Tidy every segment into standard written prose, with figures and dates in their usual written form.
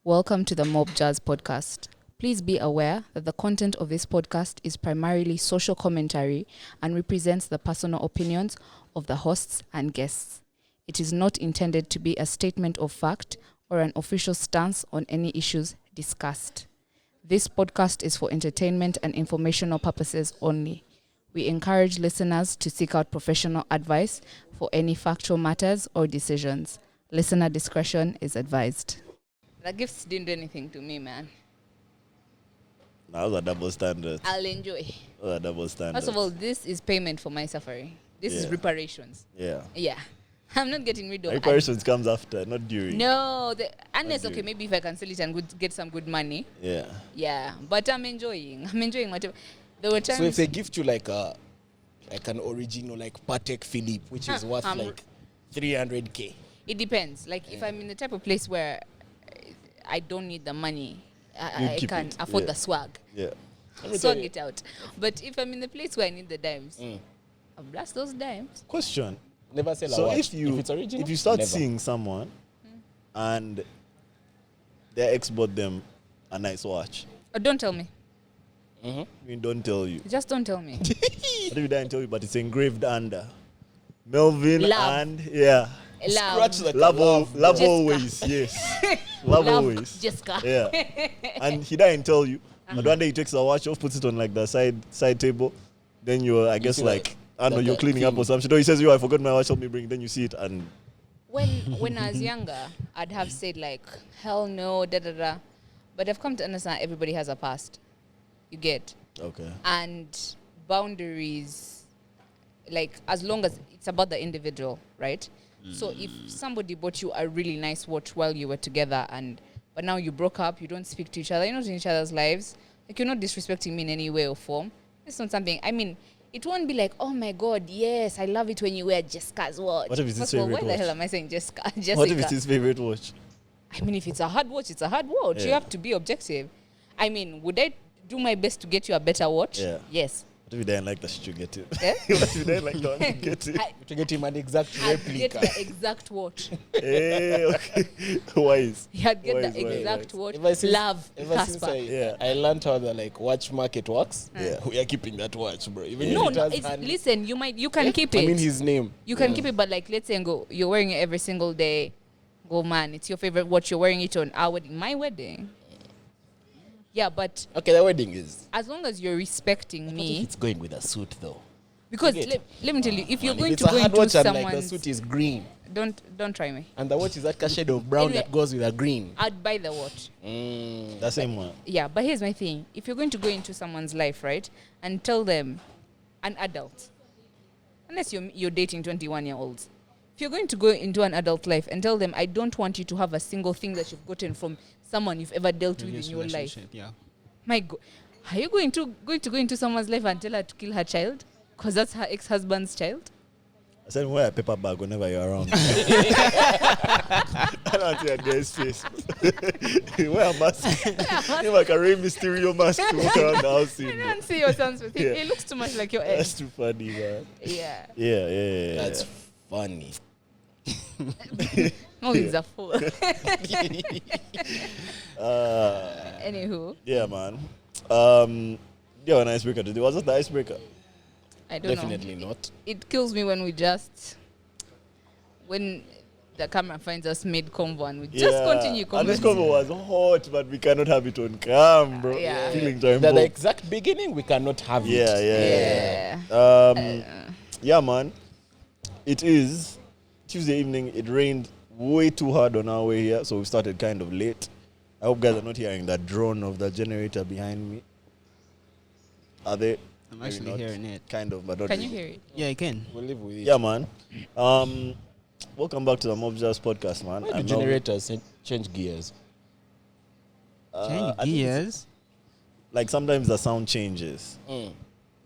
Welcome to the Mobsters podcast. Please be aware that the content of this podcast is primarily social commentary and represents the personal opinions of the hosts and guests. It is not intended to be a statement of fact or an official stance on any issues discussed. This podcast is for entertainment and informational purposes only. We encourage listeners to seek out professional advice for any factual matters or decisions. Listener discretion is advised. The gifts didn't do anything to me, man. That was a double standard. I'll enjoy. That was a double standard. First of all, this is payment for my suffering. This is reparations. Yeah. Yeah. I'm not getting rid of reparations comes after, not during. No, unless, okay, maybe if I can sell it and get some good money. Yeah. Yeah, but I'm enjoying. whatever. There were times. So if they gift you like an original like Patek Philippe, which is worth like 300k. It depends. Like if I'm in the type of place where I don't need the money, I can afford the swag. Yeah. Swag it out. But if I'm in the place where I need the dimes, I'll blast those dimes. Question. Never sell a So watch. if it's original, if you start never. seeing someone and their ex bought them a nice watch, Don't tell me. I mean, don't tell you. Just don't tell me. What if you didn't tell you, but it's engraved under Melvin Love. and yeah. Scratch like Love, love Jessica. always, yes. Love always. Jessica. Yeah. And he didn't tell you. But one day he takes a watch off, puts it on like the side table. Then you're, I guess, see like, I don't know, like you're a cleaning up thing. or something. No, he says, yo, I forgot my watch, help me bring. Then you see it and When I was younger, I'd have said like, hell no, da da da. But I've come to understand everybody has a past. You get. okay. And boundaries, like as long as it's about the individual, right? So if somebody bought you a really nice watch while you were together but now you broke up, you don't speak to each other, you're not in each other's lives, like you're not disrespecting me in any way or form, it's not something, I mean, it won't be like, oh my God, yes, I love it when you wear Jessica's watch. What if it's his First of all, favorite why the hell watch? am I saying Jessica? What if it's his favorite watch? I mean, if it's a hard watch, it's a hard watch. You Yeah. have to be objective. I mean, would I do my best to get you a better watch? Yeah. Yes. What if you didn't like the shit you get it? Eh? What if you didn't like the one you get it? to get him an exact I'd get replica. the exact watch. Hey, okay. Wise. You'd get Wise, the wise, exact wise. watch. Ever since- Love, Ever since Casper. I learned how the like watch market works, Yeah. we are keeping that watch, bro. Even No, if it no. has It's, hand- listen, you can keep it. I mean his name. You can keep it, but like, let's say you're wearing it every single day. Go, man. It's your favorite watch. You're wearing it on our wedding. My wedding. Yeah, but Okay, the wedding is. as long as you're respecting What if me, it's going with a suit though? because Forget. let me tell you, if you're Man, going if to it's go a hard into watch and like the someone's, suit is green don't try me. and the watch is that shade of brown Anyway. that goes with a green. I'd buy the watch. The same one. Yeah, but here's my thing. If you're going to go into someone's life, right, and tell them, an adult, unless you're dating 21-year-olds, if you're going to go into an adult life and tell them, I don't want you to have a single thing that you've gotten from someone you've ever dealt with in your life. Yeah. My God, are you going to go into someone's life and tell her to kill her child? Because that's her ex-husband's child? I said, wear a paper bag whenever you're around. I don't see a guy's face. Wear a mask. You like a Rey Mysterio mask to walk around the house I in. don't see your son's face. Yeah. It looks too much like your That's ex. too funny, man. Yeah. Yeah. That's funny. Oh, he's a fool. Anywho, Yeah, man. Yeah, an icebreaker today. Was it the icebreaker? I don't know. Definitely not. It kills me when when the camera finds us mid-convo and we just continue And this conversing. cover was hot, but we cannot have it on cam, bro. Yeah. Feeling time. The exact beginning we cannot have it. Yeah. Yeah, man. It is Tuesday evening. It rained way too hard on our way here, so we started kind of late. I hope guys are not hearing that drone of the generator behind me. Are they? I'm Maybe actually not. hearing it. Kind of, but not Can you really. hear it? Yeah, I can. We'll live with it. Yeah, man. Welcome back to the Mobsters podcast, man. Why do I'm generators change gears? Change I think it's- gears? Like sometimes the sound changes.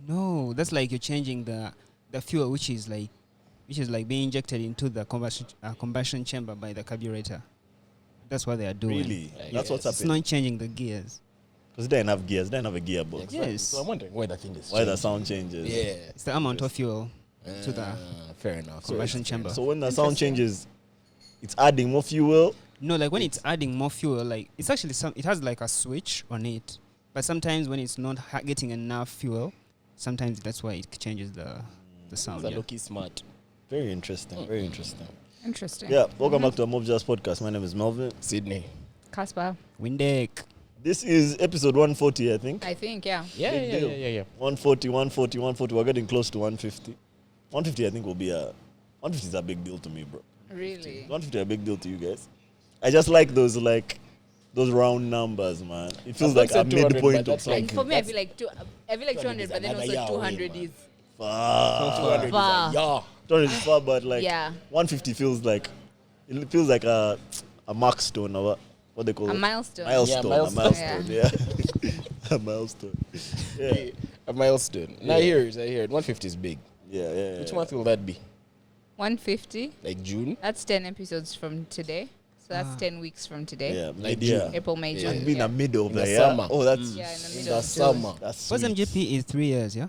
No, that's like you're changing the fuel, which is like being injected into the combustion chamber by the carburetor. That's what they are doing. Really? Yes. That's what's It's happening. not changing the gears. Because they didn't have gears, they didn't have a gearbox. Exactly. Yes. So I'm wondering why the thing is Why the changing. sound changes. Yeah. It's the amount of fuel to the Fair enough. combustion chamber. So when the sound changes, it's adding more fuel No, like when it's adding more fuel, like it's actually it has like a switch on it. But sometimes when it's not getting enough fuel, sometimes that's why it changes the sound. Those are lucky smart. Very interesting. Very interesting. Interesting. Yeah, welcome back to our Mobsters podcast. My name is Melvin. Sydney. Casper. Windeck. This is episode 140, I think. I think, yeah. Yeah. 140. We're getting close to 150. 150, I think, will be 150 is a big deal to me, bro. Really? 150 is a big deal to you guys. I just like those round numbers, man. It feels like a 200, midpoint but of that's something. Like for me, I feel like 200, but then another also year 200 away, is Far. 200 is Far. a yeah. 200 is far, but like Yeah. 150 feels like a mark stone or what they call a it. milestone. Milestone. Yeah, A milestone. Yeah. A milestone. Yeah. A milestone. Now I hear it. 150 is big. Yeah. Which month will that be? 150. Like June? That's 10 episodes from today. So that's 10 weeks from today. Yeah. Like Mid-year. June. April, May, Yeah. June. It'd be in the middle of In the the year. summer. Oh, that's Yeah, in the In middle the of June. summer. that's What's sweet. MGP is 3 years, yeah?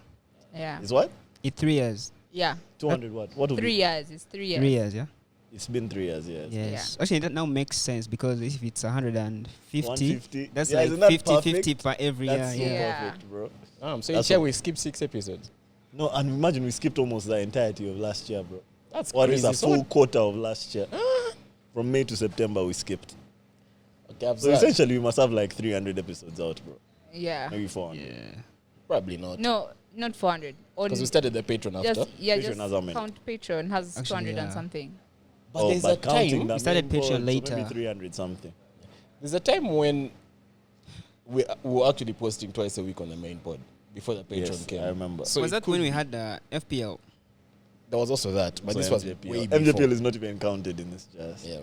Yeah. Is what? It's 3 years. Yeah. 200 what? What will 3 be? years. It's 3 years. 3 years, yeah? It's been 3 years, yes. Yes. Actually, that now makes sense because if it's 150, 150. that's Yeah, like isn't that 50 perfect? per every That's so year. Yeah. perfect, bro. So That's each year what- we skip 6 episodes. No, and imagine we skipped almost the entirety of last year, bro. That's Or at crazy. least a So full what- quarter of last year. From May to September, we skipped. Okay, I've So said- essentially, we must have like 300 episodes out, bro. Yeah. Maybe 400. Yeah. Probably not. No, not 400. Because we started the Patreon after. just yeah, Patreon just has how many? count Patreon has Actually, 200 and yeah. something. But there's a counting time. the We started main Patreon pod, so later. maybe 300 something. There's a time when we were actually posting twice a week on the main pod before the Patreon Yes, came. I remember. So Was it that could when we be- had the FPL? There was also that, but So this was MJPL. way before. MJPL is not even counted in this jazz. Yeah,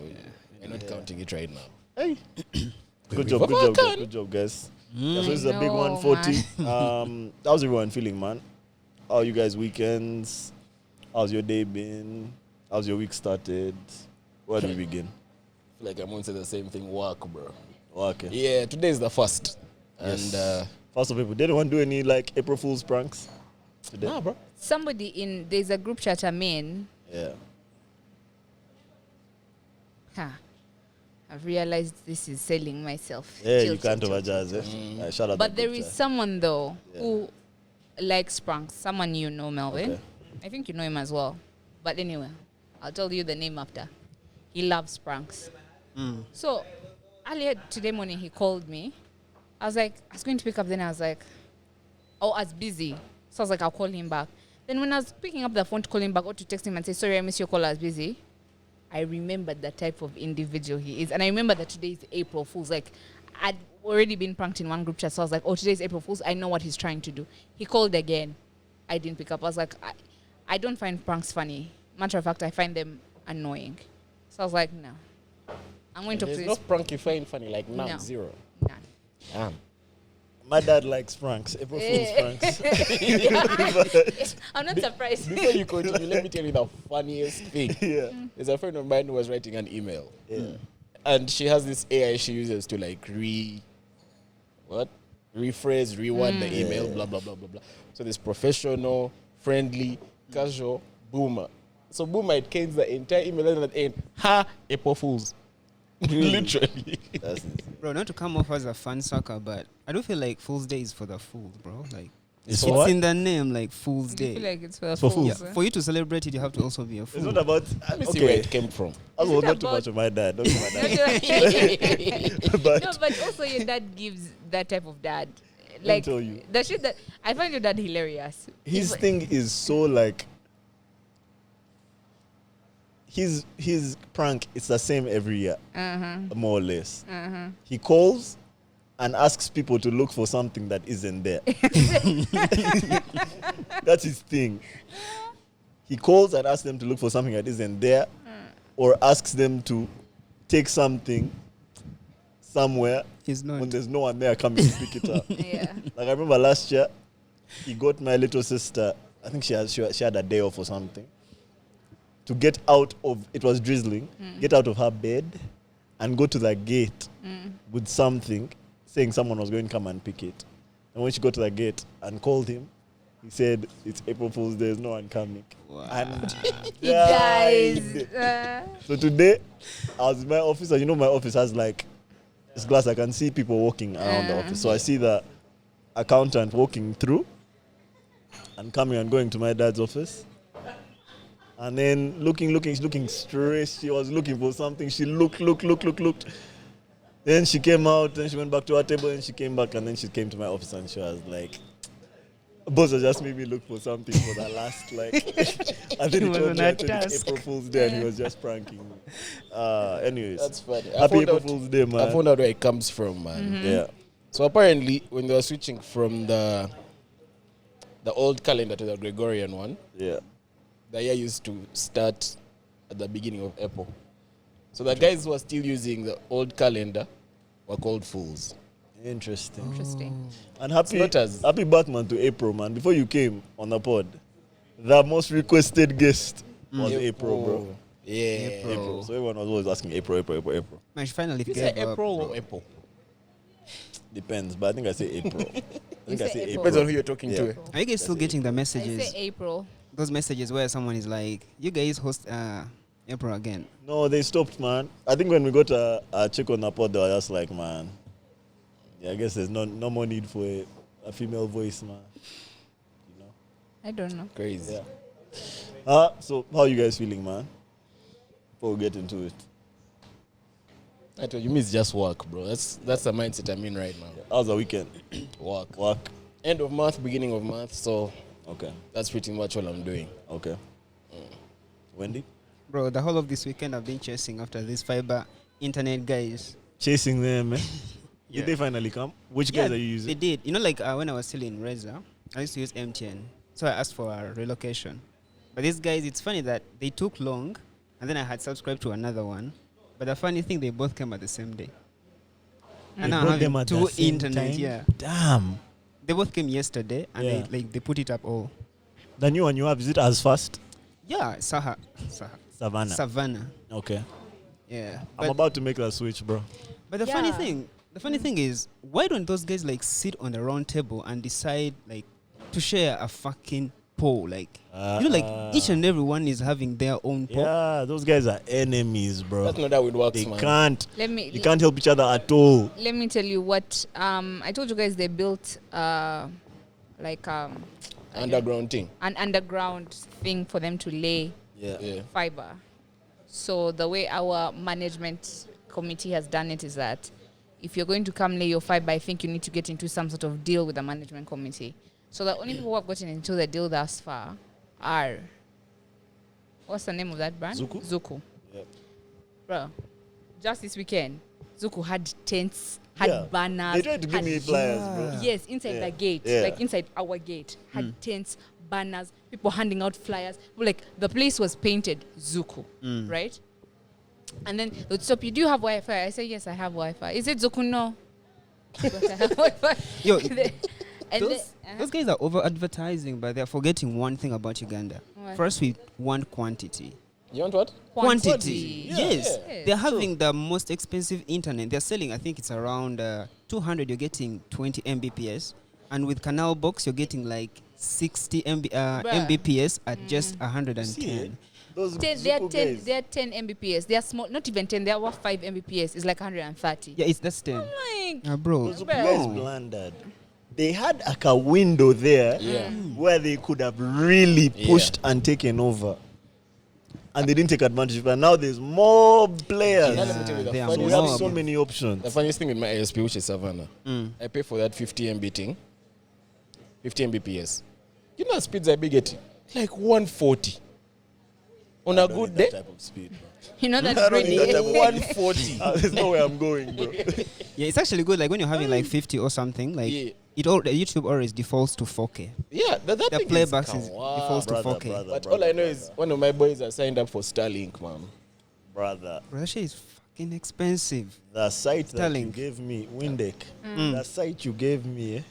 we're not counting it right now. Hey. Good We job, have good our job, guys. can. Good job, guys. Mm. Yeah, so this is a big No, 140. How's everyone feeling, man? How are you guys' weekends? How's your day been? How's your week started? Where do we begin? I feel like I'm going to say the same thing. Work, bro. Okay. Yeah, today is the first. Yes. And First of all, did anyone do any like April Fool's pranks today? nah, bro. Somebody there's a group chat I'm in. Yeah. I've realized this is selling myself. Yeah, Chill, you can't chill, chill, overjudge chill, it. chill. Shout out But that there group is chat. someone though Yeah. who likes pranks. Someone you know, Melvin. Okay. I think you know him as well. But anyway, I'll tell you the name after. He loves pranks. So earlier today morning he called me. I was going to pick up, then I was like, oh, I was busy. So I was like, I'll call him back. Then when I was picking up the phone to call him back or to text him and say, sorry, I missed your call, I was busy, I remembered the type of individual he is. And I remember that today is April Fool's. Like, I'd already been pranked in one group chat, so I was like, oh, today's April Fool's. I know what he's trying to do. He called again. I didn't pick up. I was like, I don't find pranks funny. Matter of fact, I find them annoying. So I was like, no. I'm going to talk to There's no this. prank you find funny, like none, No. zero. Nah. Damn. My dad likes pranks. April Fool's pranks. I'm not surprised. Before you continue, let me tell you the funniest thing. Yeah. There's a friend of mine who was writing an email. Yeah. And she has this AI she uses to like rephrase, reword the email, Yeah. blah, blah, blah, blah, blah. So there's professional, friendly, casual, boomer. So boomer, it cans the entire email and at the end, ha, April Fools. Literally. That's insane. Bro, not to come off as a fun sucker, but I do feel like Fool's Day is for the fools, bro. Like, It's it's what? in the name, like Fool's Do you Day. feel like it's for, For fools? fools. For you to celebrate it, you have to also be a It's fool. not about. Let me see where Okay. it came from. Also, Is it not too about- much of my dad. Not too much of my dad. No, But but also your dad gives that type of dad. Let me Like tell you. the shit that I find your dad hilarious. his If- thing is so like. His prank, it's the same every year, more or less. He calls and asks people to look for something that isn't there. That's his thing. He calls and asks them to look for something that isn't there, or asks them to take something somewhere He's not. when there's no one there coming to pick it up. Yeah. Like I remember last year, he got my little sister. I think she had a day off or something. To get out of, it was drizzling, get out of her bed and go to the gate with something, saying someone was going to come and pick it. And when she got to the gate and called him, He said it's April Fool's Day. There's no one coming. Wow. And He dies. so today, I was in my office, and my office has like this glass. I can see people walking around the office. So I see the accountant walking through and coming and going to my dad's office. And then looking, she's looking stressed. She was looking for something. She looked. Then she came out, then she went back to her table, and she came back, and then she came to my office, and she was like, boss has just made me look for something for the last, and then he told me it's April Fool's Day, and he was just pranking me. Anyways. That's funny. Happy April Fool's Day, man. I found out where it comes from, man. Mm-hmm. Yeah. So apparently, when they were switching from the old calendar to the Gregorian one, Yeah. the year used to start at the beginning of April. So the guys who are still using the old calendar were called fools. Interesting. Interesting. And happy It's not Batman to April, man. Before you came on the pod, the most requested guest was April, bro. Yeah. April. So everyone was always asking April. Man, she finally Is gave it up. April or April? Depends, but I think I say April. You say April. Depends on who you're talking Yeah. to. Are you guys still getting the I messages? say April. Those messages where someone is like, you guys host April again. No, they stopped, man. I think when we got a check on the pod, they were just like, man, yeah, I guess there's no more need for a female voice, man. You know? I don't know. Crazy. Yeah. So how are you guys feeling, man? Before we get into it. I told you, it's just work, bro. That's the mindset I'm in right now. How's the weekend? Work. End of month, beginning of month. So Okay. that's pretty much all I'm doing. Okay. Wendy? Bro, the whole of this weekend I've been chasing after these fiber internet guys. Chasing them, man. Yeah. Did they finally come? Which guys are you They using? did. You know, when I was still in Reza, I used to use MTN. So I asked for a relocation. But these guys, it's funny that they took long, and then I had subscribed to another one. But the funny thing, they both came at the same day. And now I'm having two internet, yeah. Damn. They both came yesterday, and Yeah. they put it up all. The new one you have, is it as fast? Yeah, Savannah. Savannah. Okay. Yeah. I'm about to make that switch, bro. But the funny thing is, why don't those guys sit on the round table and decide to share a fucking poll? Each and every one is having their own poll. Yeah, those guys are enemies, bro. That's not how it works, They man. can't. They can't help each other at all. Let me tell you what. I told you guys they built Underground thing. an underground thing for them to lay Yeah. fiber. So the way our management committee has done it is that if you're going to come lay your fiber, I think you need to get into some sort of deal with the management committee. So the only people who have gotten into the deal thus far are, what's the name of that brand? Zuku. Yep. Bro, just this weekend, Zuku had tents, Yeah. banners. They tried to give me flyers, bro. Yes, inside the gate, inside our gate, had tents, banners, people handing out flyers. The place was painted Zuku, right? And then they would stop you. Do you have Wi-Fi? I said, yes, I have Wi-Fi. Is it Zuku? No. But I have Wi-Fi. Yo, And those guys are over-advertising, but they're forgetting one thing about Uganda. What? First, we want quantity. You want what? Quantity. Yes. Yeah. They're having the most expensive internet. They're selling, I think it's around 200, you're getting 20 Mbps. And with Canal Box, you're getting 60 Mbps at just 110. Those They're Zuku 10. guys. They're 10 Mbps. They are small. Not even 10. They are 5 Mbps. It's like 130. Yeah, that's 10. Bro. Those Zuku guys blundered. They had a window there where they could have really pushed and taken over. And they didn't take advantage of it. And now there's more players. Now let me tell you the they are So we funniest have thing. so many options. The funniest thing with my ASP, which is Savannah, I pay for that 50 MB thing, 50 Mbps. You know how speeds I be getting? 140. On a good day, That type of speed, bro. You know I that's don't need that type really. of 140. There's no way I'm going, bro. Yeah, it's actually good. When you're having 50 or something, Yeah. YouTube always defaults to 4K. Yeah, that The thing playbacks is defaults to 4K. But all I know is one of my boys are signed up for Starlink, man. Brother, Bro, that shit is fucking expensive. the site that you Starlink. gave me, Windek, the site you gave me,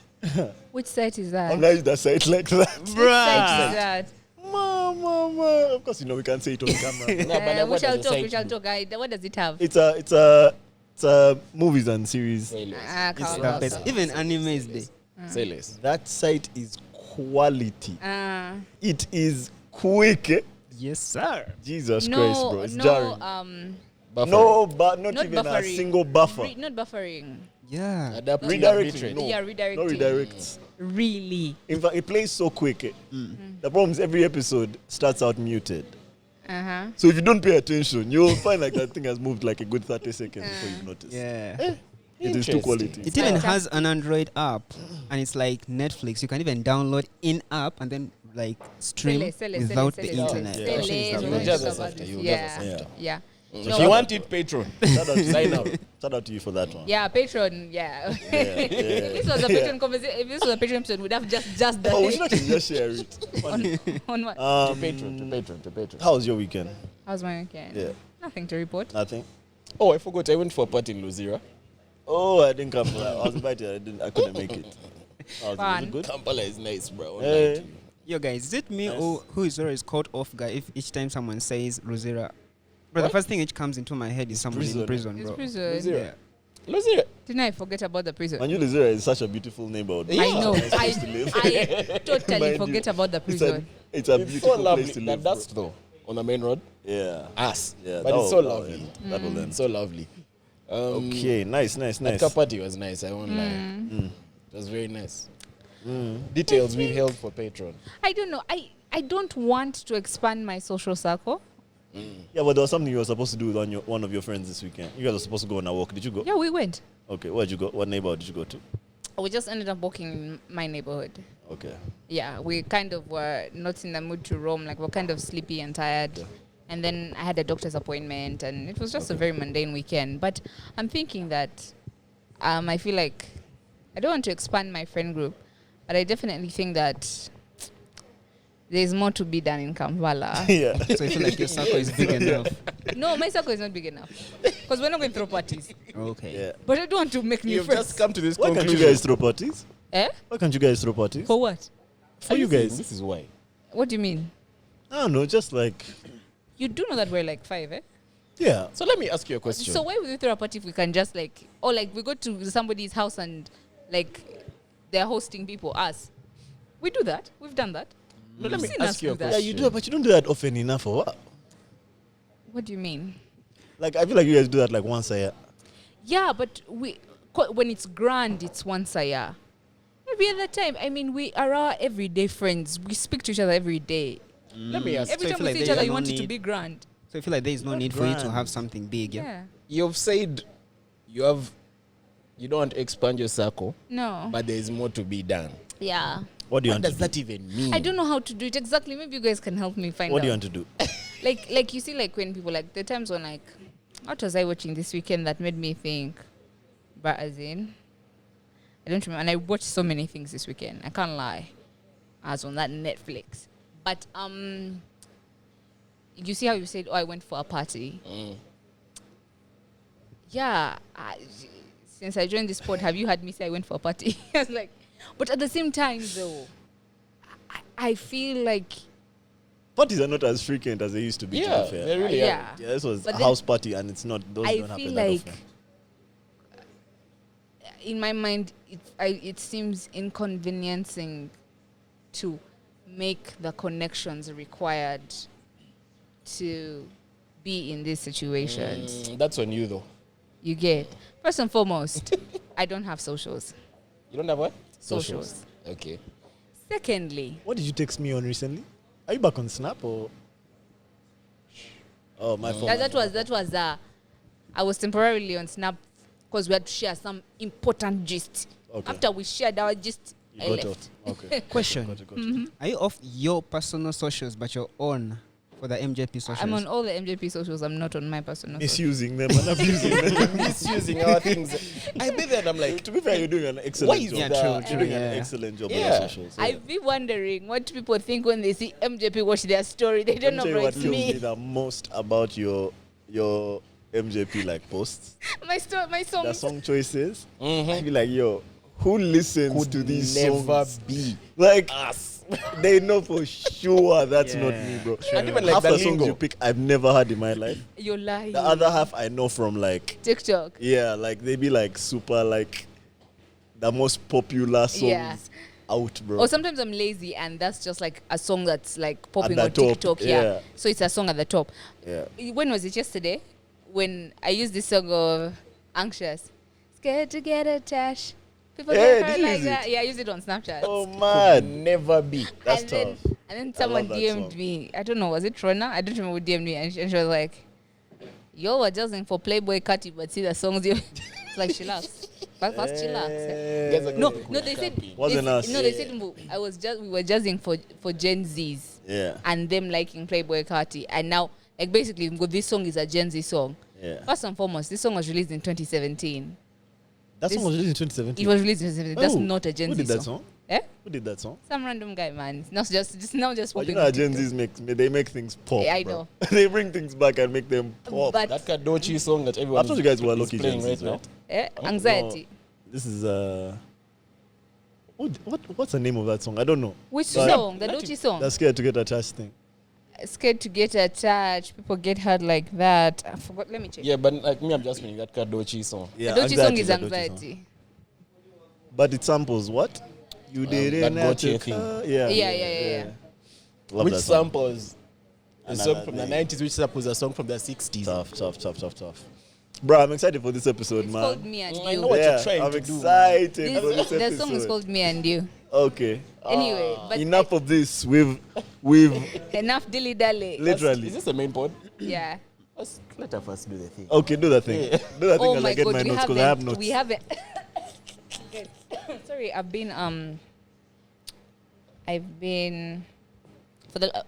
Which site is that? I'm not the site like that. Which site is that? Mama. Of course, we can't say it on camera. No, but then We what shall does the talk. site We shall do? talk. What does it have? It's a movies and series. Say less. Ah, It's come the on. best. Even anime is there. Say less. That site is quality. It is quick. Yes, sir. Jesus Christ, bro. It's jarring. Buffering. No, but not Not even a buffering. single buffer. Not buffering. Yeah. Adaptive Redirecting, bitrate. no. Yeah, redirecting. No redirects. Really? In fact, it plays so quick. The problem is every episode starts out muted. So if you don't pay attention, you'll find like that thing has moved like a good 30 seconds before you notice. Yeah. It is too quality. It even has an Android app, and it's like Netflix. You can even download in-app and then like stream without the internet. Yeah. If you want it, Patreon. Sign up. Shout out to you for that one. Yeah, Patreon. Yeah. If this was a Patreon conversation, if this was a Patreon episode, we'd have just done Oh, we should actually just share it. on what? To Patreon. How was your weekend? How's my weekend? Yeah. Nothing to report. Nothing. Oh, I forgot. I went for a party in Luzira. Oh, I didn't come for that. I was invited. I couldn't make it. Was it good? Kampala is nice, bro. Hey. Yo, guys, is it me Nice. or who is always caught off guard if each time someone says Rosera? But the first thing which comes into my head is someone in prison, It's bro. prison. Luzira. Yeah. Luzira. Didn't I forget about the prison? Manju Lizera is such a beautiful neighborhood. Yeah. I know. It's supposed to live. I totally Mind forget you, about the prison. It's a It's beautiful so lovely. place to That live. bro. dust, though, on the main road. Yeah. Ass. Yeah. But it's so lovely. That will end. So lovely. Okay, nice. That party was nice. I won't lie. It was very nice. Details we've held for Patreon. I don't know. I don't want to expand my social circle. Yeah, but there was something you were supposed to do with one of your friends this weekend. You guys were supposed to go on a walk. Did you go? Yeah, we went. Okay, where did you go? What neighborhood did you go to? We just ended up walking in my neighborhood. Okay. Yeah, we kind of were not in the mood to roam. Like, we're kind of sleepy and tired. Yeah. And then I had a doctor's appointment, and it was just a very mundane weekend. But I'm thinking that I feel like I don't want to expand my friend group, but I definitely think that there's more to be done in Kampala. Yeah. So I feel like your circle is big enough. No, my circle is not big enough. Because we're not going to throw parties. Okay. Yeah. But I don't want to make new You've friends. just come to this Why can't conclusion. you guys throw parties? Eh? Why can't you guys throw parties? For what? For you guys. This is why. What do you mean? I don't know, just like, You do know that we're like 5, eh? yeah. So let me ask you a question. So why would we throw a party if we can just like, or like we go to somebody's house and like they're hosting people, us? We do that. We've done that. No, let You've me seen us ask you a do that. Yeah, question. you do, but you don't do that often enough or what? What do you mean? Like, I feel like you guys do that like once a year. Yeah, but when it's grand, it's once a year. Every other time, I mean, we are our everyday friends. We speak to each other every day. Let me ask. Every So I time feel we like see each there's other, you no want it to need- be grand. So I feel like there is no Not need for you to grand. have something big, yeah? Yeah. You've said you don't want to expand your circle, No. but there is more to be done. Yeah. What do you What want to does do? that even mean? I don't know how to do it exactly. Maybe you guys can help me find What out. do you want to do? Like you see, like when people like the times when like, what was I watching this weekend that made me think? But as in, I don't remember. And I watched so many things this weekend. I can't lie. I was on that Netflix. But you see how you said, "Oh, I went for a party." Yeah. Since I joined this pod, have you heard me say I went for a party? I was like, but at the same time, though, I feel like Parties are not as frequent as they used to be, to Yeah, be fair. they really are. yeah. Yeah, this was But a then house party and it's not, those I don't happen feel that like often. in my mind, it seems inconveniencing to make the connections required to be in these situations. That's on you, though. You get, first and foremost, I don't have socials. You don't have what? Socials. Okay. Secondly, What did you text me on recently? Are you back on Snap or? Oh, my phone. that was I was temporarily on Snap because we had to share some important gist. Okay. After we shared our gist, You I got left. off. Okay. Question. Got it. Are you off your personal socials but you're on for the MJP socials? I'm on all the MJP socials. I'm not on my personal socials. Misusing them and abusing them. Misusing our things. I bet that I'm like, To be fair, you're doing an excellent Why is job. Yeah, that? true, You're doing yeah. an excellent job Yeah. on the socials. I've been wondering what people think when they see MJP watch their story. They don't Let me know, tell you bro. what It's kills me me. the most about your MJP like posts. My The songs. song choices. I be like, yo, who listens could to these never songs? be Like us. they know for sure that's not Yeah, me, bro. And even like half the the songs lingo. you pick, I've never heard in my life. You're lying. The other half I know from like, TikTok. yeah, like they be like super like the most popular songs. Yeah. out, bro. Or sometimes I'm lazy and that's just like a song that's like popping the on top, TikTok. yeah. So it's a song at the top. Yeah. When was it? Yesterday? When I used this song of Anxious. Scared to get attached. People Yeah, get hurt did you like use that. it? Yeah, I used it on Snapchat. Oh Could man, never be. that's and tough. Then someone love that DM'd song. me. I don't know, was it Trona? I don't remember who DM'd me. And she was like, yo, we're just for Playboy Cutty, but see the songs you. It's like, chillax. But first, chillax. Guys are No, going no, they said. Wasn't they, us. No, they said we were jazzing for Gen Zs Yeah. and them liking Playboy Cutty. And now, like basically, this song is a Gen Z song. Yeah. First and foremost, this song was released in 2017. That song this- was released in 2017. It was released in 2017. That's Oh, not a Gen who Z did that song? Eh? Who did that song? Some random guy, man. Not just now just But popping. you know how on Gen TikTok. Zs they make things pop. Yeah, I bro. know. They bring things back and make them pop. But That Kadochi song that everyone I thought you guys were is lucky playing Gen Zs, right now. right? anxiety. This is what's the name of that song? I don't know. Which But- song? The Dochi song. That's scared to get attached thing. Scared to get attached. People get hurt like that. I forgot. Let me check. Yeah, but like me, I'm just playing that Kadochi song. Yeah, the Dochi song anxiety is a Doechii song. anxiety. But it samples what? You didn't that have Gotcha to thing. Yeah. Love Which that song. samples a Another song from the thing. 90s, which samples a song from the 60s. Tough. Bro, I'm excited for this episode, It's man. called Me and I You. know what you're trying I'm to do, man. excited for this The episode. song is called Me and You. Okay. Anyway, but Enough of this. We've enough dilly dally. literally. Is this the main pod? Yeah. Let us first do the thing. Okay, do that thing. Yeah. Do that thing Oh as my I get god, my we notes haven't. because I have notes. We haven't. Sorry, I've been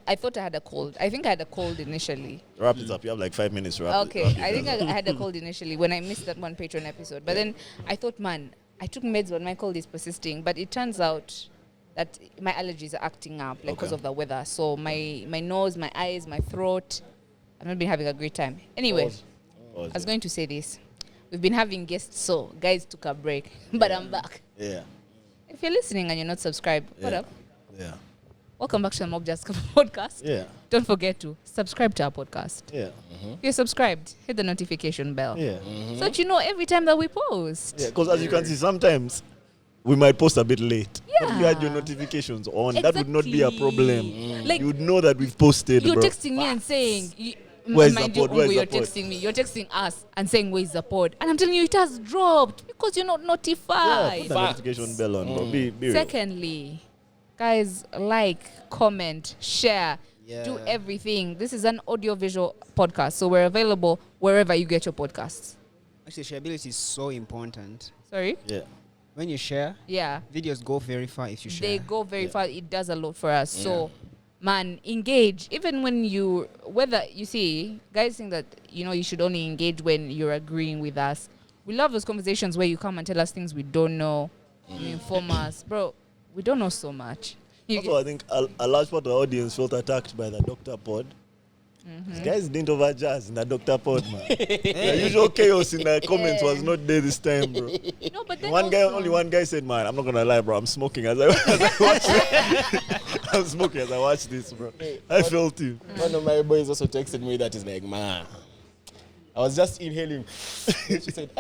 I thought I had a cold. I think I had a cold initially. Wrap it up. You have like 5 minutes to wrap Okay, it up. I think I had a cold initially when I missed that one Patreon episode. But then I thought, man, I took meds when my cold is persisting. But it turns out that my allergies are acting up like because Okay. of the weather. So my nose, my eyes, my throat, I've not been having a great time. Anyway, Pause I was there. going to say this. We've been having guests, so guys took a break. But I'm back. Yeah. If you're listening and you're not subscribed, what Yeah. up? Yeah. Welcome back to the Mobsters podcast. Yeah. Don't forget to subscribe to our podcast. Yeah. If you're subscribed, hit the notification bell. Yeah. So that you know every time that we post. Yeah. Because as you can see, sometimes we might post a bit late. But if you had your Yeah. notifications on, that would not be a Exactly. problem. Like, You would know that we've posted, you're bro. texting me and saying, Where's the mind you, pod? Where's Ungo, the you're pod? texting me, you're texting us and saying, where's the pod? And I'm telling you, it has dropped because you're not Yeah, notified. put the notification bell on, bro. Be real. Secondly, guys, like, comment, share, Yeah. do everything. This is an audio-visual podcast, so we're available wherever you get your podcasts. Actually, shareability is so important. Sorry? Yeah. When you share, Yeah. videos go very far if you share. They go very far. It does a lot for us. So, man, engage. Even when whether you see, guys think that, you should only engage when you're agreeing with us. We love those conversations where you come and tell us things we don't know. You inform us. Bro, we don't know so much. Also, I think a large part of the audience felt attacked by the Dr. Pod. These guys didn't over jazz in the Dr. Pod, man. The usual chaos in the comments was not there this time, bro. No, but then Only one guy said, man, I'm not gonna lie, bro, I'm smoking as I watch it. I'm smoking as I watch this, bro. I felt you. One of my boys also texted me that is like, man, I was just inhaling. She said,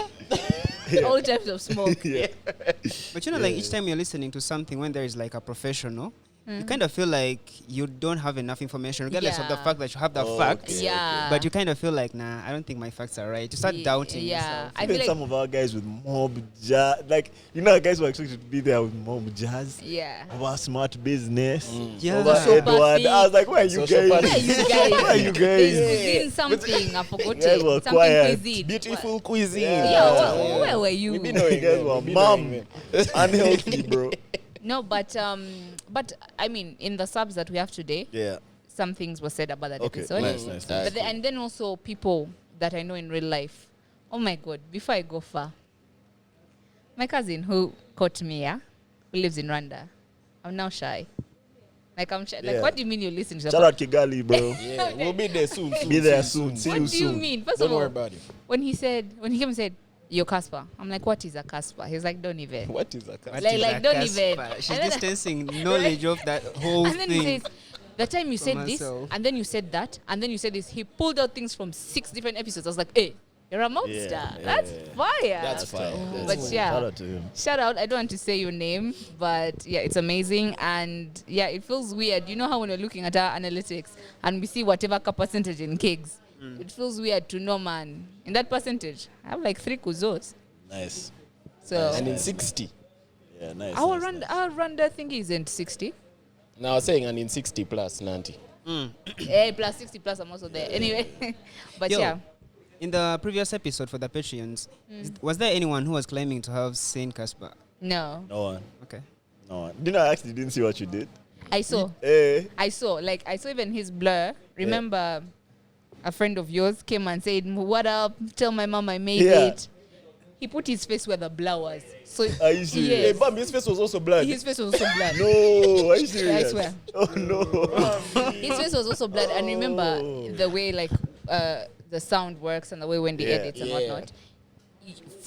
all types of smoke. Yeah. But like each time you're listening to something when there is like a professional, you kind of feel like you don't have enough information, regardless of the Yeah. fact that you have the Okay. facts. Yeah. But you kind of feel like, nah, I don't think my facts are right. You start doubting Yeah. yourself. I Even feel like, some of our guys with mob jazz, like, guys were expected to be there with mob jazz. yeah. Over smart business. Yeah. Over So Edward. I was like, where are you Social guys? party. You guys. Where are you There's guys? cuisine something. I forgot You guys were it. Something quiet. cuisine. beautiful cuisine. Yeah, where were you? We've been You knowing guys them, were we've been mum. knowing them. Unhealthy, bro. No, but I mean, in the subs that we have today, Yeah. some things were said about that Okay. episode. Nice. But and then also people that I know in real life. Oh my God! Before I go far, my cousin who caught me, who lives in Rwanda, I'm now shy. Like I'm shy. Yeah. Like, what do you mean you're listening to the Shout out Kigali, bro. Yeah, we'll be there soon. Be there soon. See What you do you soon. mean? First Don't of all, worry about it. when he came and said, "You're Casper," I'm like, "What is a Casper?" He's like, "Don't even." What is that? What Like- is like, a don't Casper? even. She's And then- distancing knowledge of that whole And then he thing. says, the time you From said this, myself. and then you said that, and then you said this, he pulled out things from 6 different episodes. I was like, hey, You're a mobster. Yeah, That's fire. That's fire. But yeah. Shout out to him. Shout out. I don't want to say your name, but yeah, it's amazing. And yeah, it feels weird. You know how when we're looking at our analytics and we see whatever percentage in gigs, it feels weird to know, man. In that percentage, I have like 3 kuzos. Nice. So And in 60. Yeah, nice. our nice, run thing isn't 60. Now I was saying, and in 60 plus 90. Plus 60 plus, I'm also there. Anyway, but Yo, yeah. In the previous episode for the Patreons, was there anyone who was claiming to have seen Casper? No. No one. Okay. No one. Didn't see what you did. I saw. Eh. I saw even his blur. Remember, a friend of yours came and said, "What up? Tell my mom I made it." He put his face where the blur was. So Are you serious? yes. Hey, Bam, his face was also blood. His face was also blood. No, are you serious? I swear. Oh no. His face was also blood. And remember the way the sound works and the way when they edit and whatnot.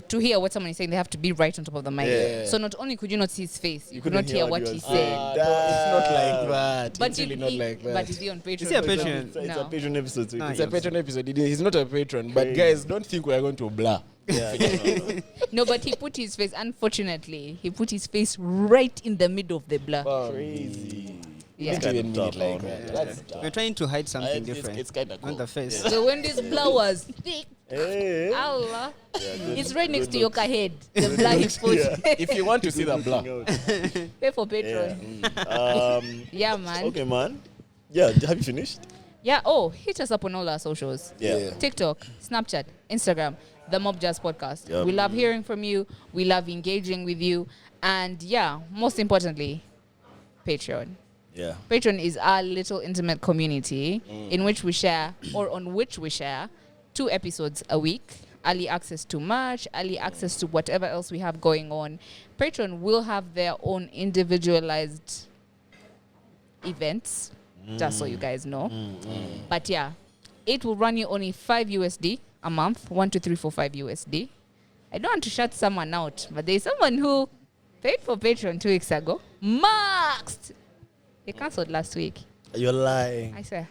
To hear what someone is saying, they have to be right on top of the mic. Yeah. So not only could you not see his face, you could couldn't not hear what he he was said. No, it's not like that. But It's really not like that. But is he on Patreon? Is he a Patreon? It's a No. Patreon episode. So No, It's a Patreon episode. He's not a patron. But Crazy. guys, don't think we are going to blur. Yeah, no. No, but he put his face, unfortunately, he put his face right in the middle of the blur. Crazy. Yeah. Don't even mean Tough, it like man. that. That's We're trying to hide something It's- different it's kinda on cool. the face. So when this blur was thick, Hey. Allah, good- it's right next good to your looks. head. The blur he put. If you want to see the blur, Pay for Patreon. Yeah, man. Okay, man. Yeah, have you finished? Yeah. Oh, hit us up on all our socials. Yeah. TikTok, Snapchat, Instagram, the Mob Jazz Podcast. Yep. We love hearing from you. We love engaging with you. And yeah, most importantly, Patreon. Yeah. Patreon is our little intimate community in which we share, or on which we share, 2 episodes a week. Early access to merch, early access to whatever else we have going on. Patreon will have their own individualized events, just so you guys know. But yeah, it will run you only $5 a month, 1, 2, 3, 4, $5. I don't want to shut someone out, but there's someone who paid for Patreon 2 weeks ago. Maxed! They cancelled last week. You're lying. I swear.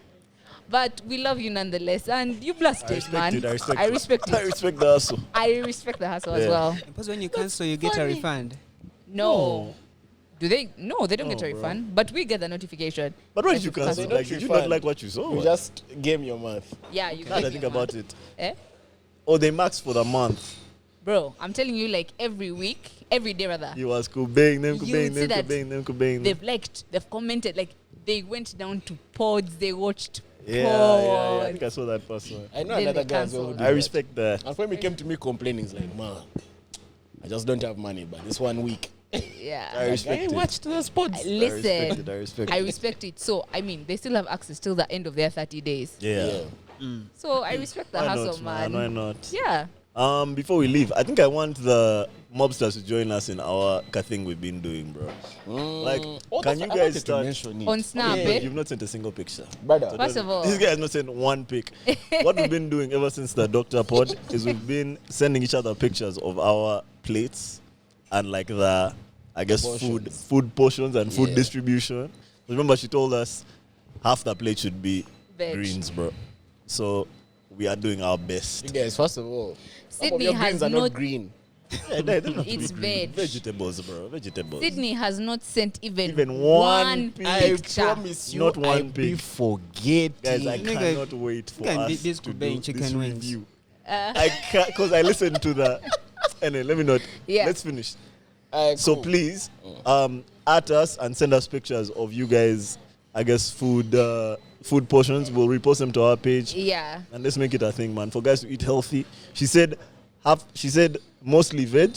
But we love you nonetheless, and you blasted, man. I respect I respect I it. respect the hustle. I respect the hustle as Yeah. well. Because when you cancel, you get a funny. refund. No. Do they? No, they don't No, get a bro. refund. But we get the notification. But why that did you you've cancel? They Like, don't did you not refund. like what you saw? you just game your month. Yeah, you Now that I get think your about month. it. Eh? Oh, they maxed for the month. Bro, I'm telling you, like every week, every day rather, You was Kubang, them You Kubang, see them that Kubang, them Kubang. they've liked, they've commented, like they went down to pods, they watched Yeah, pods. I think I saw that person. I know Then another they guy as well who cancelled. did I that. respect that. And when he came to me complaining, he's like, man, I just don't have money, but this 1 week. Yeah. I respect I it. watched the sports. Listen, I respect I it. respect it. So, I mean, they still have access till the end of their 30 days. Yeah. So, I respect the Why hustle, not, man? Why not? Yeah. Before we leave, I think I want the mobsters to join us in our thing we've been doing, bro. Like, can you guys start? On Snap, But eh? you've not sent a single picture. Brother, First of all, This guy has not sent one pic. What we've been doing ever since the Doctor Pod is we've been sending each other pictures of our plates and like the, I guess, Portions. food portions and food Yeah. distribution. Remember, she told us half the plate should be Veg. greens, bro. So we are doing our best. you guys, first of all, some of Sydney your has greens are not- not green. Yeah, they don't have to It's be green. veg. Vegetables, bro. Vegetables. Sydney has not sent even Even one one picture. I promise you, Not one I'll be pig. forgetting. Guys, I Nigga, cannot wait for you can us beat this to Kubang do chicken this wings. review. I can't, because I listened to the. Anyway, let me not. Yeah. Let's finish. So So please, at us and send us pictures of you guys. I guess food portions. We'll repost them to our page, Yeah. and let's make it a thing, man. For guys to eat healthy. She said mostly veg,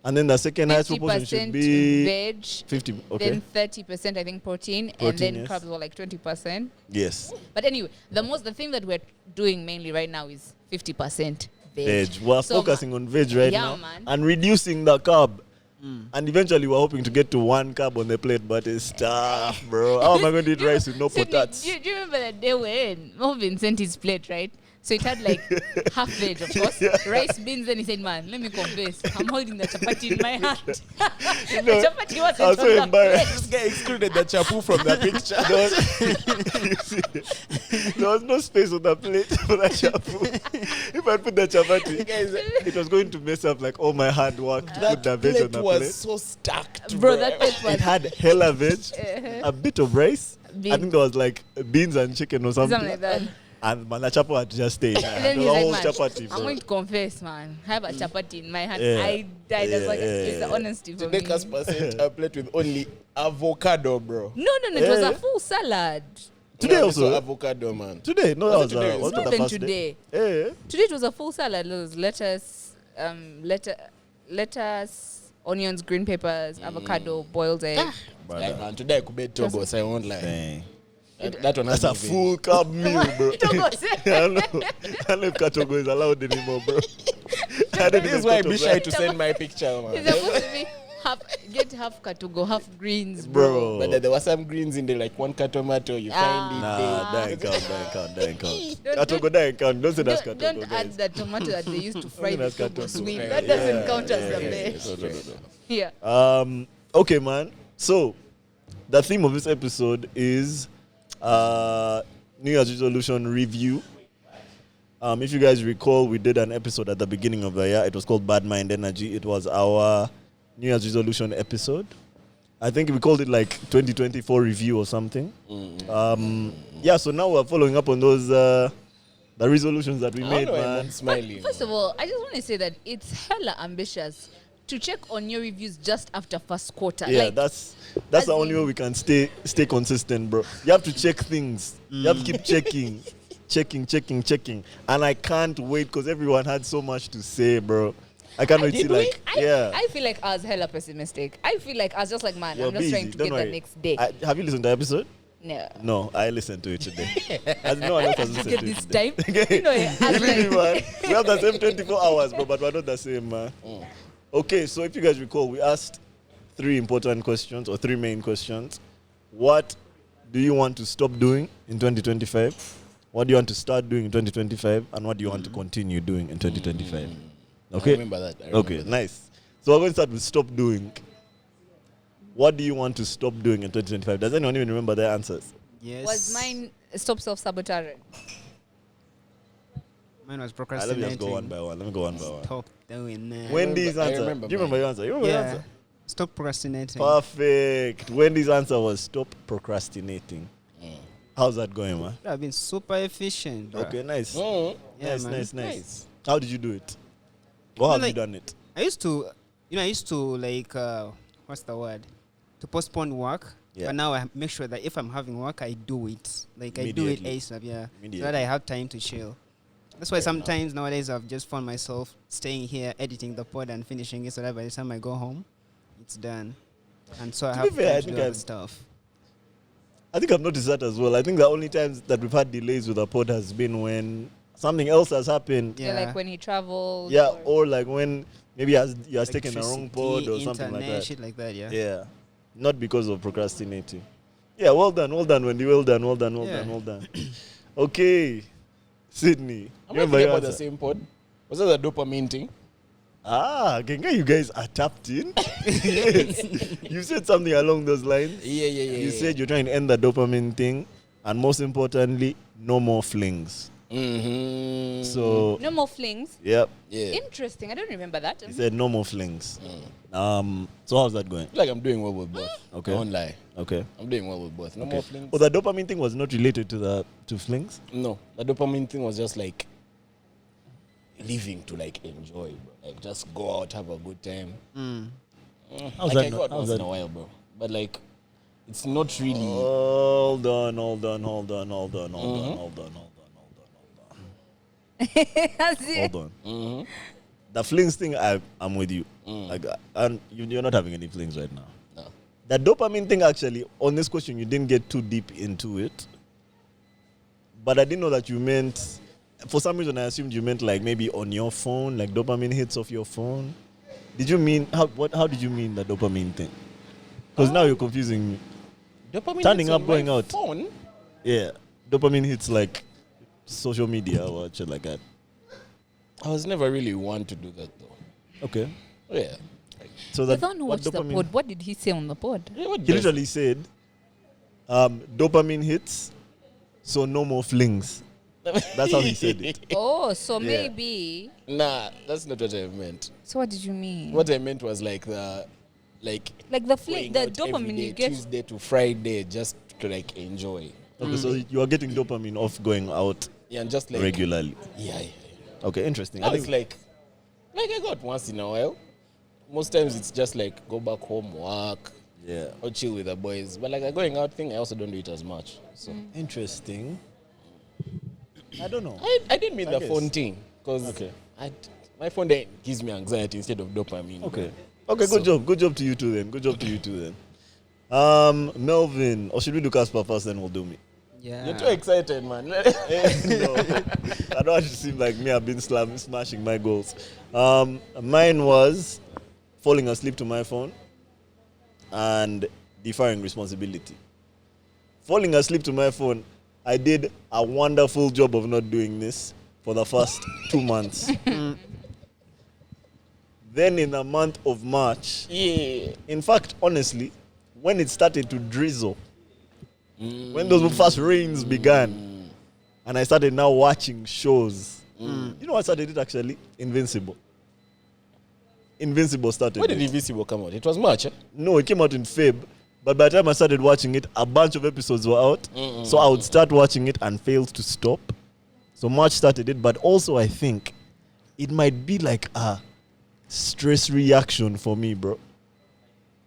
and then the second highest proportion should 50% be veg, 50. Okay. then 30% I think protein, and Protein, then yes. carbs were like 20%. Yes. But anyway, the thing that we're doing mainly right now is 50% veg. Veg. We're So, focusing on veg right yeah, now man. and reducing the carb. And eventually, we're hoping to get to 1 carb on the plate, but it's tough, bro. How am I going to eat rice with no Sydney, potats? do you remember that day when Melvin sent his plate, right? So it had like half veg, of course, rice, beans. Then he said, "Man, let me confess, I'm holding the chapati in my hand." The chapati wasn't I was so on the embarrassed. This guy excluded the chapu from the picture. There was no space on the plate for the chapu. If I put the chapati, it was going to mess up like all my hard work to put the veg on Plate the was plate. so stacked, Bro, that plate was It had hella veg, a bit of rice. I Beans. think there was like beans and chicken or something. something like that. And man, the chapo had to just stay. And then The he's whole like, "Man, chapati. I'm bro. going to confess, man. I have a chapati in my hand." Yeah. I died. I was like, it's the Yeah. honesty for me. Make us present a plate with only avocado, bro. No, it was Yeah. a full salad. Today No, also. so avocado, man. Today, no, Was that it today? was It's the not even first today. day. Yeah. Today it was a full salad. There was lettuce, onions, green peppers, avocado, boiled egg. Like, man, today I could be Togo, so I won't lie. Dang. That one has That's a been full carb meal, bro. Togo. I don't know if Katogo is allowed anymore, bro. I didn't This even is why I thought be of shy that. to send my picture, It's man. supposed to be half katugo, half greens, Bro. But there were some greens in there, like one cut tomato, you find it there. Nah, that ain't count. Don't- Katogo, that ain't count. Don't say that's Don't Katogo, add guys. the tomato that they used to fry the That's togo katugo. sweet. Yeah, That doesn't yeah, count as the yeah, best. yeah. Yeah. Okay, man. So, the theme of this episode is New Year's resolution review. If you guys recall, we did an episode at the beginning of the year. It was called Bad Mind Energy. It was our New Year's resolution episode. I think we called it like 2024 review or something. Yeah, so now we're following up on those the resolutions that we I made, don't know why I'm man. not smiling. First of all, I just want to say that it's hella ambitious to check on your reviews just after first quarter. Yeah, Like, that's as the only in- way we can stay consistent, bro. You have to check things. You have to keep checking, checking. And I can't wait because everyone had so much to say, bro. I can't wait to see Did we? like I feel like I was hella pessimistic. I feel like I was just like, man, You're I'm just busy, trying to don't get worry. the next day. Have you listened to the episode? No. No, I listened to it today. As no one else has listened Get to it this today. time. You know, I was Really, like, man. We have the same 24 hours, bro, but we're not the same, man. Okay, so if you guys recall, we asked 3 important questions or 3 main questions. What do you want to stop doing in 2025? What do you want to start doing in 2025? And what do you want to continue doing in 2025? Okay? I remember that. I remember Okay, that. nice. So we're going to start with stop doing. What do you want to stop doing in 2025? Does anyone even remember their answers? Yes. was mine stop self-sabotaging? Mine was Let me procrastinating. just go one by one. Let me go one by one. Stop doing that. Wendy's I answer. remember Do you remember mine. your answer? You remember your Yeah. answer? Stop procrastinating. Perfect. Wendy's answer was stop procrastinating. How's that going, man? I've been super efficient. Bro. Okay, nice. Mm. Yeah, nice, man. nice. How did you do it? Or have you Like- done it? I used to like, what's the word? To postpone work. Yeah. But now I make sure that if I'm having work, I do it. Like, I do it Immediately. ASAP, yeah. So Immediately. that I have time to chill. That's why Fair sometimes nowadays I've just found myself staying here, editing the pod and finishing it so that by the time I go home, it's done. And so I To be have fair, I time to think do other I've- stuff. I think I've noticed that as well. I think the only times that we've had delays with the pod has been when something else has happened. Yeah, Yeah. like when he traveled. Yeah, or like when maybe he has Like taken the wrong pod or something like internet, that. shit like that, yeah. Yeah. Not because of procrastinating. Yeah, well done, Wendy. Well done. Yeah. Okay. Sydney. Am I Remember thinking your about the answer? same pod? Was that the dopamine thing? Genga, you guys are tapped in. You said something along those lines. Yeah. You said you're trying to end the dopamine thing, and most importantly, no more flings. Mm-hmm. So, No more flings. yep, yeah. Interesting. I don't remember that. he said no more flings. So how's that going? I feel like I'm doing well with both. Okay. I won't lie. Okay. I'm doing well with both. No more flings. Well, the dopamine thing was not related to flings. No, the dopamine thing was just like living to like enjoy, bro. Like just go out, have a good time. How's like that I not- go out how's once that- in a while, bro. But like, it's not really. Hold on. That's it. Hold on. Mhm. The flings thing, I'm with you. Like, and you're not having any flings right now. No. The dopamine thing, actually, on this question, you didn't get too deep into it. But I didn't know that you meant, for some reason, I assumed you meant like maybe on your phone, like dopamine hits off your phone. Did you mean, how did you mean the dopamine thing? Because now you're confusing me. Dopamine Standing hits up, on going my out. Phone? Yeah, dopamine hits like social media or shit like that? I was never really one to do that though. Okay. Yeah. So For that the one who what watched the dopamine? pod, what did he say on the pod? Yeah, what He does- literally said, dopamine hits, so no more flings. That's how he said it. Oh, so Yeah. maybe. Nah, that's not what I meant. So what did you mean? What I meant was like the Like the fling, going the out every dopamine day, you get. Tuesday to Friday just to like enjoy. Okay, so you are getting dopamine off going out Yeah, and just like regularly. Yeah. Okay, interesting. Now it's like I got once in a while. Most times it's just like go back home, work, yeah, or chill with the boys. But like a going out thing, I also don't do it as much. So interesting. I don't know. I didn't mean I the guess. phone thing because Okay. my phone then gives me anxiety instead of dopamine. Okay. Okay, So- good job. Good job to you two then. Good job to you two then. Melvin, or should we do Casper first, then we'll do me? Yeah. You're too excited, man. No, I don't want to seem like me. I've been smashing my goals. Mine was falling asleep to my phone and deferring responsibility. Falling asleep to my phone, I did a wonderful job of not doing this for the first 2 months. Then in the month of March, Yeah. in fact, honestly, when it started to drizzle, when those first rains began, and I started now watching shows. You know what started it actually? Invincible. Invincible started When did it. Invisible come out? It was March. Eh? No, it came out in Feb. But by the time I started watching it, a bunch of episodes were out. So I would start watching it and fail to stop. So March started it. But also I think it might be like a stress reaction for me, bro.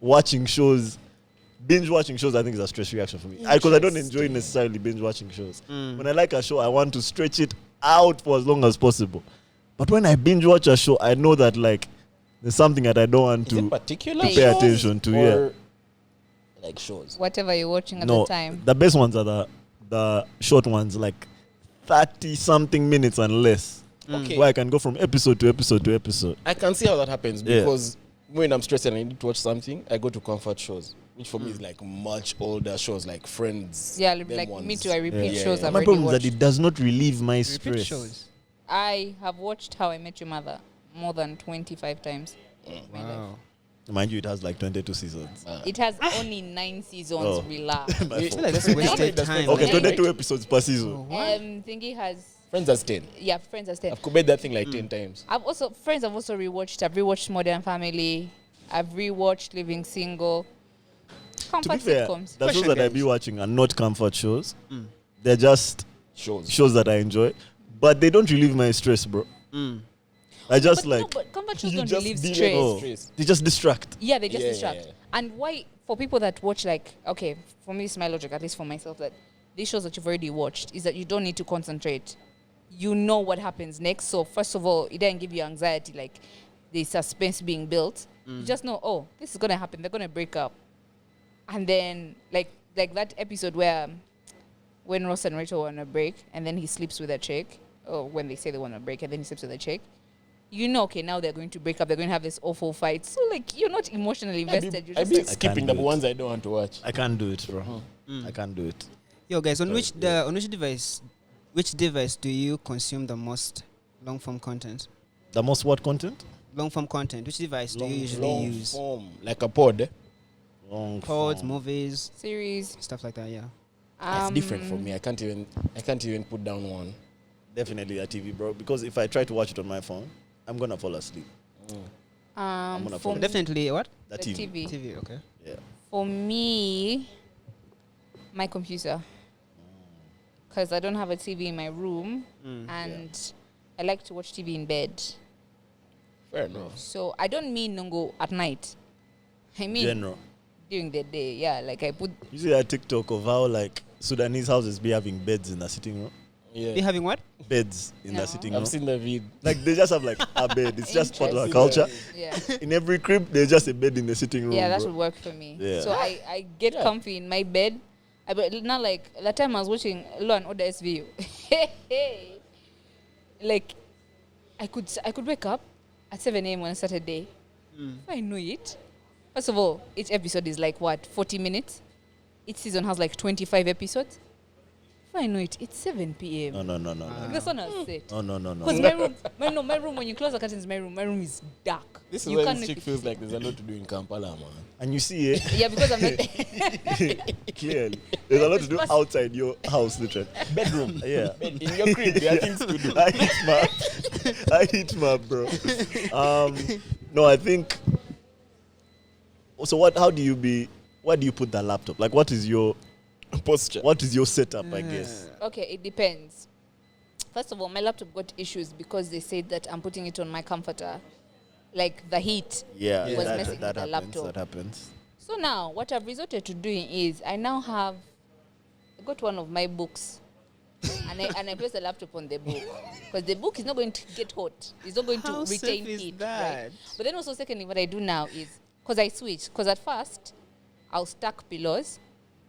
Watching shows, binge watching shows, I think is a stress reaction for me. Because I don't enjoy necessarily binge watching shows. When I like a show, I want to stretch it out for as long as possible. But when I binge watch a show, I know that like there's something that I don't want Is it to particular pay shows attention to, or like shows? Whatever you're watching at no, the time. the best ones are the short ones, like 30 something minutes and less. Okay. Where I can go from episode to episode to episode. I can see how that happens Yeah. because when I'm stressed and I need to watch something, I go to comfort shows, which for me is like much older shows, like Friends. Yeah, them like ones. me too. I repeat Yeah, shows yeah. I've My already problem is watched. that it does not relieve my Repeat stress. shows. I have watched How I Met Your Mother more than 25 times. in my life. Wow. Mind you, it has like 22 seasons. It has only 9 seasons. Oh. Relax. My I feel fault. like that's wasted time. Okay, Anyway. 22 episodes per season. Thingy has, Friends has 10. yeah, Friends has 10. I've committed that thing like 10 times. I've also rewatched. I've rewatched Modern Family. I've rewatched Living Single. To be Comfort fair, sitcoms. the shows Question, that I guys. be watching are not comfort shows. They're just Shows. shows that I enjoy. But they don't relieve my stress, bro. I just But like, no, but comfort shows You don't just relieve deal with stress. oh, stress. they just distract. Yeah, they just Yeah, distract. yeah. And why, for people that watch, like, okay, for me, it's my logic, at least for myself, that these shows that you've already watched is that you don't need to concentrate. You know what happens next. So, first of all, it doesn't give you anxiety, like the suspense being built. You just know, oh, this is going to happen. They're going to break up. And then, like that episode where when Ross and Rachel were on a break and then he sleeps with a chick, or when they say they want to break and then he sleeps with a chick, you know, okay, now they're going to break up. They're going to have this awful fight. So, like, you're not emotionally invested. You're I've just been like, skipping do the it. ones I don't want to watch. I can't do it, bro. I can't do it. Yo, guys, on Sorry, which device do you consume the most long form content? The most what content? Long form content. Which device do you usually Long use? form, like a pod. Eh? Long Pods, form. movies, series. stuff like that. Yeah. It's different for me. I can't even put down one. Definitely a TV, bro. Because if I try to watch it on my phone, I'm gonna fall asleep. gonna For, follow. Definitely what? The the TV. TV. TV. Okay. Yeah. For me, my computer. Because I don't have a TV in my room and I like to watch TV in bed. Fair enough. So I don't mean Nungo at night. I mean General. during the day. Yeah, like I put You see that TikTok of how like Sudanese houses be having beds in the sitting room? Be Yeah. having what? Beds in No. the sitting room. I've seen the vid. Like they just have like a bed. It's just part of the Interesting. culture. yeah. In every crib, there's just a bed in the sitting room. Yeah, that bro. would work for me. Yeah. So I get comfy in my bed. But not like that time I was watching Law and Order SVU. Like I could wake up at 7 a.m. on a Saturday. If I know it. First of all, each episode is like what, 40 minutes? Each season has like 25 episodes. before I know it, it's 7 p.m. No. The sun has set. No. Because my room, when you close the curtains, my room is dark. This is you why can't this chick make it feels see. like there's a lot to do in Kampala, man. And you see it Yeah, because I'm not. clearly. There's a lot to do outside your house, literally. Bedroom. Yeah. In your crib, there are things to do. I hit my bro. No, I think. So how do you where do you put the laptop? Like, what is your Posture. What is your setup? I guess. Okay, it depends. First of all, my laptop got issues because they said that I'm putting it on my comforter. Like the heat Yeah, was messing with the happens. laptop. That happens. So now, what I've resorted to doing is I got one of my books, and I place the laptop on the book because the book is not going to get hot. It's not going How to retain safe is heat. that? Right? But then also, secondly, what I do now is because I switch. Because at first, I'll stack pillows,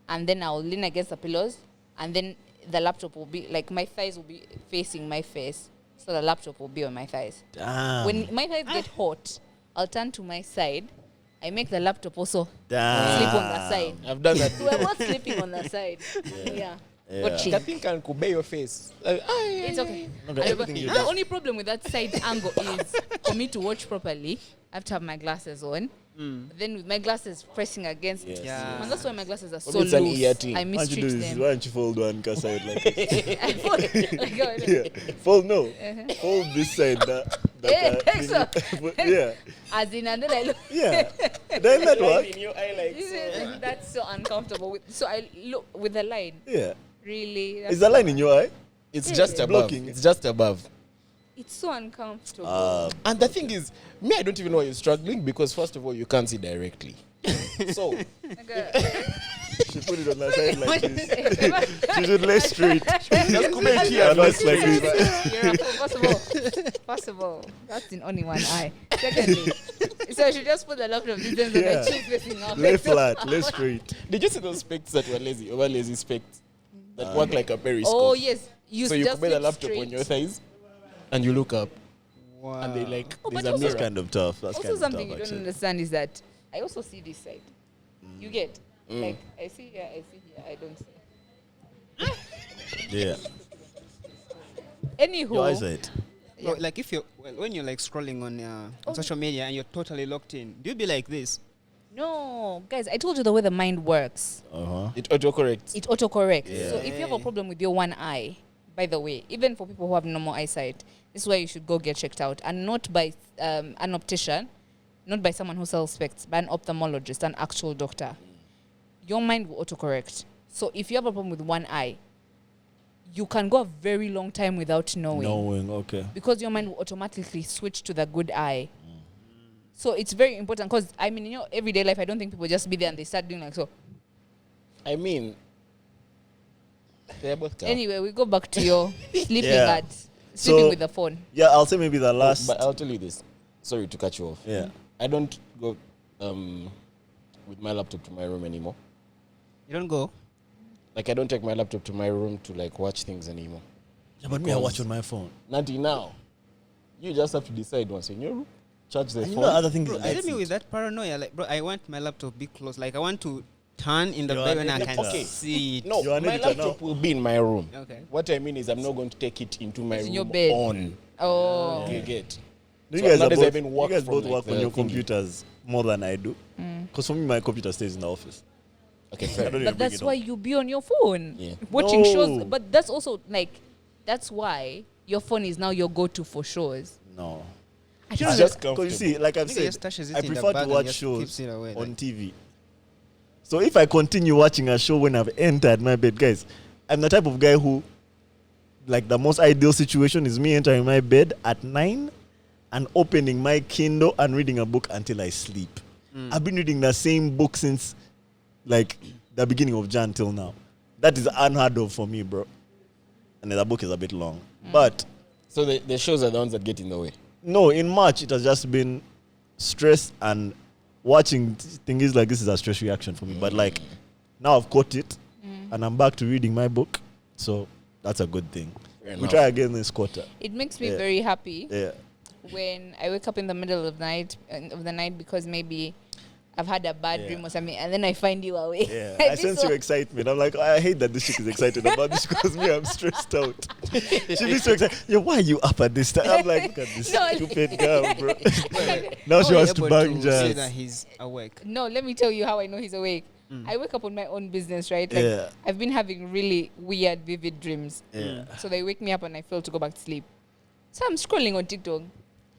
and then I'll lean against the pillows, and then the laptop will be like my thighs will be facing my face, so the laptop will be on my thighs. Damn. When my thighs get hot, I'll turn to my side. I make the laptop also Damn. sleep on the side. I've done that. So we're both sleeping on the side. Yeah. Watching. That thing can could bear your face. Like, It's okay. Okay, everything you The do. only problem with that side angle is for me to watch properly, I have to have my glasses on. But then with my glasses pressing against, Yes. Yeah. and that's why my glasses are For so me, it's an loose. ear thing. I Why don't you do mistreat this? them. Why don't you fold one side like this? I fold Yeah. Fold no. Fold this side. Yeah, thanks, sir. Yeah. As in, and then I look. Yeah. Then that work. in your eye, like, That's so uncomfortable. So I look with the line. Yeah. Really? Is the line in your eye? it's just above. Blocking. It's just above. It's so uncomfortable. And the thing is, me, I don't even know why you're struggling because first of all, you can't see directly. So She put it on the side like this. She should lay straight. just come in here. And that's like this. First of all, that's in only one eye. Secondly, so I should just put the laptop distance Yeah. and the cheek facing out. Lay flat, lay straight. Did you see those specs that were over lazy specs that work like a periscope? Oh yes, you so you just put the sit laptop straight. on your thighs and you look up Wow. and they like Oh, but there's a also- That's mirror. kind of tough. That's Also, kind something of you tough, don't actually. understand is that I also see this side. You get like I see here, I don't see. Yeah. Anywho, Your eyesight. No, like if when you're like scrolling on social media and you're totally locked in, do you be like this? no, guys, I told you the way the mind works. It autocorrects. It autocorrects. Yeah. So if you have a problem with your one eye, by the way, even for people who have normal eyesight, this is where you should go get checked out, and not by an optician, not by someone who sells specs, by an ophthalmologist, an actual doctor. Your mind will autocorrect. So if you have a problem with one eye, you can go a very long time without knowing. Okay. Because your mind will automatically switch to the good eye. So it's very important because, I mean, in your everyday life, I don't think people just be there and they start doing like so. I mean, they're both calm. Anyway, we go back to your sleeping Yeah. sleeping So- with the phone. Yeah, I'll say maybe the last. But I'll tell you this. Sorry to cut you off. Yeah. I don't go with my laptop to my room anymore. You don't go. Like I don't take my laptop to my room to like watch things anymore. Yeah, but me, I watch on my phone. Not now. You just have to decide once you're in your room. Charge the And you phone. know, other things. Bro, is I like- me with that paranoia. Like, bro, I want my laptop be close. Like, I want to turn in the You're bed an when I editor. can Okay. see it. No, You're an my editor laptop now. will be in my room. Okay. What I mean is I'm not going to take it into my It's room in your bed. on. Oh. You get. You So guys, not are as both, I've been you work guys from, both like, work on the your thingy. computers more than I do. Because for me, my computer stays in the office. Okay, I fair. don't even But bring that's it why home. you be on your phone Yeah. watching No. shows. But that's also like, that's why your phone is now your go-to for shows. No. I don't It's know. just Because you see, comfortable. like I've Nigga said, just touches it I in the prefer bag to and watch just shows keeps it away, on like- TV. So if I continue watching a show when I've entered my bed, guys, I'm the type of guy who, like, the most ideal situation is me entering my bed at 9 and opening my Kindle and reading a book until I sleep. I've been reading the same book since, like, the beginning of Jan till now. That is unheard of for me, bro. And the book is a bit long. But So the shows are the ones that get in the way. no, in March it has just been stress, and watching things like this is a stress reaction for me. But like now I've caught it, and I'm back to reading my book, so that's a good thing. Fair We enough. try again this quarter. It makes me Yeah. very happy Yeah, when I wake up in the middle of the night because maybe I've had a bad Yeah. dream or something, and then I find you awake. Yeah, Like I this sense your one- excitement. I'm like, I hate that this chick is excited about this because me, I'm stressed out. She be so excited. Yo, why are you up at this time? I'm like, look at this No. stupid girl, bro. Now she How are wants you to able bang say jazz. that he's awake. No, let me tell you how I know he's awake. I wake up on my own business, right? Like, Yeah. I've been having really weird, vivid dreams. Yeah. So they wake me up and I fail to go back to sleep. So I'm scrolling on TikTok.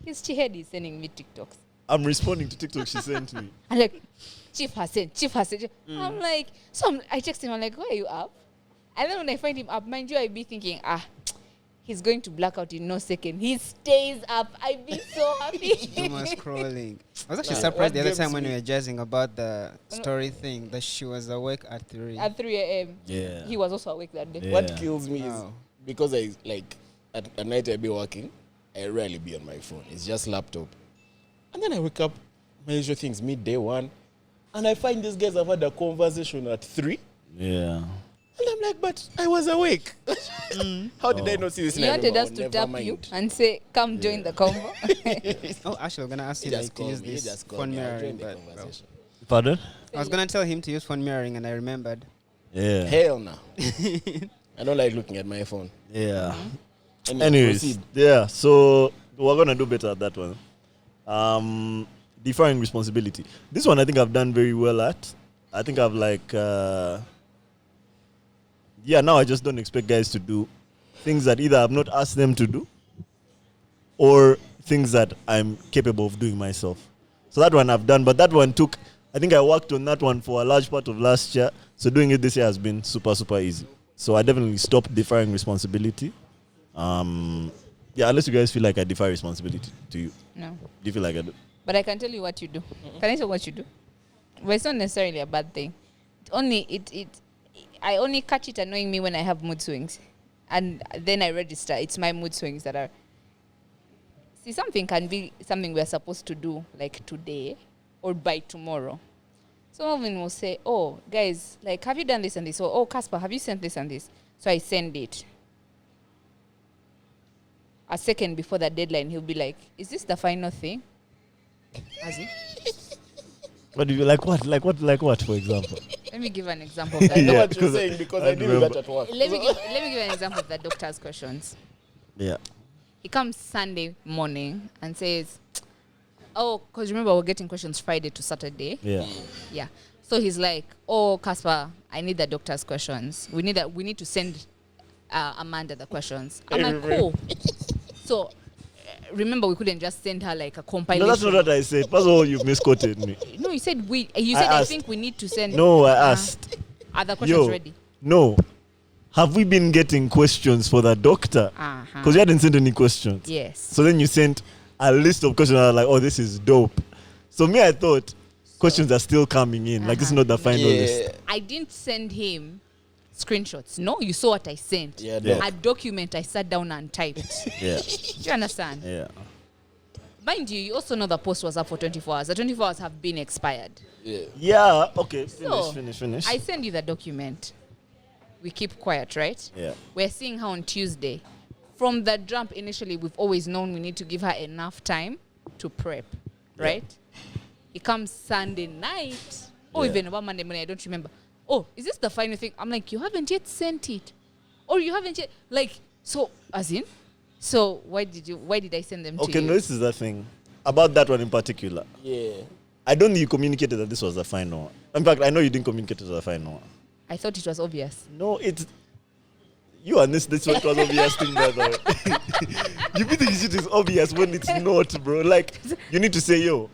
His head is sending me TikToks. I'm responding to TikTok she sent me. I'm like, Chief has sent. I'm like, I text him. I'm like, why are you up? And then when I find him up, mind you, I be thinking, he's going to black out in no second. He stays up. I be so happy. Too much scrolling. I was actually Nah, surprised what the other gives time when me- we were jazzing about the story thing that she was awake at 3. At 3 a.m. Yeah. He was also awake that day. Yeah. What kills me is Wow. because I like at night I be working, I rarely be on my phone. It's just laptop. And then I wake up, my usual things, midday 1, and I find these guys have had a conversation at 3. Yeah. And I'm like, but I was awake. How did I not see this? You And I wanted remember, us to never tap mind. you and say, come join the convo. Oh, actually, I'm gonna ask He you just like, to called use me. He this just called phone me. I'll mirroring, join the but well, conversation. Pardon? I was gonna tell him to use phone mirroring, and I remembered. Yeah. Hell no. I don't like looking at my phone. Yeah. Anyway, Anyways, proceed. yeah. So we're gonna do better at that one. Deferring responsibility. This one I think I've done very well at. I think I've like, now I just don't expect guys to do things that either I've not asked them to do, or things that I'm capable of doing myself. So that one I've done, but that one took. I think I worked on that one for a large part of last year. So doing it this year has been super, super easy. So I definitely stopped deferring responsibility. Unless you guys feel like I defer responsibility to you. No. Do you feel like I do? But I can tell you what you do. Can I tell what you do? But it's not necessarily a bad thing. I only catch it annoying me when I have mood swings. And then I register. It's my mood swings that are... See, something can be something we're supposed to do, like today or by tomorrow. Some of them will say, oh, guys, like, have you done this and this? Or, oh, Casper, have you sent this and this? So I send it. A second before the deadline, he'll be like, is this the final thing? Has he? What do you like? What? Like what? For example. Let me give an example of that. I know Yeah, what you're because saying because I I deal with remember. that at work. Let me give an example of the doctor's questions. Yeah. He comes Sunday morning and says, oh, because remember we're getting questions Friday to Saturday. Yeah. Yeah. So he's like, oh, Casper, I need the doctor's questions. We need to send Amanda the questions. I'm like, cool. So remember, we couldn't just send her like a compilation. No, that's not what I said. First of all, you've misquoted me. No, you said I asked. think we need to send. No, I asked. Are the questions Yo, ready? no. Have we been getting questions for the doctor? Uh-huh. Because you hadn't sent any questions. Yes. So then you sent a list of questions. I was like, oh, this is dope. So me, I thought questions are still coming in. Like, this is not the final list. I didn't send him screenshots. No, you saw what I sent. Yeah, Yeah. A document I sat down and typed. Yeah. Do you understand? Yeah. Mind you also know the post was up for 24 hours. The 24 hours have been expired. Yeah. Yeah. Okay. So, Finish. I send you the document. We keep quiet, right? Yeah. We're seeing her on Tuesday. From the jump, initially, we've always known we need to give her enough time to prep, right? It comes Sunday night, or Yeah. even about Monday morning, I don't remember. Oh, is this the final thing? I'm like, you haven't yet sent it. Or you haven't yet, like, so, as in? So, why did I send them to Okay, you? no, this is the thing. About that one in particular. Yeah. I don't think you communicated that this was the final one. In fact, I know you didn't communicate it was the final one. I thought it was obvious. No, it's... You and this one was obvious thing, brother. You think shit is obvious when it's not, bro. Like, you need to say, yo,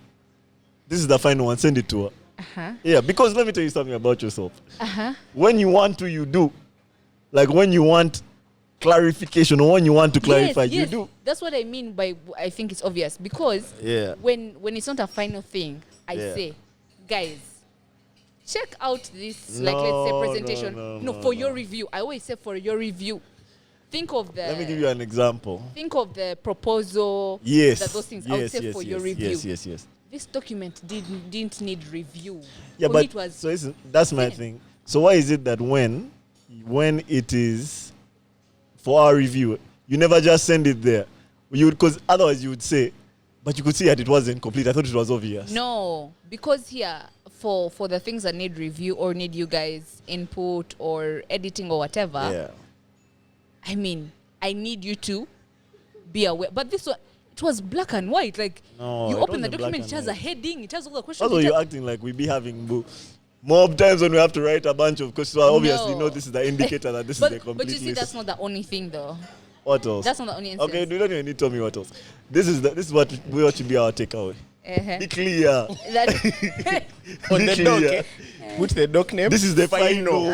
this is the final one, send it to her. Uh-huh. Yeah, because let me tell you something about yourself. Uh-huh. When you want to, you do. Like, when you want clarification or when you want to clarify, yes, you do. That's what I mean by I think it's obvious. Because Yeah. when it's not a final thing, I Yeah. say, guys, check out this, No, let's say presentation. no, For no. your review. I always say for your review. Think of Let me give you an example. think of the proposal. Yes. Those things. I would say for your review. Yes. This document didn't need review. Yeah, For but me it was so that's my sent. thing. So why is it that when it is for our review, you never just send it there? You because otherwise you would say, But you could see that it wasn't complete. I thought it was obvious. No, because here for the things that need review or need you guys input or editing or whatever. Yeah. I mean, I need you to be aware. But this one, it was black and white. Like No, you it open the wasn't document, black it has and a white. heading, it has all the questions. Also, you're acting like we be having more times when we have to write a bunch of questions. So obviously, No. this is the indicator that this is the complete but you see, list. that's not the only thing, though. What else? That's not the only instance. Okay, you don't even need to tell me what else. This is what we ought to be our takeaway. Be clear. That On the Be doc, clear. put the doc name. This is the final.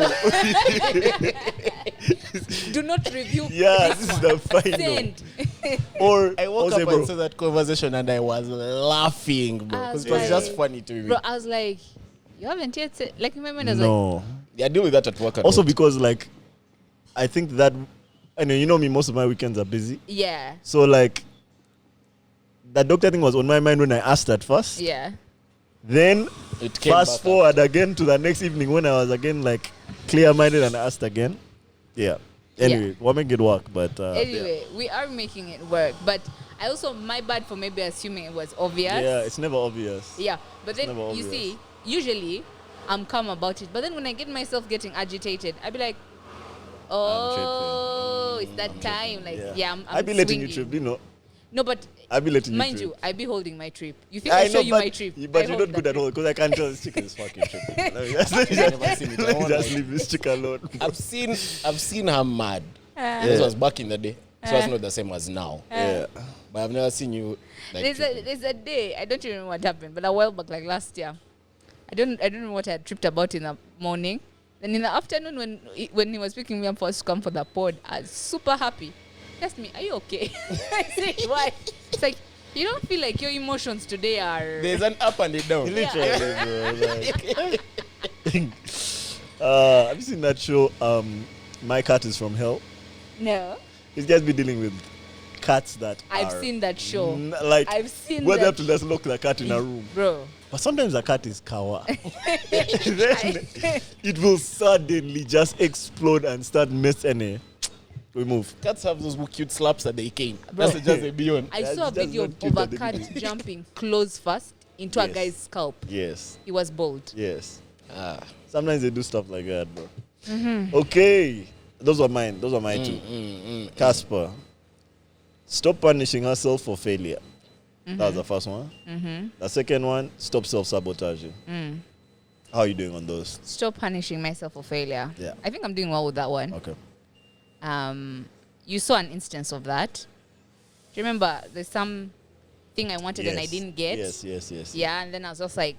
do not review. Yeah, this this is one. the final. Send. Or I woke also, up bro, and saw that conversation and I was laughing, bro. I was Because it was like- just funny to me. Bro, I was like, you haven't yet said. Like, my mind was no. Yeah, I deal with that at work. Also because like, I think that, I know, you know me, most of my weekends are busy. yeah, So like, that doctor thing was on my mind when I asked at first. yeah. Then it came fast back forward again to the next evening when I was again like clear-minded and asked again. Yeah. Anyway, we'll make it work. But Anyway, we are making it work. But I also, my bad for maybe assuming it was obvious. yeah, it's never obvious. Yeah, but then never you obvious. see, usually I'm calm about it. But then when I get myself getting agitated, I be like, oh, it's that time. Like, yeah, I'm I be letting you swinging. trip, you know. No, but I be letting mind you you, trip. I be holding my trip. You think I show you but, my trip? But I you're hold not good that at all because I can't tell this chicken is fucking tripping. Let me just, I've never seen it. I let me won't just lie. leave this chick alone. I've seen her mad. Yeah. This was back in the day. So it's not the same as now. Yeah. But I've never seen you like There's a day, I don't remember what happened, but a while back, like last year, I don't know what I had tripped about in the morning. Then in the afternoon, when he was picking me up for us to come for the pod, I was super happy. He asked me, "Are you okay?" I said, "Why?" It's like, you don't feel like your emotions today are. there's an up and a down. Literally, bro. Like, have you seen that show, My Cat is from Hell? No, It's just be dealing with cats that I've are seen that show. like I've seen whether that to just lock the cat in a room. Bro, But sometimes the cat is kawa. Then it will suddenly just explode and start messing. We move. Cats have those cute slaps that they came. Bro. That's just a beyond. I That's saw a just video not cute of a at the cat beginning. jumping close first into a Yes. guy's scalp. Yes. He was bald. Yes. Ah. Sometimes they do stuff like that, bro. Okay. Those are mine. Those are mine too. Casper. Stop punishing herself for failure. That was the first one. The second one, stop self-sabotaging. How are you doing on those? Stop punishing myself for failure. Yeah. I think I'm doing well with that one. Okay. You saw an instance of that. Do you remember there's some thing I wanted and I Yes. didn't get? Yes. Yeah, and then I was just like,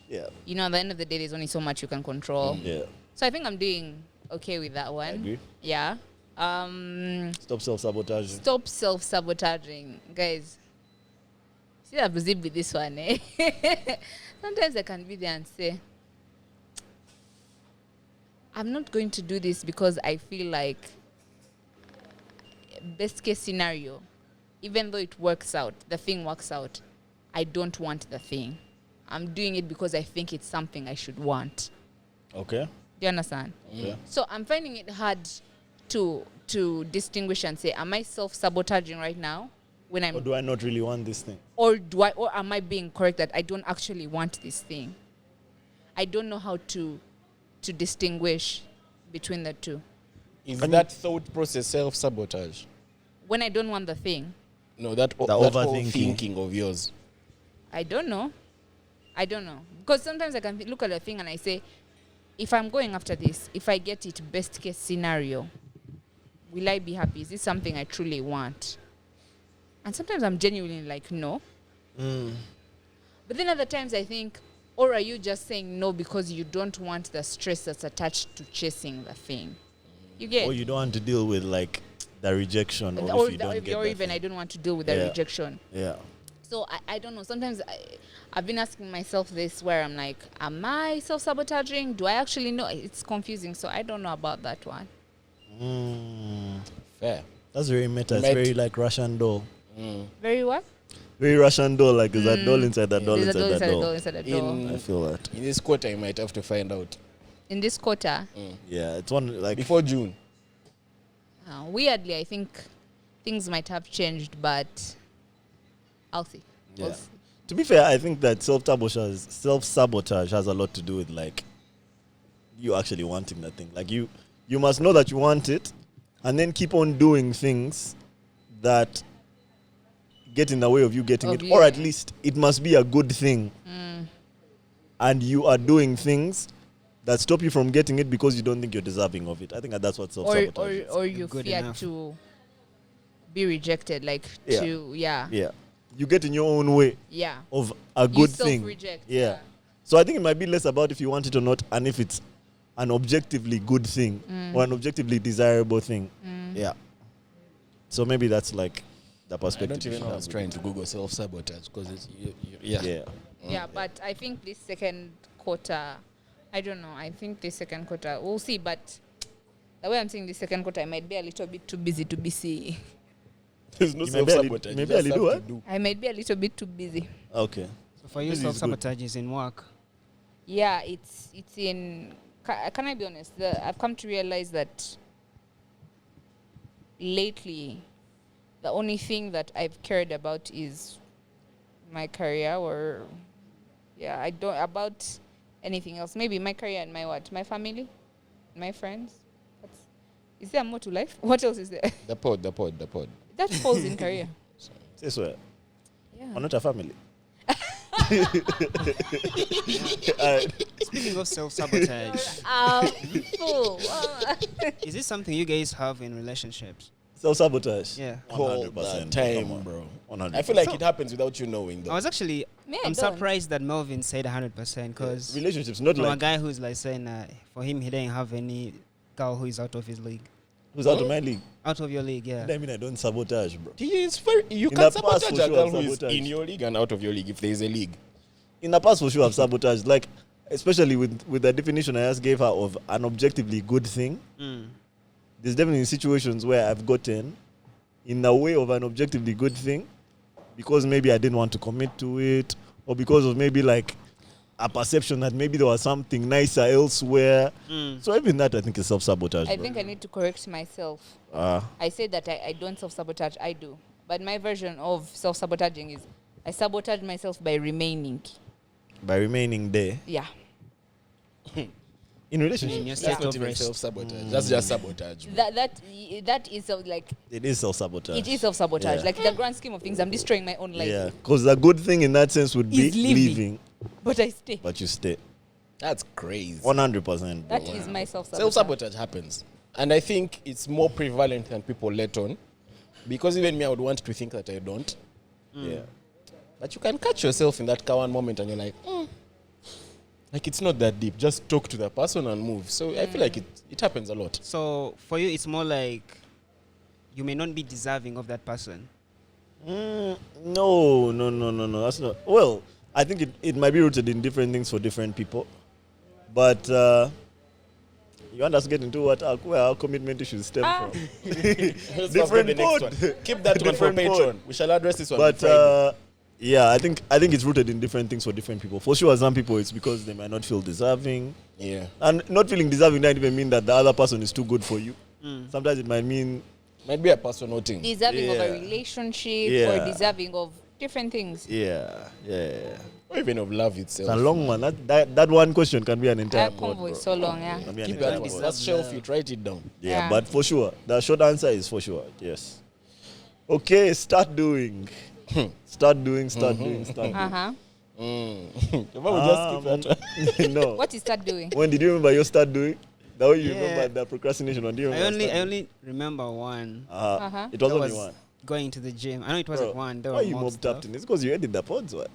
Yeah. you know, at the end of the day, there's only so much you can control. Yeah. So I think I'm doing okay with that one. agree. Yeah. Stop self-sabotaging. Stop self-sabotaging. Guys, see, I'm busy with this one, eh? Sometimes I can be there and say, I'm not going to do this because I feel like best case scenario, even though it works out, the thing works out, I don't want the thing. I'm doing it because I think it's something I should want. Okay. Do you understand? Yeah. So I'm finding it hard to distinguish and say, am I self-sabotaging right now when I'm Or do I not really want this thing? or am I being correct that I don't actually want this thing? I don't know how to distinguish between the two. Is that thought process self-sabotage? When I don't want the thing, No, that whole overthinking. thinking of yours. I don't know. Because sometimes I can look at a thing and I say, if I'm going after this, if I get it best case scenario, will I be happy? Is this something I truly want? And sometimes I'm genuinely like, no. But then other times I think, or are you just saying no because you don't want the stress that's attached to chasing the thing? You get? Or you don't want to deal with like the rejection of or if you don't get or that even thing. I don't want to deal with the Yeah. rejection. Yeah. So I don't know. Sometimes I've been asking myself this where I'm like, am I self-sabotaging? Do I actually know? It's confusing. So I don't know about that one. Fair. That's very meta. It's Met. very like Russian doll. Very what? Very Russian doll. Like there's a doll inside that doll There's a inside door that inside doll. a door, inside a door. In- I feel that. In this quarter, you might have to find out. In this quarter, Yeah, it's one like Before June. weirdly, I think things might have changed, but I'll see. Yeah. To be fair, I think that self-sabotage has a lot to do with like you actually wanting that thing. Like you must know that you want it, and then keep on doing things that get in the way of you getting it, or at least it must be a good thing. And you are doing things that stop you from getting it because you don't think you're deserving of it. I think that's what self-sabotage is. Or you Good fear enough. to be rejected, like Yeah. yeah. You get in your own way of a good thing. Self-reject, Yeah. So I think it might be less about if you want it or not, and if it's an objectively good thing or an objectively desirable thing. Yeah. So maybe that's like the I perspective. don't even know. I was trying to Google self-sabotage because it's Yeah. Yeah, but I think this second quarter, I don't know. I think this second quarter, we'll see. But the way I'm saying this second quarter, I might be a little bit too busy to be seeing. There's no You may barely- self-sabotage. may You just barely have do to what? do. I might be a little bit too busy. Okay. So for you, This is good. self-sabotage is in work. Yeah, it's in. Can I be honest? I've come to realize that lately, the only thing that I've cared about is my career, or I don't about anything else. Maybe my career and my family, my friends. Is there more to life? What else is there? The pod. That falls in career. Say so. Yeah. We're not a family. Speaking of self-sabotage, Full. is this something you guys have in relationships? Self-sabotage. Yeah. All 100%. the Come time, on. bro. 100%. I feel like it happens without you knowing, though. I was actually, Me, I I'm don't. surprised that Melvin said 100% because relationships, not from a like guy who's like saying for him he didn't have any girl who is out of his league, who's out of my league. out of your league. Yeah. I mean, I don't sabotage, bro. You In can the past, sabotage for a sure, girl I've who is sabotaged. in your league and out of your league if there is a league. In the past, for sure, I've sabotaged. Like, especially with the definition I just gave her of an objectively good thing. There's definitely situations where I've gotten in the way of an objectively good thing because maybe I didn't want to commit to it, or because of maybe like a perception that maybe there was something nicer elsewhere. So even that, I think, is self-sabotage. I bro. think I need to correct myself. I said that I don't self-sabotage, I do. But my version of self-sabotaging is I sabotage myself by remaining. By remaining there Yeah. in relationship, In your That's state not of even rest. self-sabotage. That's just sabotage. bro. That is like, it is self-sabotage. it is self-sabotage. Yeah. Like in the grand scheme of things, I'm destroying my own life. Yeah, because the good thing in that sense would be Is leaving. leaving, But I stay. but you stay. That's crazy. 100%. That is my self-sabotage. Self-sabotage happens. And I think it's more prevalent than people let on. Because even me, I would want to think that I don't. Yeah. But you can catch yourself in that one moment and you're like, like it's not that deep. Just talk to the person and move. So I feel like it happens a lot. So for you, it's more like you may not be deserving of that person. No. That's not. Well, I think it might be rooted in different things for different people. But you want us to get into where our commitment issues stem from. Let's Different go to the next pod. one. Keep that one for Different pod. Patreon. We shall address this one. But Friday. yeah, I think it's rooted in different things for different people. For sure, some people it's because they might not feel deserving. Yeah. And not feeling deserving doesn't even mean that the other person is too good for you. Sometimes it might mean Might be a personal thing. Deserving of Yeah. a relationship Yeah. or deserving of different things. yeah. Or even of love It's itself. a long one. That one question can be an entire That pod, convo bro. is so long, yeah. Can be an Keep entire that pod. on that shelf. You write it down. Yeah, Yeah. but for sure, the short answer is for sure, yes. Okay, start doing. Start doing. Uh-huh. Why would just keep that? No. What is that doing? When did you remember your start doing? The way you Yeah. remember the procrastination one. Do you I remember? only remember one. It was That only was one. going to the gym. I know it wasn't Bro, one. There why were you more mobbed stuff. Captain? It's because you edit the pods, what?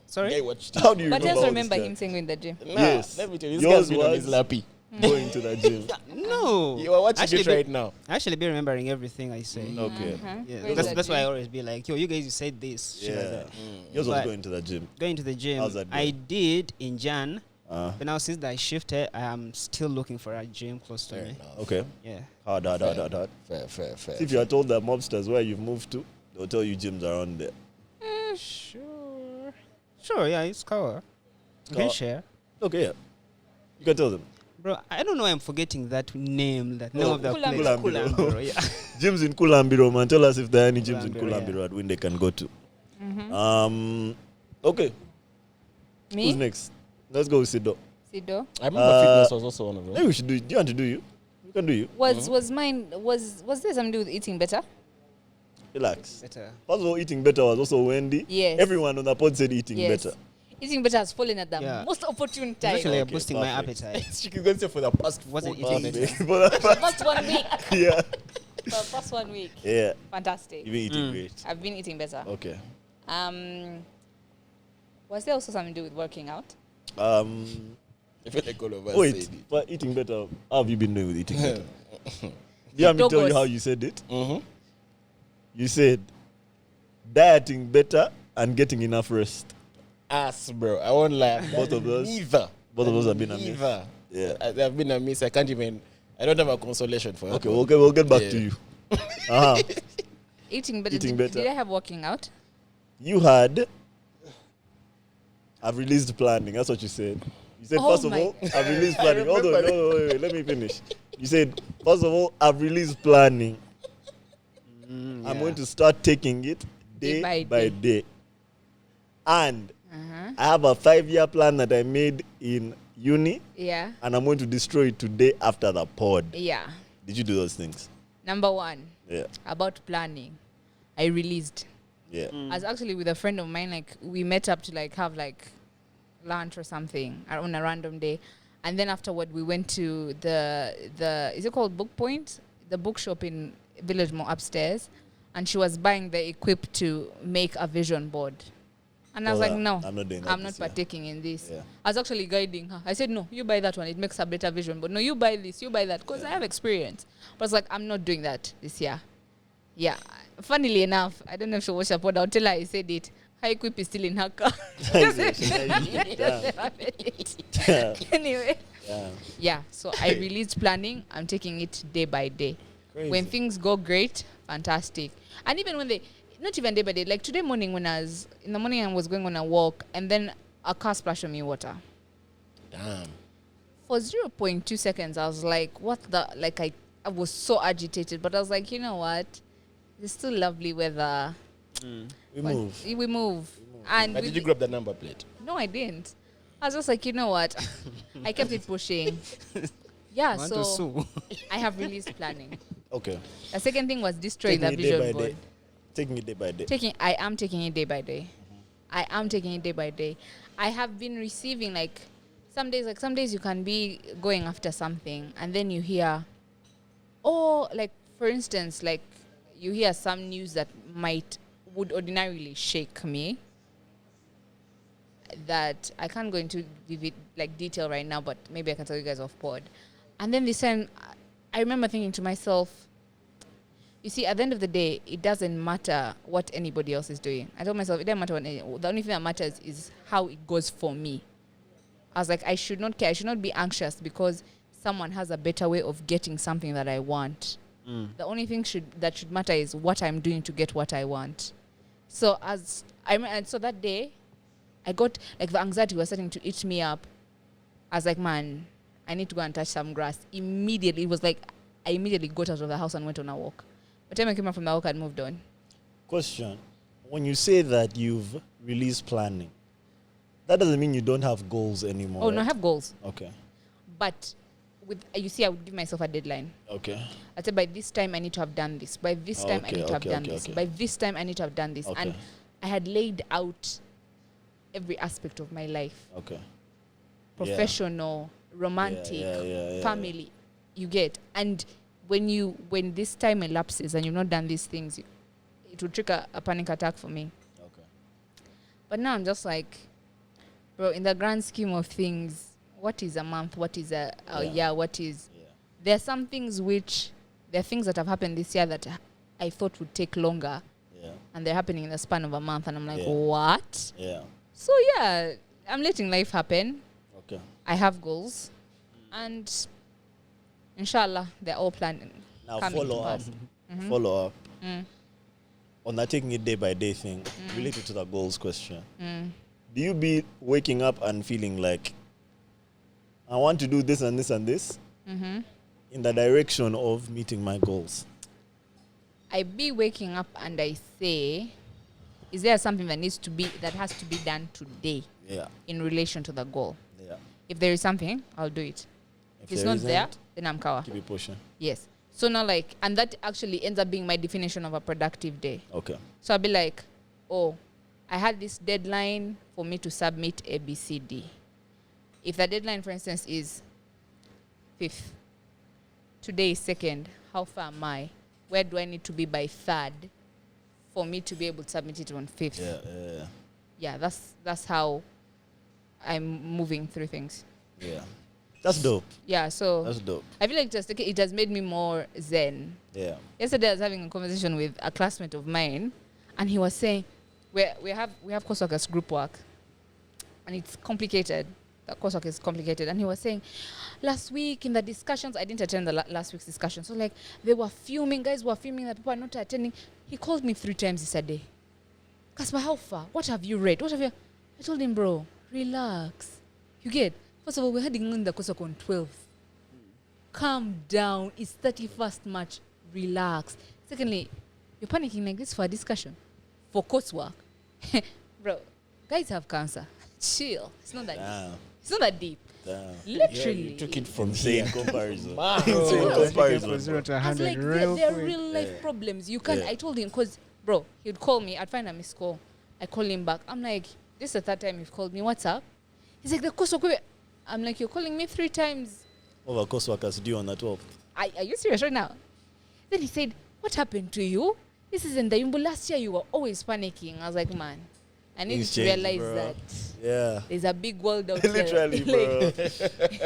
Sorry. Guy watched it. How do you But remember just all remember this him saying in the gym. Nah, Yes. let me tell you, this Yours guy's been on was- his lappy. going to the gym? No. You are watching Actually it right now. I actually be remembering everything I say. Okay. Yeah, Where's that's, that that's why I gym? always be like, yo, you guys, you said this. Shit like Yeah. that. Yours was But- going to the gym. Going to the gym, How's that I going? did in Jan. Uh, But now since I shifted, I am still looking for a gym close to Fair me. enough. okay. Yeah. Hard. Fair. See, if you are told the mobsters where you've moved to, they'll tell you gyms around there. Sure. Sure, yeah, it's Kawa. You can Kawa. share. Okay, yeah. You can tell them. Bro, I don't know why I'm forgetting that name of that place. Kulambiro. Kulambiro, yeah. Gyms in Kulambiro, man. Tell us if there are any gyms in Kulambiro, Kulambiro at when they can go to. Okay. Me? Who's next? Let's go with Sido. Sido? I remember fitness was also one of them. Maybe we should do it. Do you want to do you? We can do you. Was mine was there something to do with eating better? Relax. Better. First of all, eating better was also Wendy. Yes. Everyone on the pod said eating Yes. better. Eating better has fallen at the Yeah. most opportune It's time. actually Okay, boosting my perfect. appetite. She can say for the past Wasn't 4 eating days. better. But- The first 1 week. yeah. The first 1 week. Yeah. Fantastic. You've been eating great. I've been eating better. Okay. Was there also something to do with working out? I feel like all of us Wait, said it. but eating better. How have you been doing with eating better? Do you want me to tell you Dogos. how you said it? Mm-hmm. You said dieting better and getting enough rest. Ass, bro. I won't lie. Both of us? Neither. Both of us have been a miss. Neither. Yeah. I've been a miss. I can't even. I don't have a consolation for Okay, that. we'll get back Yeah. to you. Uh-huh. Eating better. Eating Did better. I have working out? You had. I've released planning. That's what you said. You said, Oh first of my- all, I've released planning. Hold on, no, wait, let me finish. You said, first of all, I've released planning. I'm going to start taking it day by day. And I have a 5-year plan that I made in uni, Yeah. and I'm going to destroy it today after the pod. Yeah. Did you do those things? Number 1, Yeah. about planning. I released. Yeah. I was actually with a friend of mine, like we met up to like have like lunch or something on a random day. And then afterward we went to the is it called Book Point? The bookshop in Village Mall upstairs. And she was buying the equip to make a vision board. And I was Well, like, no, I'm not doing that I'm not this year. partaking in this. Yeah. I was actually guiding her. I said, no, you buy that one. It makes a better vision. But no, you buy this, you buy that. Because I have experience. But I was like, I'm not doing that this year. Yeah. Funnily enough, I don't know if she'll watch the pod. I'll tell her I said it. Her equip is still in her car. Yeah. Anyway. Yeah. Yeah. So I released planning. I'm taking it day by day. Crazy. When things go great, fantastic. And even when they, not even day by day, like today morning when I was, in the morning I was going on a walk and then a car splashed on me water. Damn. For 0.2 seconds, I was like, what the, like I was so agitated, but I was like, you know what? It's still lovely weather. We But move. We move. And But with did you grab the number plate? no, I didn't. I was just like, you know what? I kept it pushing. Yeah, Want to so sue. I have released planning. Okay. The second thing was destroying Taking the it day by vision board. day. Taking it day by day. I am taking it day by day. I am taking it day by day. I have been receiving like some days you can be going after something and then you hear, oh, like for instance, like you hear some news that would ordinarily shake me. That I can't go into like detail right now, but maybe I can tell you guys off pod. And then this time, I remember thinking to myself, you see, at the end of the day, it doesn't matter what anybody else is doing. I told myself, it doesn't matter the only thing that matters is how it goes for me. I was like, I should not care. I should not be anxious because someone has a better way of getting something that I want. The only thing that should matter is what I'm doing to get what I want. So so that day, I got, like, the anxiety was starting to eat me up. I was like, man, I need to go and touch some grass. Immediately, it was like, I immediately got out of the house and went on a walk. By the time I came out from the walk, I'd moved on. Question. When you say that you've released planning, that doesn't mean you don't have goals anymore. Oh, no, I right? have goals. Okay. But, you see, I would give myself a deadline. Okay. I said, by this time, I need to have done this. By this time, I Okay, need to have okay, done okay, this. okay. By this time, I need to have done this. Okay. And I had laid out every aspect of my life. Okay. Professional, romantic, Yeah. family. You get. And when this time elapses and you've not done these things, it will trigger a panic attack for me. Okay. But now I'm just like, bro, in the grand scheme of things, what is a month? What is a year? What is... Yeah. There are some things there are things that have happened this year that I thought would take longer. Yeah. And they're happening in the span of a month. And I'm like, Yeah. what? Yeah. So, yeah, I'm letting life happen. Okay. I have goals. And inshallah, they're all planned. Now coming to follow up. pass. Follow up. On that taking it day by day thing, related to the goals question. Do you be waking up and feeling like, I want to do this and this and this in the direction of meeting my goals? I be waking up and I say, is there something that has to be done today Yeah. in relation to the goal? Yeah. If there is something, I'll do it. If it's there not there, isn't, then I'm kawa. keep it pushing. Yes. So now, like, and that actually ends up being my definition of a productive day. Okay. So I'll be like, oh, I had this deadline for me to submit A, B, C, D. If the deadline, for instance, is 5th, today is 2nd, how far am I? Where do I need to be by 3rd for me to be able to submit it on 5th? Yeah. Yeah, that's how I'm moving through things. Yeah. That's dope. Yeah, so That's dope. I feel like it has made me more zen. Yeah. Yesterday I was having a conversation with a classmate of mine, and he was saying we have coursework as group work, and it's complicated. The coursework is complicated, and he was saying last week in the discussions, I didn't attend the last week's discussion, so like they were fuming, guys were fuming that people are not attending. He called me 3 times yesterday. Kaspa, how far? What have you read? I told him, bro, relax. You get? First of all, we're heading on the coursework on 12th. Calm down. It's 31st March. Relax. Secondly, you're panicking like this for a discussion. For coursework. Bro, guys have cancer. Chill. It's not that deep. It's not that deep. Damn. Literally. You took it from Insane here. comparison. Wow. Insane From comparison. 0 to I was 100 like, real they're quick. real life problems. You can't. Yeah. I told him, because, bro, he'd call me. I'd find a missed call. I call him back. I'm like, this is the 3rd time you've called me. What's up? He's like, the coursework. I'm like, you're calling me 3 times. Over courseworkers due on the 12th. Are you serious right now? Then he said, what happened to you? This isn't the Yumbu. Last year you were always panicking. I was like, man, I need Things to change, realize bro. that Yeah. there's a big world out there. Literally, bro.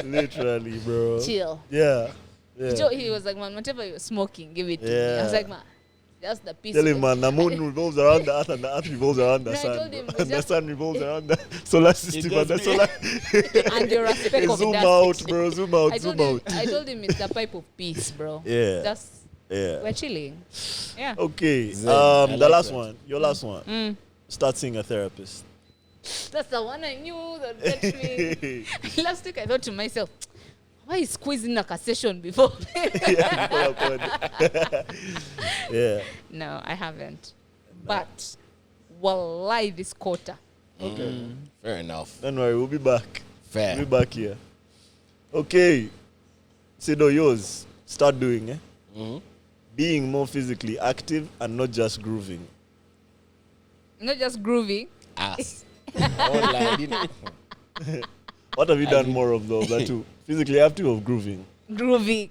Literally, bro. Chill. Yeah. Yeah. So he was like, man, whatever you're smoking, give it to me. I was Yeah. like, man, that's the piece. Tell him, man, the moon revolves around the earth and the earth revolves around the No, I sun. told him, bro. it's And the just- sun revolves around the solar system and the just- solar. And you're a speck of Zoom dust. out, bro. Zoom out. I Zoom told him, out. I told him it's the pipe of peace, bro. Yeah. That's Yeah. we're chilling. Yeah. Okay. Zen. I like The last that. one. Your last one. Mm. Start seeing a therapist. That's the one I knew that got me. Last week I thought to myself, why is squeezing like a session before? Yeah. No, I haven't. But wallahi this quarter. Okay. Fair enough. Don't worry, we'll be back. Fair. We'll be back here. Okay. Sido, yours. Start doing, eh? Mhm. Being more physically active and not just grooving. Not just groovy. Ass. All I didn't. What have you done more of though? That too. Physically active or grooving? Groovy.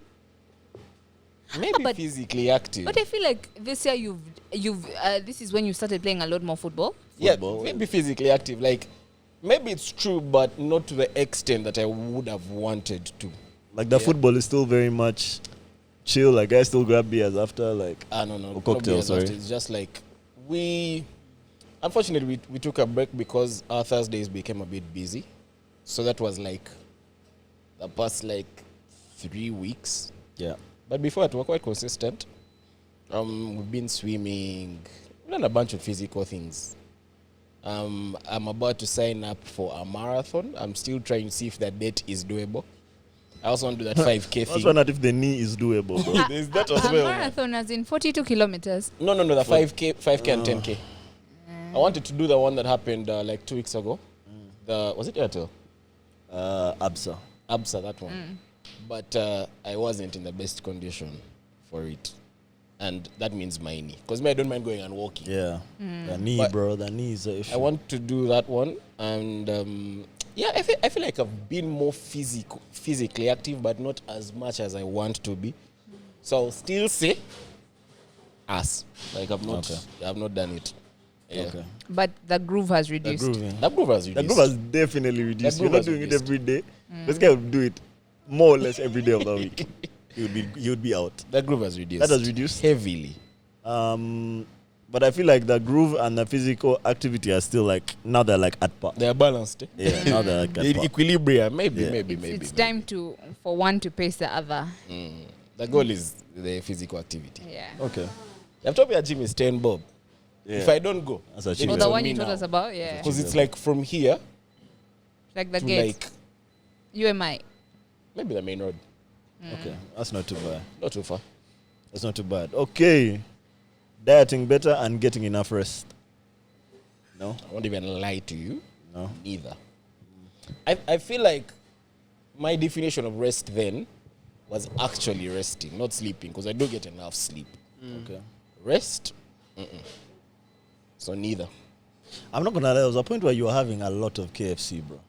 Maybe But- physically active. But I feel like this year you've this is when you started playing a lot more football. Yeah, Football. maybe physically active. Like, maybe it's true, but not to the extent that I would have wanted to. Like the Yeah. football is still very much chill. Like guys still grab beers after like No. Or not cocktail, beers sorry. after. It's just like unfortunately, we took a break because our Thursdays became a bit busy. So that was like the past like 3 weeks. yeah. But before that, we were quite consistent. We've been swimming, we've done a bunch of physical things. I'm about to sign up for a marathon. I'm still trying to see if that date is doable. I also want to do that 5K Let's thing. find out if the knee is doable, bro. There's that as A well. man. marathon as in 42 kilometers. No, the 5K and 10K. I wanted to do the one that happened like 2 weeks ago. Was it Airtel? Absa. Absa, that one. But I wasn't in the best condition for it. And that means my knee. Because I don't mind going and walking. Yeah. The knee, But bro. The knee is a issue. I want to do that one. And yeah, I feel like I've been more physically active, but not as much as I want to be. So I'll still say ass. Like I've not done it. Yeah. Okay. But the groove has The reduced. grooving. That groove has The reduced. groove has definitely reduced. The You're groove not has doing reduced. it every day. This guy will do it more or less every day of the week. He would be out. That groove has reduced. That has reduced. heavily. But I feel like the groove and the physical activity are still like now they're like at par. They are balanced. Eh? Yeah, now they're like at par. Equilibrium. Maybe, Yeah. maybe, It's, maybe. it's maybe. time for one to pace the other. The goal is the physical activity. Yeah. Okay. I've told me a gym is 10 bob. Yeah. If I don't go, That's a then cheap Or it's the on one me you told now. us about, yeah. Because it's like from here Like the to gate. like UMI. maybe the main road. Okay. That's not too bad. Not too far. That's not too bad. Okay. Dieting better and getting enough rest. No. I won't even lie to you. No. Neither. I feel like my definition of rest then was actually resting, not sleeping, because I do get enough sleep. Okay. Rest? So neither. I'm not gonna lie. There was a point where you were having a lot of KFC, bro.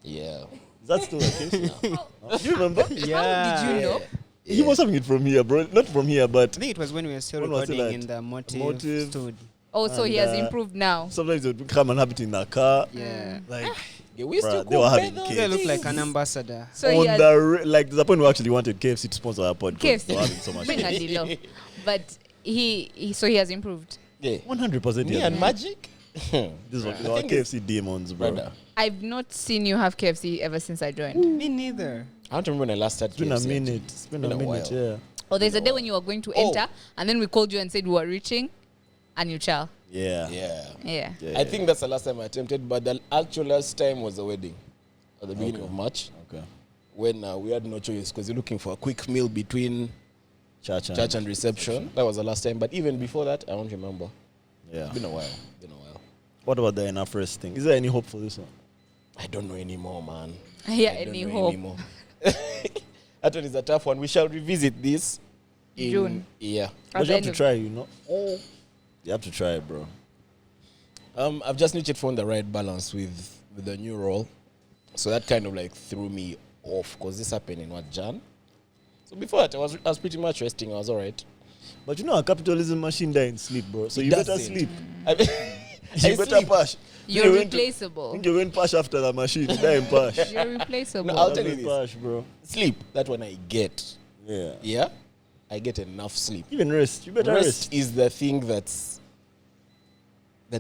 Yeah. Is that still the case? No. Do you remember? Yeah. How did you know? He was having it from here, bro. Not from here, but I think it was when we were still When was it recording at? in the motive, Motive. studio. Oh, so And, he has improved now. sometimes they would come and have it in the car. Yeah. Like, Yeah, we still bruh, they were having better KFC. They look like an ambassador. So he on has like, there's a point we actually wanted KFC to sponsor our podcast. KFC. They were having so much. bring a deal. But he so he has improved. Yeah. 100%. Me Yeah. and Magic? These were our thing is- KFC demons, bro. Brother. I've not seen you have KFC ever since I joined. Me neither. I don't remember when I last had It's been a KFC, minute. actually. It's been Been a a minute, while. yeah. Oh, there's a day when you were going to enter, and then we called you and said we were reaching, and you chow. Yeah. Yeah. Yeah. Yeah. I think that's the last time I attempted, but the actual last time was the wedding at the beginning Okay. of March Okay. when we had no choice because you're looking for a quick meal between Church church and reception. That was the last time, but even before that, I don't remember. Yeah. Been a while. What about the enough rest thing? Is there any hope for this one? I don't know anymore, man. Yeah, I don't any know hope. anymore. That one is a tough one. We shall revisit this in June. Yeah. But the you have end to of- try, you know? You have to try it, bro. I've just need to find the right balance with the new role. So that kind of like threw me off because this happened in Jan. So before that, I was pretty much resting. I was all right. But you know, a capitalism machine die in sleep, bro. So It you better doesn't. sleep. I You better sleep. push. You're You went to- replaceable. think you're going pash after the machine. You die in push. You're replaceable. No, I'll tell you Don't this. Push, bro. Sleep. That one I get. Yeah. Yeah. I get enough sleep. Even rest. You better Rest rest. is the thing that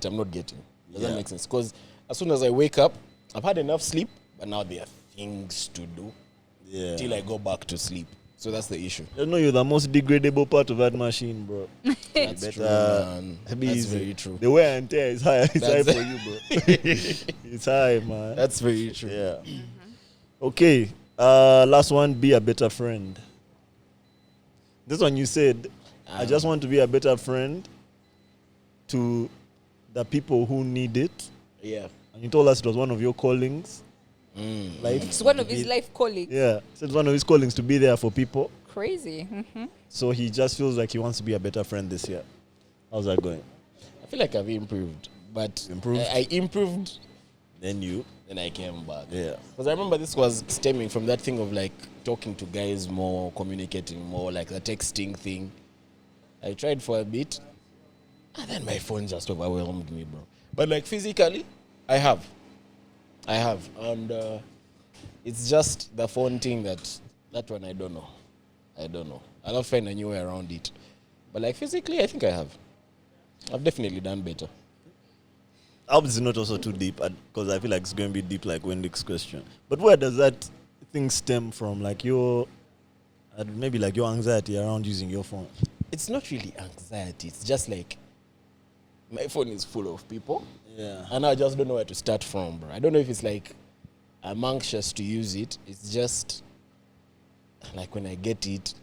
I'm not getting. Does Yeah. that make sense? Because as soon as I wake up, I've had enough sleep, but now there are things to do Yeah. till I go back to sleep. So that's the issue. You know you're the most degradable part of that machine, bro. That's better true, man. be That's easy. very true. The wear and tear is high. It's high That's- for you, bro. It's high, man. That's very true. Yeah. Okay. Last one, be a better friend. This one you said, I just want to be a better friend to the people who need it. Yeah. And you told us it was one of your callings. Life. It's one of his life colleagues. Yeah. So it's one of his callings to be there for people. Crazy. Mm-hmm. So he just feels like he wants to be a better friend this year. How's that going? I feel like I've improved, but Improved? I improved, Then I came back. yeah. Because I remember this was stemming from that thing of like talking to guys more, communicating more, like the texting thing. I tried for a bit, and then my phone just overwhelmed me, bro. But like physically, I have. And it's just the phone thing that one I don't know. I'll find a new way around it. But like physically, I think I have. I've definitely done better. Obviously not also too deep because I feel like it's going to be deep like Wendick's question. But where does that thing stem from? Like your, maybe like your anxiety around using your phone? It's not really anxiety. It's just like my phone is full of people. Yeah. And I just don't know where to start from, bro. I don't know if it's like I'm anxious to use it. It's just like when I get it,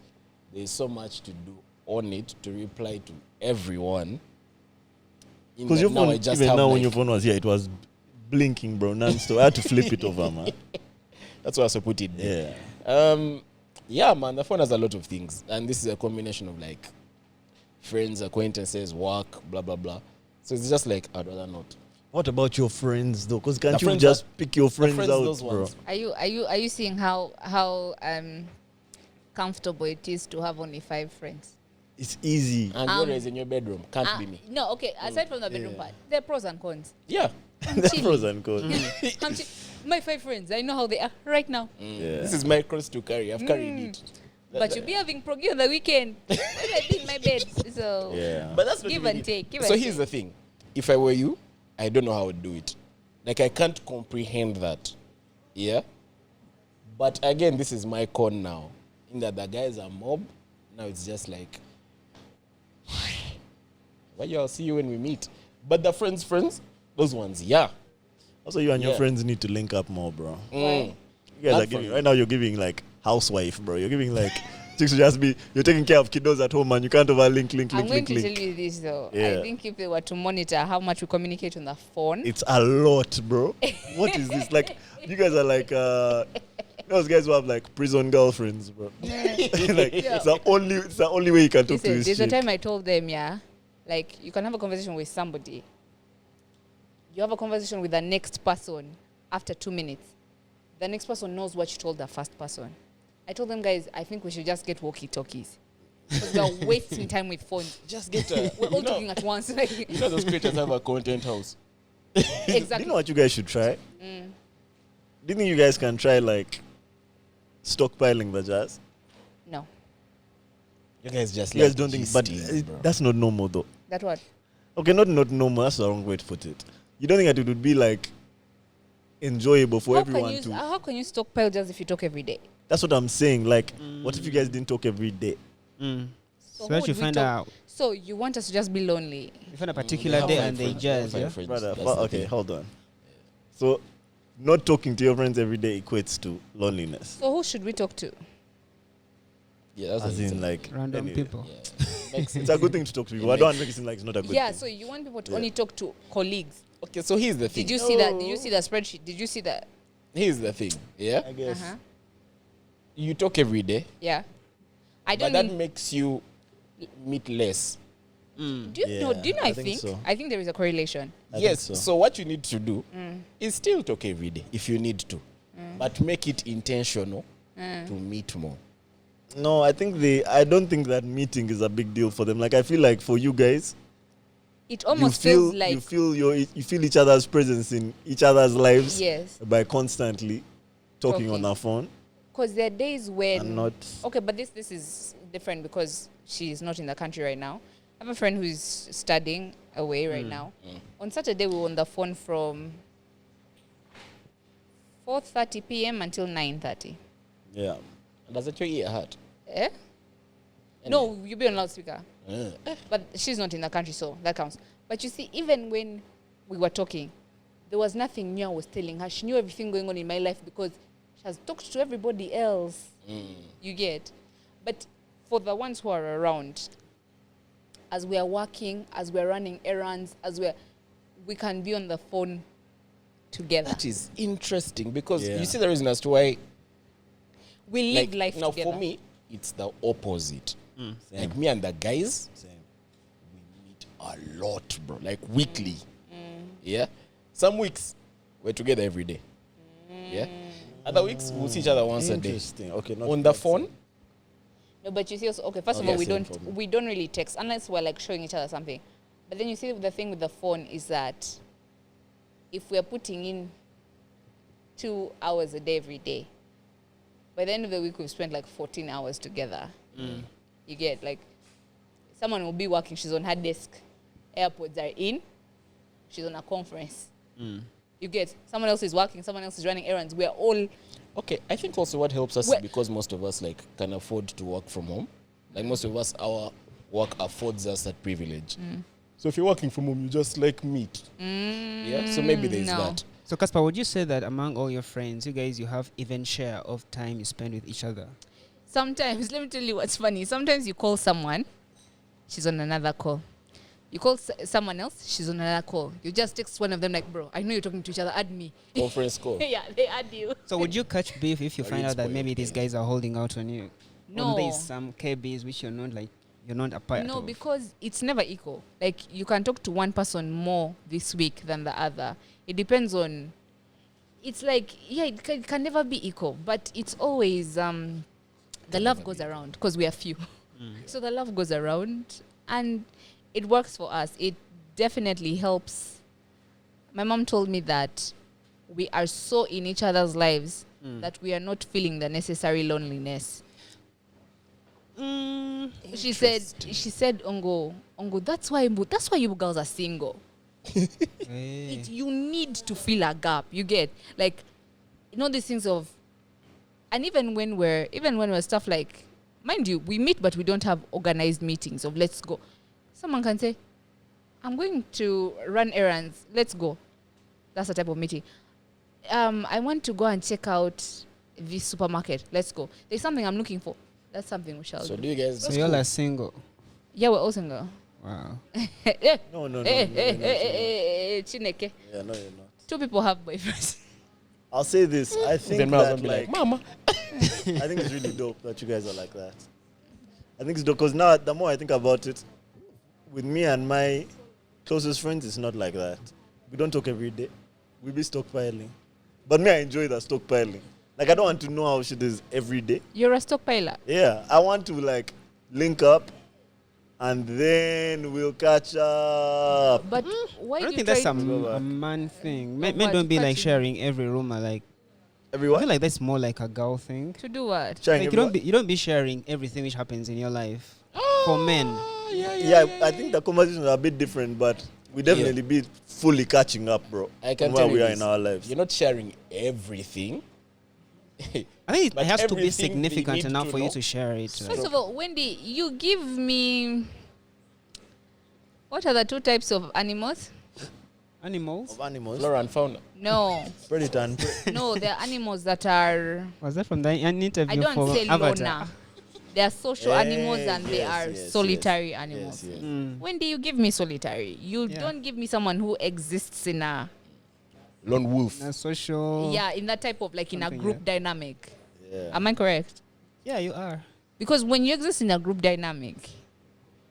there's so much to do on it to reply to everyone. Because your Now phone, I just even have now when like- your phone was here, it was blinking, bro, non-stop. I had to flip it over, man. That's why I put it there. Yeah. Yeah, man, the phone has a lot of things. And this is a combination of like friends, acquaintances, work, blah, blah, blah. So it's just like, I'd rather not. What about your friends, though? Because can't The you friends just are- pick your friends, friends, out, those bro? ones. Are you seeing how comfortable it is to have only 5 friends? It's easy. And you're always in your bedroom. Can't be me. No, okay. Aside from the bedroom part, there are pros and cons. Yeah. The pros and cons. My 5 friends, I know how they are right now. Yeah. This is my cross to carry. I've carried it. But you'll be having proggy on the weekend. When I be in my bed. So Yeah. But that's not give even and it. take. Give So and here's take. the thing. If I were you, I don't know how I would do it. Like, I can't comprehend that. Yeah? But again, this is my con now. In that the guys are mob. Now it's just like, why y'all see you when we meet? But the friends, those ones, yeah. Also, you and your Yeah. friends need to link up more, bro. Why? You guys Not are giving, for right now you're giving like housewife, bro. You're giving like things should just be you're taking care of kiddos at home and you can't overlink, link. I'm going to tell you this though. Yeah. I think if they were to monitor how much we communicate on the phone, It's a lot, bro. What is this? Like, you guys are like those guys who have like prison girlfriends, bro. Like, it's the only way you can talk to listen, this there's a chick. time I told them, yeah, like you can have a conversation with somebody. You have a conversation with the next person after 2 minutes. The next person knows what you told the first person. I told them, guys, I think we should just get walkie-talkies. Because we're wasting time with phones. Just get a. We're all talking at once. You know those creators have a content house. Do Exactly. you know what you guys should try? Do you think you guys can try like stockpiling the jazz? No. You guys just. You guys like don't think, but gisting, bro. that's not normal though. That what? Okay, not normal. That's the wrong way to put it. You don't think that it would be like enjoyable for everyone to? How can you stockpile just if you talk every day? That's what I'm saying. Like, what if you guys didn't talk every day? So who that would you we find talk- out. So you want us to just be lonely? You find a particular day and they jazz, yeah? Brother, okay, hold on. So, not talking to your friends every day equates to loneliness. So who should we talk to? Yeah, that's As what in, like, Random anyway. people. Yeah. Makes It's sense. a good thing to talk to people. I don't want to make it seem like it's not a good Yeah, thing. so you want people to Yeah. only talk to colleagues. Okay, so here's the thing. Did you see that? Did you see the spreadsheet? Did you see that? Here's the thing. Yeah, I guess. Uh-huh. you talk every day, Yeah. I but don't that mean, makes you meet less. do you know Yeah, I I think think so. I think there is a correlation. I think Yes. so. So what you need to do is still talk every day if you need to, but make it intentional to meet more. No, I don't think that meeting is a big deal for them. Like, I feel like for you guys, It you almost feel feels like you feel each other's presence in each other's lives yes, by constantly talking on Talking. our phone because there are days when and not. okay, but this is different because she's not in the country right now. I have a friend who's studying away right now. On Saturday, we were on the phone from 4:30 p.m. until 9:30. Yeah. Does that your ear hurt? Eh? No, you'll be on loudspeaker. Uh, But she's not in the country, so that counts. But you see, even when we were talking, there was nothing new I was telling her. She knew everything going on in my life because she has talked to everybody else. You get? But for the ones who are around, as we are working, as we're running errands, we can be on the phone together. That is interesting because Yeah. you see the reason as to why. We live life now together. for me, it's the opposite. Same. Like me and the guys, Same. we meet a lot, bro. Like weekly. Yeah. Some weeks we're together every day. Yeah. Other weeks we'll see each other once a day. Interesting. Okay. Not On the that phone, same. No, but you see, also, okay, first of Okay, all, same for me. we don't really text unless we're like showing each other something. But then you see, the thing with the phone is that if we're putting in 2 hours a day every day, by the end of the week we've spent like 14 hours together. You get like someone will be working, she's on her desk, AirPods are in, she's on a conference. You get someone else is working, someone else is running errands. We're all okay. I think also what helps us Well- is because most of us like can afford to work from home. Like most of us, our work affords us that privilege. So if you're working from home, you just like meet. Yeah. So maybe there's no. that. So, Caspar, would you say that among all your friends, you have even share of time you spend with each other? sometimes, let me tell you what's funny. Sometimes you call someone, she's on another call. You call someone else, she's on another call. You just text one of them like, bro, I know you're talking to each other, add me. Conference call. Yeah, they add you. So, would you catch beef if you Or find it's out that for maybe your these friends. guys are holding out on you? No. Or there's some KBs which you're not a part No, of. because it's never equal. Like, you can talk to one person more this week than the other. It depends on... It's like, yeah, it can never be equal. But it's always... the love goes around because we are few. So the love goes around and it works for us. It definitely helps. My mom told me that we are so in each other's lives that we are not feeling the necessary loneliness. She said, Ongo, that's why you girls are single. Hey. You need to fill a gap. You get like, you know, these things of, and even when we're stuff like, mind you, we meet, but we don't have organized meetings of let's go. Someone can say, I'm going to run errands. Let's go. That's the type of meeting. I want to go and check out this supermarket. Let's go. There's something I'm looking for. That's something we shall So do. do you guys? So y'all are single. Yeah, we're all single. Wow. No. Chineke. Yeah, no, you're not. 2 people have boyfriends. I'll say this. I think Then Miles that will be like, like, Mama. I think it's really dope that you guys are like that. I think it's dope because now the more I think about it, with me and my closest friends, it's not like that. We don't talk every day. We be stockpiling. But me, I enjoy that stockpiling. Like, I don't want to know how shit is every day. You're a stockpiler. Yeah, I want to like link up and then we'll catch up. But why I don't do you think that's try a man thing. Men what? don't be like Catching. sharing every rumor. Like I Everyone? feel like that's more like a girl thing. to do what? Sharing Like everyone? you don't be sharing everything which happens in your life. For men, Yeah, I think the conversations are a bit different, but we definitely be fully catching up, bro. I can on tell where we you are this. in our lives. You're not sharing everything. I think it But has to be everything they significant need enough to for you know. to share it. First of all, Wendy, you give me. What are the 2 types of animals? Animals? Of animals, Flora and fauna. No, predator and prey. no, there are animals that are. Was that from an interview I don't for say Avatar? loner. They are social animals and they Yes, are yes, solitary yes, animals. yes, yes. Wendy, you give me solitary. You Yeah. don't give me someone who exists in a Lone wolf. A social. yeah, in that type of like in a Something, group dynamic. Yeah. Am I correct? Yeah, you are. Because when you exist in a group dynamic,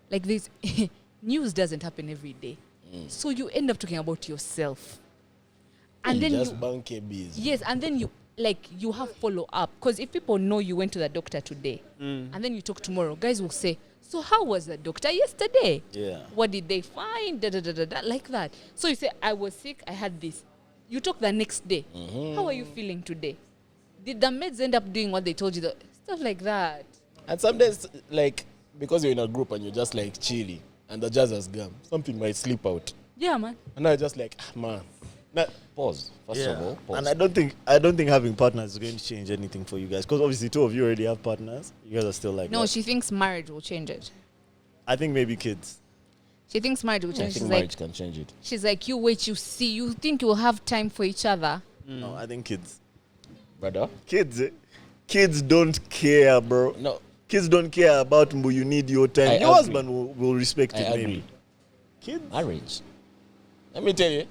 like this, news doesn't happen every day. So you end up talking about yourself. And then just you, bank KBs. yes, and then you have follow up. Because if people know you went to the doctor today, and then you talk tomorrow, guys will say, so how was the doctor yesterday? Yeah. What did they find? Da, da, da, da, da, like that. So you say, I was sick, I had this. You talk the next day. How are you feeling today? Did the meds end up doing what they told you? Stuff like that. And sometimes, like, because you're in a group and you're just like chilly and the jazz has gone, something might slip out. Yeah, man. And I just like, man. Now, pause. First of all, pause. And I don't think having partners is going to change anything for you guys because obviously 2 of you already have partners. You guys are still like No, that. she thinks marriage will change it. I think maybe kids. She thinks marriage will I change. think She's marriage like, can change it. she's like, you wait, you see, you think you'll have time for each other. No, I think kids. Brother? Kids, Kids don't care, bro. No. Kids don't care about Mbu, you need your time. I Your agree. husband will respect I it, agree. maybe. Kids? Marriage. Let me tell you,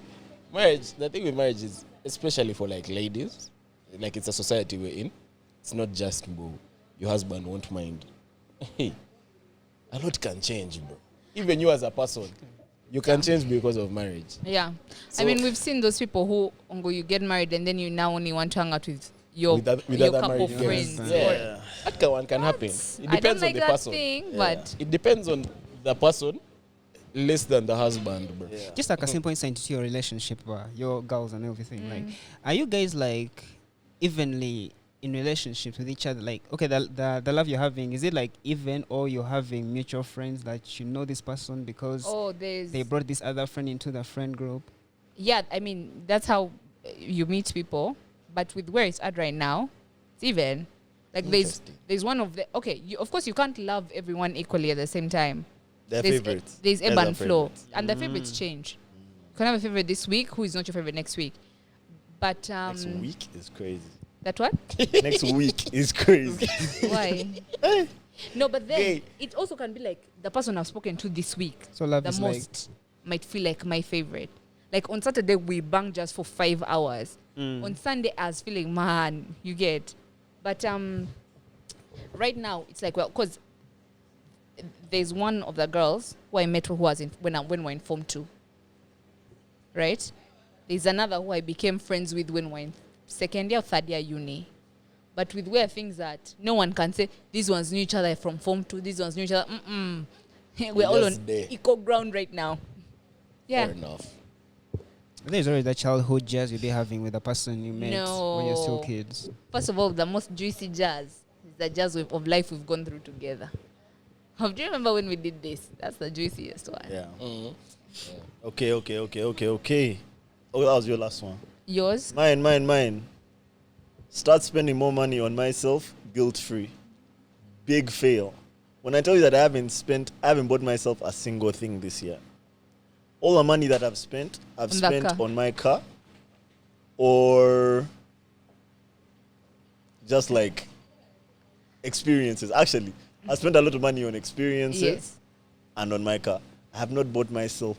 marriage, the thing with marriage is, especially for like ladies, like it's a society we're in, it's not just Mbu. Your husband won't mind. Hey, a lot can change, bro. Even you as a person, you can change because of marriage. Yeah. So- I mean, we've seen those people who, Ongo, you get married and then you now only want to hang out with your, With other your married couple girls. friends. Yeah. Or- That one can happen. It I don't depends like on the that person. thing, Yeah. but It depends on the person less than the husband, bro. Yeah. Just like a simple insight into your relationship, your girls and everything. Like, are you guys like evenly in relationships with each other? Like, okay, the love you're having, is it like even, or you're having mutual friends that you know this person because there's they brought this other friend into the friend group? yeah, I mean, that's how you meet people. But with where it's at right now, it's even. Like Interesting. there's one of the of course you can't love everyone equally at the same time. Their There's favorites. There's ebb Guys are and flow, favorites. and the favorites change. You can have a favorite this week who is not your favorite next week. But Next week is crazy. that what? Next week is crazy. Why? No, but then Gay. it also can be like the person I've spoken to this week. So love The is most might feel like my favorite. Like on Saturday we bang just for 5 hours. On Sunday I was feeling man, you get. But right now it's like, well, because there's one of the girls who I met who was in when we're in Form 2. Right? There's another who I became friends with when we're in 2nd year or 3rd year uni. But with where things that no one can say these ones knew each other from Form 2, these ones knew each other. We're all just on there. equal ground right now. Yeah. Fair enough. There's always that childhood jazz you'll be having with the person you met when you're still No. kids. First of all, the most juicy jazz is the jazz of life we've gone through together. Do you remember when we did this? That's the juiciest one. Yeah. Mhm. Okay. Oh, that was your last one. Yours? Mine. Start spending more money on myself, guilt-free. Big fail. When I tell you that I haven't bought myself a single thing this year. All the money that I've spent On the spent car. on my car or just like experiences. Actually, I spent a lot of money on experiences Yes. and on my car. I haven't bought myself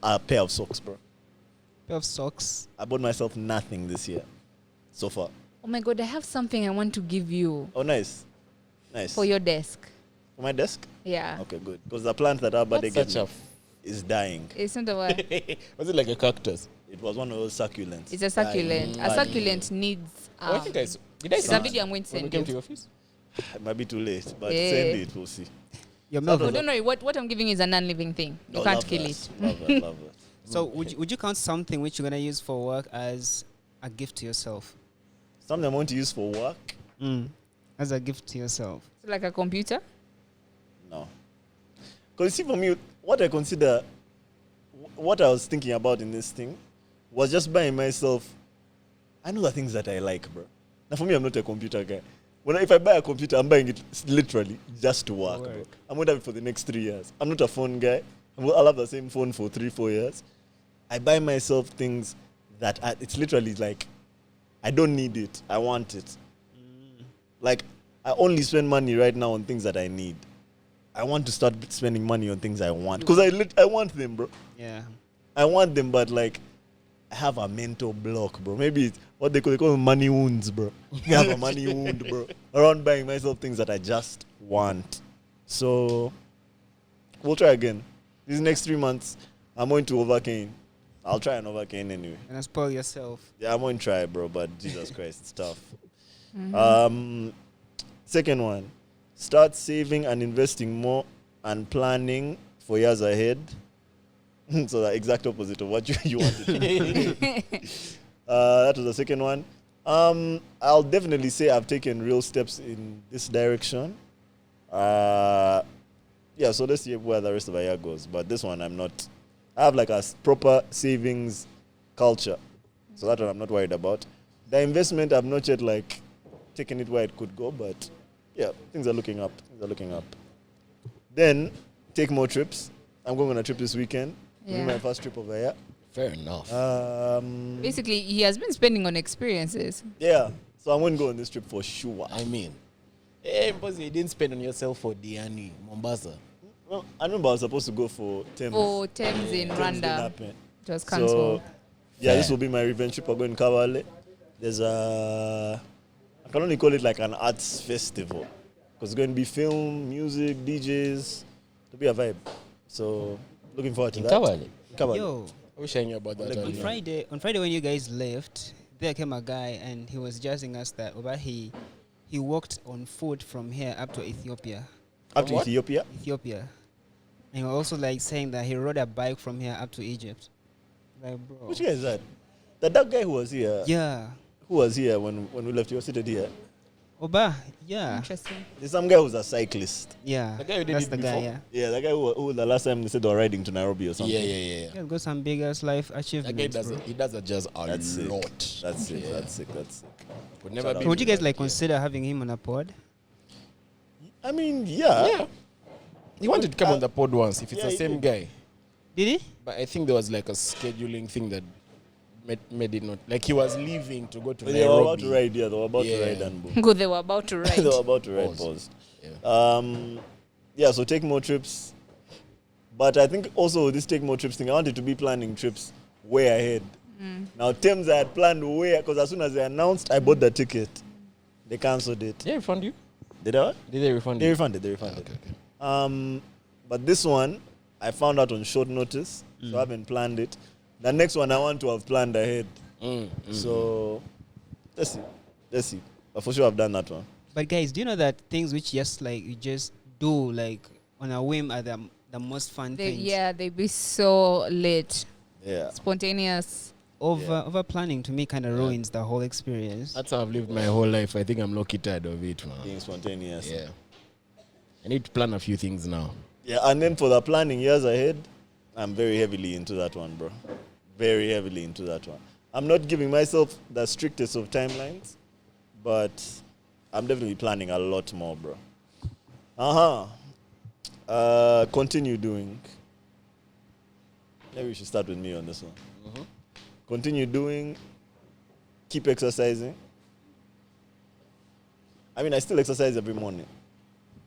a pair of socks, bro. Pair of socks. I bought myself nothing this year so far. Oh my God, I have something I want to give you Oh, nice. Nice. for your desk. For my desk? Yeah. Okay, good. Because the plant that our birthday Such gave a me is dying. It's not a word. Was it like a cactus? It was one of those succulents. It's a succulent. Dying. A succulent needs. I think I saw. Did I It's see a it video I'm going to when we send came you. to your office? It might be too late, but Yeah. send it, we'll see. Your So Melvin. that Don't worry, what I'm giving you is a non-living thing. You Oh, can't love kill that. it. Love it, love it. So would you count something which you're gonna use for work as a gift to yourself? Something I want to use for work? As a gift to yourself. Like a computer? No. Because see, for me, what I consider, what I was thinking about in this thing was just buying myself. I know the things that I like, bro. Now, for me, I'm not a computer guy. If I buy a computer, I'm buying it literally just to work, bro. I'm going to have it for the next 3 years. I'm not a phone guy. I'll have the same phone for 3-4 years. I buy myself things that it's literally like, I don't need it. I want it. Like, I only spend money right now on things that I need. I want to start spending money on things I want. Because I want them, bro. Yeah. I want them, but like, I have a mental block, bro. Maybe it's what they call them money wounds, bro. I have a money wound, bro. Around buying myself things that I just want. So, we'll try again. These next 3 months, I'm going to overcane. I'll try and overcane anyway. And spoil yourself. Yeah, I'm going to try, bro, but Jesus Christ, it's tough. Mm-hmm. Second one, start saving and investing more and planning for years ahead. So the exact opposite of what you wanted to do. That was the second one. I'll definitely say I've taken real steps in this direction. Yeah, so let's see where the rest of the year goes. But this one, I'm not. I have like a proper savings culture. So that one I'm not worried about. The investment, I've not yet like taken it where it could go, but yeah, things are looking up. Things are looking up. Then take more trips. I'm going on a trip this weekend. It'll be my first trip of the year. Fair enough. Basically, he has been spending on experiences. Yeah, so I'm going to go on this trip for sure. I mean, hey, because you didn't spend on yourself for Diani, Mombasa. Well, I remember I was supposed to go for Thames. For Thames in Thames didn't Rwanda. happen. It was cancelled. So, yeah, this will be my revenge trip. I'll go in Kavale. There's I can only call it like an arts festival. Because it's going to be film, music, DJs. It'll be a vibe. So, looking forward to In that. Kavale? Kavale. Yo, I wish I knew about that. On earlier. on Friday when you guys left, there came a guy and he was judging us that he walked on foot from here up to Ethiopia. Up to What? Ethiopia. Ethiopia. And he was also like saying that he rode a bike from here up to Egypt. Like, bro. Which guy is that? That guy who was here. Yeah. Who was here when we left? You were seated here. Oba, yeah. Interesting. There's some guy who's a cyclist. Yeah. The guy who did That's it the guy, before? yeah. Yeah, the guy who the last time they said they were riding to Nairobi or something. Yeah. Yeah, got some big ass life That guy achievements, does bro. it. He does that just a That's sick. lot. That's sick. Yeah. That's sick. That's sick. Would never Shout be out. Would you guys like yeah. consider having him on a pod? I mean, yeah. Yeah. He wanted to come on the pod once if it's Yeah, the he same did. guy. Did he? But I think there was like a scheduling thing that made it not. Like he was leaving to go to They were about Nairobi. to ride. Yeah, they were about to Yeah. ride and boom. Good, they were about to They were ride. about to ride. Pause. Pause. Yeah. Yeah. So take more trips. But I think also this take more trips thing, I wanted to be planning trips way ahead. Now, Thames I had planned way, because as soon as they announced, I bought the ticket. They cancelled it. They refund you? Did they what? Did they refund They you? refunded. They refunded. Okay. But this one, I found out on short notice, so I haven't planned it. The next one, I want to have planned ahead. So, let's see. Let's see. But for sure, I've done that one. But guys, do you know that things which just like you just do like on a whim are the most fun things? They'd be so lit, Yeah. spontaneous. Over planning to me kind of ruins the whole experience. That's how I've lived my whole life. I think I'm lucky tired of it, man. Being spontaneous. Yeah. I need to plan a few things now. Yeah, and then for the planning years ahead, I'm very heavily into that one, bro. Very heavily into that one. I'm not giving myself the strictest of timelines, but I'm definitely planning a lot more, bro. Continue doing. Maybe we should start with me on this one. Continue doing. Keep exercising. I mean, I still exercise every morning.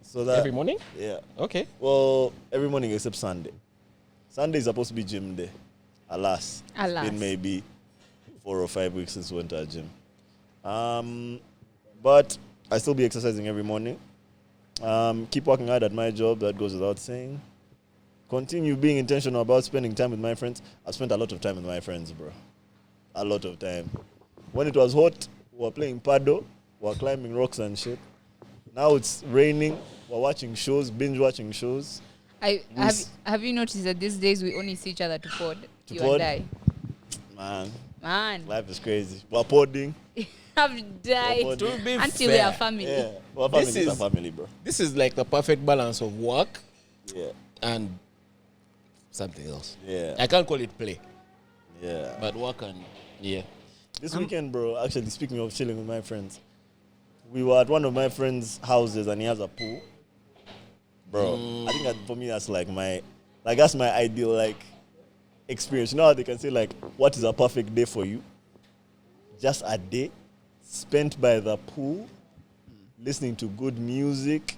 So that Every morning? Yeah. Okay. Well, every morning except Sunday. Sunday is supposed to be gym day. Alas. Alas. It's been maybe 4 or 5 weeks since we went to a gym. But I still be exercising every morning. Keep working hard at my job. That goes without saying. Continue being intentional about spending time with my friends. I've spent a lot of time with my friends, bro. A lot of time. When it was hot, we were playing paddle. We were climbing rocks and shit. Now it's raining. We're watching shows, binge watching shows. Have you noticed that these days we only see each other to pod? To You pod? and Man, Man. life is crazy. We're podding. I've died Well, to be until we fair, are family. Yeah. Well, family This is a is- family, bro. This is like the perfect balance of work Yeah. and something else. Yeah. I can't call it play, Yeah. but work and yeah. This weekend, bro, actually, speaking of chilling with my friends, we were at one of my friends' houses and he has a pool. Bro, I think that for me, that's that's my ideal, experience. You know how they can say, what is a perfect day for you? Just a day spent by the pool, listening to good music,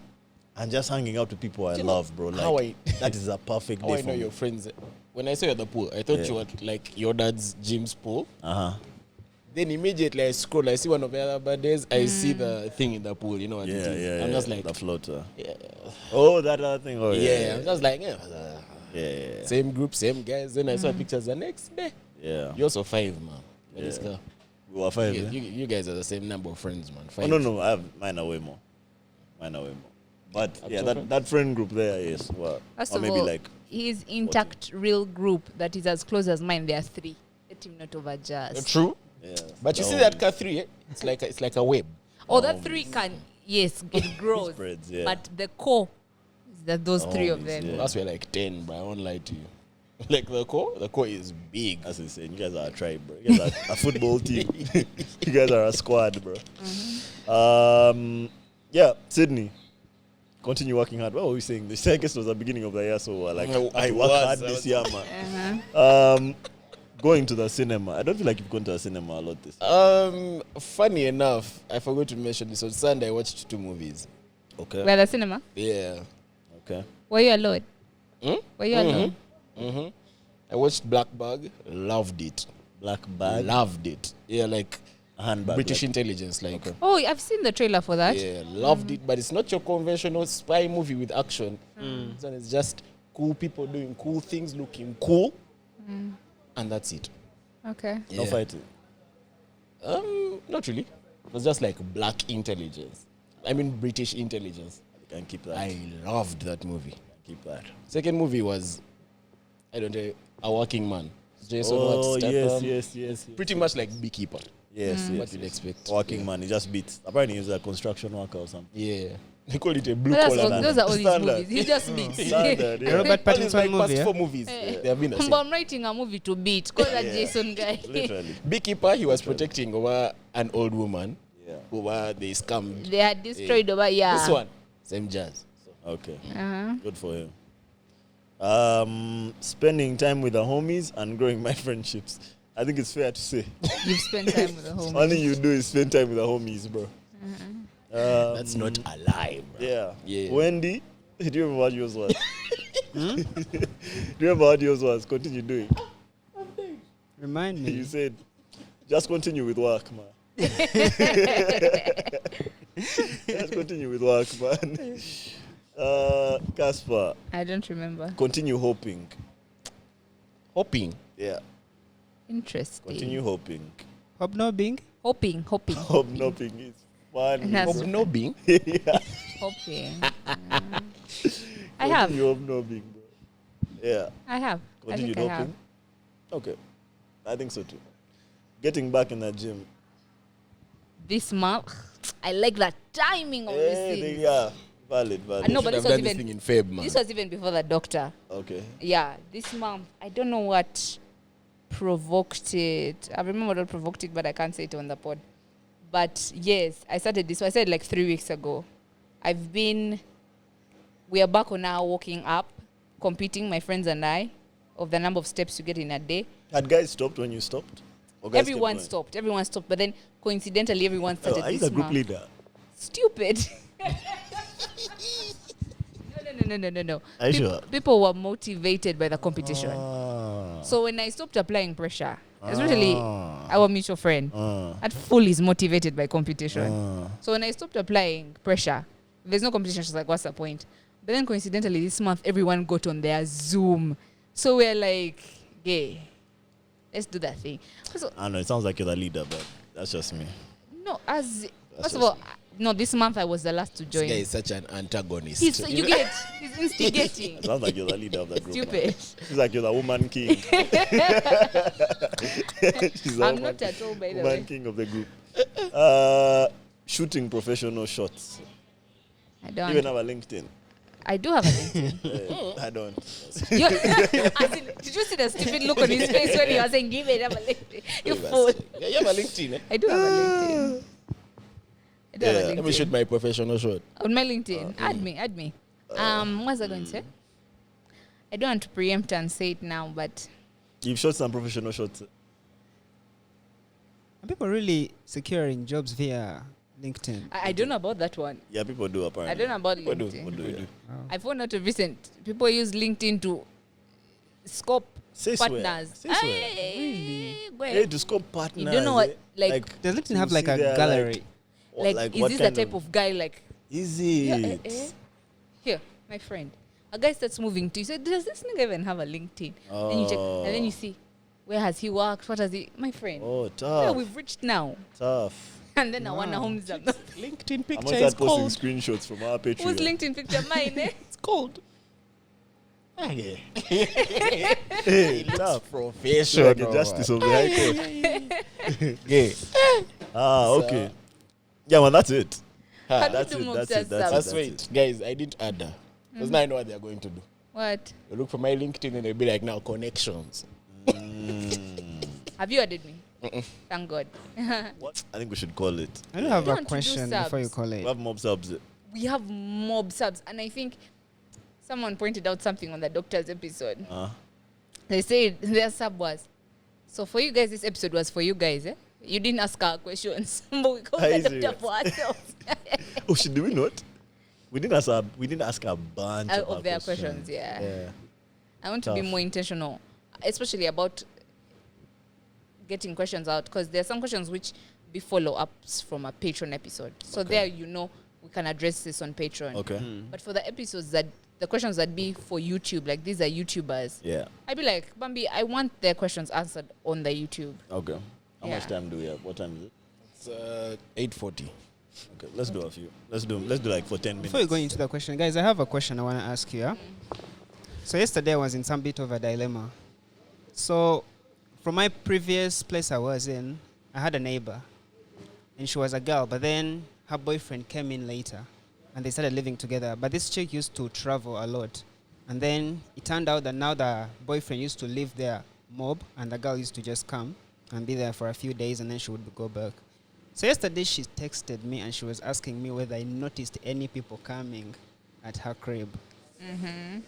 and just hanging out with people I you know love, bro. how I- That is a perfect How day I for know me. your friends. When I saw you at the pool, I thought Yeah. you were at like your dad's gym's pool. Uh-huh. Then immediately I scroll, I see one of the other birthdays, I see the thing in the pool, you know what it Yeah, is. yeah, I'm just like, the floater. yeah, Oh, that other thing. Oh, yeah, I'm just like, yeah. same group, same guys. Then I saw pictures the next day. Yeah. You're also 5, man. But Yeah. this girl, We were 5. you, eh? you guys are the same number of friends, man. 5. Oh, no. I have mine are way more. But Up yeah, to that, friends? that friend group there is well, First or of maybe all, like his intact real group that is as close as mine, there are 3. Let him not overjust. True. yeah. But you the see that homies. car 3, eh? It's like a web. Oh, that 3 can, yes, it grows. Spreads, yeah. But the core is that those The 3 of homies, them. yeah. That's where like 10, bro. I won't lie to you. Like the core is big. That's insane. You guys are a tribe, bro. You guys are a football team. You guys are a squad, bro. Yeah, Sydney. Continue working hard. What were we saying? I guess it was the beginning of the year, so I I work was, hard I this was- year, man. Going to the cinema. I don't feel like you've gone to the cinema a lot this year. Funny enough, I forgot to mention this. On Sunday, I watched 2 movies. Okay. We're at the cinema. Yeah. Okay. Were you alone? Hmm? Were you alone? Mm-hmm. I watched Black Bag. Loved it. Black bag. Loved it. Yeah, like A handbag. British like- intelligence. Like, Okay. Oh, I've seen the trailer for that. yeah, loved it. But it's not your conventional spy movie with action. This one is just cool people doing cool things, looking cool, and that's it. Okay. No fighting. Not really. It was just like black intelligence. I mean, British intelligence. You can keep that. I loved that movie. Keep that. Second movie was, I don't know, A Working Man. Jason Oh, Statham. yes. Pretty much like Beekeeper. Yes, yes. What you'd expect. Working man, he just beats. Apparently, he's a construction worker or something. Yeah. They call it a blue But collar. those are all his Standard. movies. He just beats. Standard, The yeah. Robert All his, Pattinson like, movie, past yeah? 4 movies. They have been the But same. I'm writing a movie to beat. Call that Yeah. Jason guy. Literally. Beekeeper, he was protecting over an old woman Yeah. over they scammed. They had destroyed over, yeah. This one, same jazz. Okay. Uh-huh. Good for him. Spending time with the homies and growing my friendships. I think it's fair to say. You've spent time with the home. All you do is spend time with the homies, bro. That's not a lie, bro. Yeah. Yeah. Wendy, do you remember what yours was? Do you remember what yours was? Continue doing. Remind You me. said, just continue with work, man. Just continue with work, man. Casper, I don't remember. continue hoping. Hopping. Yeah. Interesting. Continue hoping. Hobnobbing? Hoping. Hoping is fun. That's- Hobnobbing. Yeah. Hoping. I have. Continue hoping, bro. Yeah. I have. Continue I think I have. hoping. Okay. I think so too. Getting back in the gym. This month, I like that timing of this thing. Yeah. Valid. I know, but Should this have was done this even thing in Feb, man. this was even before the doctor. Okay. Yeah, this month, I don't know what provoked it. I remember what provoked it, but I can't say it on the pod. But yes, I started this. I said like 3 weeks ago. We are back on our walking up, competing, my friends and I, of the number of steps you get in a day. Had guys stopped when you stopped? Or guys kept Everyone going? stopped. Everyone stopped. But then coincidentally, everyone started Are you this the group month. leader? Stupid. No. Are you sure? People were motivated by the competition. So when I stopped applying pressure, especially our mutual friend, at full is motivated by competition. So when I stopped applying pressure, there's no competition. She's like, what's the point? But then coincidentally, this month, everyone got on their Zoom. So we're like, yeah, let's do that thing. So, I know, it sounds like you're the leader, but that's just me. no, first of all, no, this month I was the last to join. This guy is such an antagonist. He's instigating. It sounds like you're the leader of that group. Stupid. It's like you're the woman king. She's the I'm woman, not at all, by the woman way. king of the group. Shooting professional shots. I You don't. even have a LinkedIn. I do have a LinkedIn. I don't. Did you see the stupid look on his face when he was saying, give it, have a LinkedIn? You fool. Yeah, you have a LinkedIn, eh? I do have a LinkedIn. I do have a Yeah. LinkedIn. Let me shoot my professional shot. On my LinkedIn. Add me. What was I going to say? I don't want to preempt and say it now, but You've shot some professional shots. Are people really securing jobs via LinkedIn? I don't know about that one. Yeah, people do I apparently. don't know about People do. LinkedIn. People do, yeah. I found out of recent people use LinkedIn to scope Say swear. partners. Say swear. Hey, to score partners. You don't know what, like Does LinkedIn to have like see a their, gallery? is what this the kind type of guy like Is yeah, it? Here, my friend. A guy starts moving to you. Say, does this nigga even have a LinkedIn? Then you check, and then you see, where has he worked? What has he? My friend. Oh, Where tough. we've reached now. Tough. And then I want to home them. LinkedIn I'm picture gonna is start posting cold. screenshots from our Patreon. Whose LinkedIn picture? Mine, eh? It's cold. Hey, It's tough. professional. Like a justice of the High Court. Gay. Okay. Yeah, man, that's it. How do That's you it. do That's Mobster it. That's Subs? That's wait, guys. I didn't add that because now I know what they're going to do. What? They look for my LinkedIn and they'll be like, now connections. Have you added me? Thank God. What? I think we should call it. I do have You a want to do question before you subs? call We it. have mob subs. We have mob subs, and I think someone pointed out something on the doctor's episode. They said their sub was. So for you guys, this episode was for you guys, eh? You didn't ask our questions, but we called Are the you doctor serious? for ourselves. Oh, did we not? We didn't ask a bunch of our Of their questions, yeah. Yeah. I want to be Tough. more intentional, especially about getting questions out, because there are some questions which be follow-ups from a Patreon episode. So there, we can address this on Patreon. Okay. But for the episodes the questions that be for YouTube, like these are YouTubers, Yeah. I'd be like, Bambi, I want their questions answered on the YouTube. Okay. How Yeah. much time do we have? What time is it? It's 8:40. Okay, let's do a few. Let's do like for 10 minutes. Before you go into the question, guys, I have a question I want to ask you. Yeah? So yesterday I was in some bit of a dilemma. So from my previous place I was in, I had a neighbor, and she was a girl, but then her boyfriend came in later, and they started living together. But this chick used to travel a lot, and then it turned out that now the boyfriend used to live there mob, and the girl used to just come and be there for a few days, and then she would go back. So yesterday she texted me and she was asking me whether I noticed any people coming at her crib.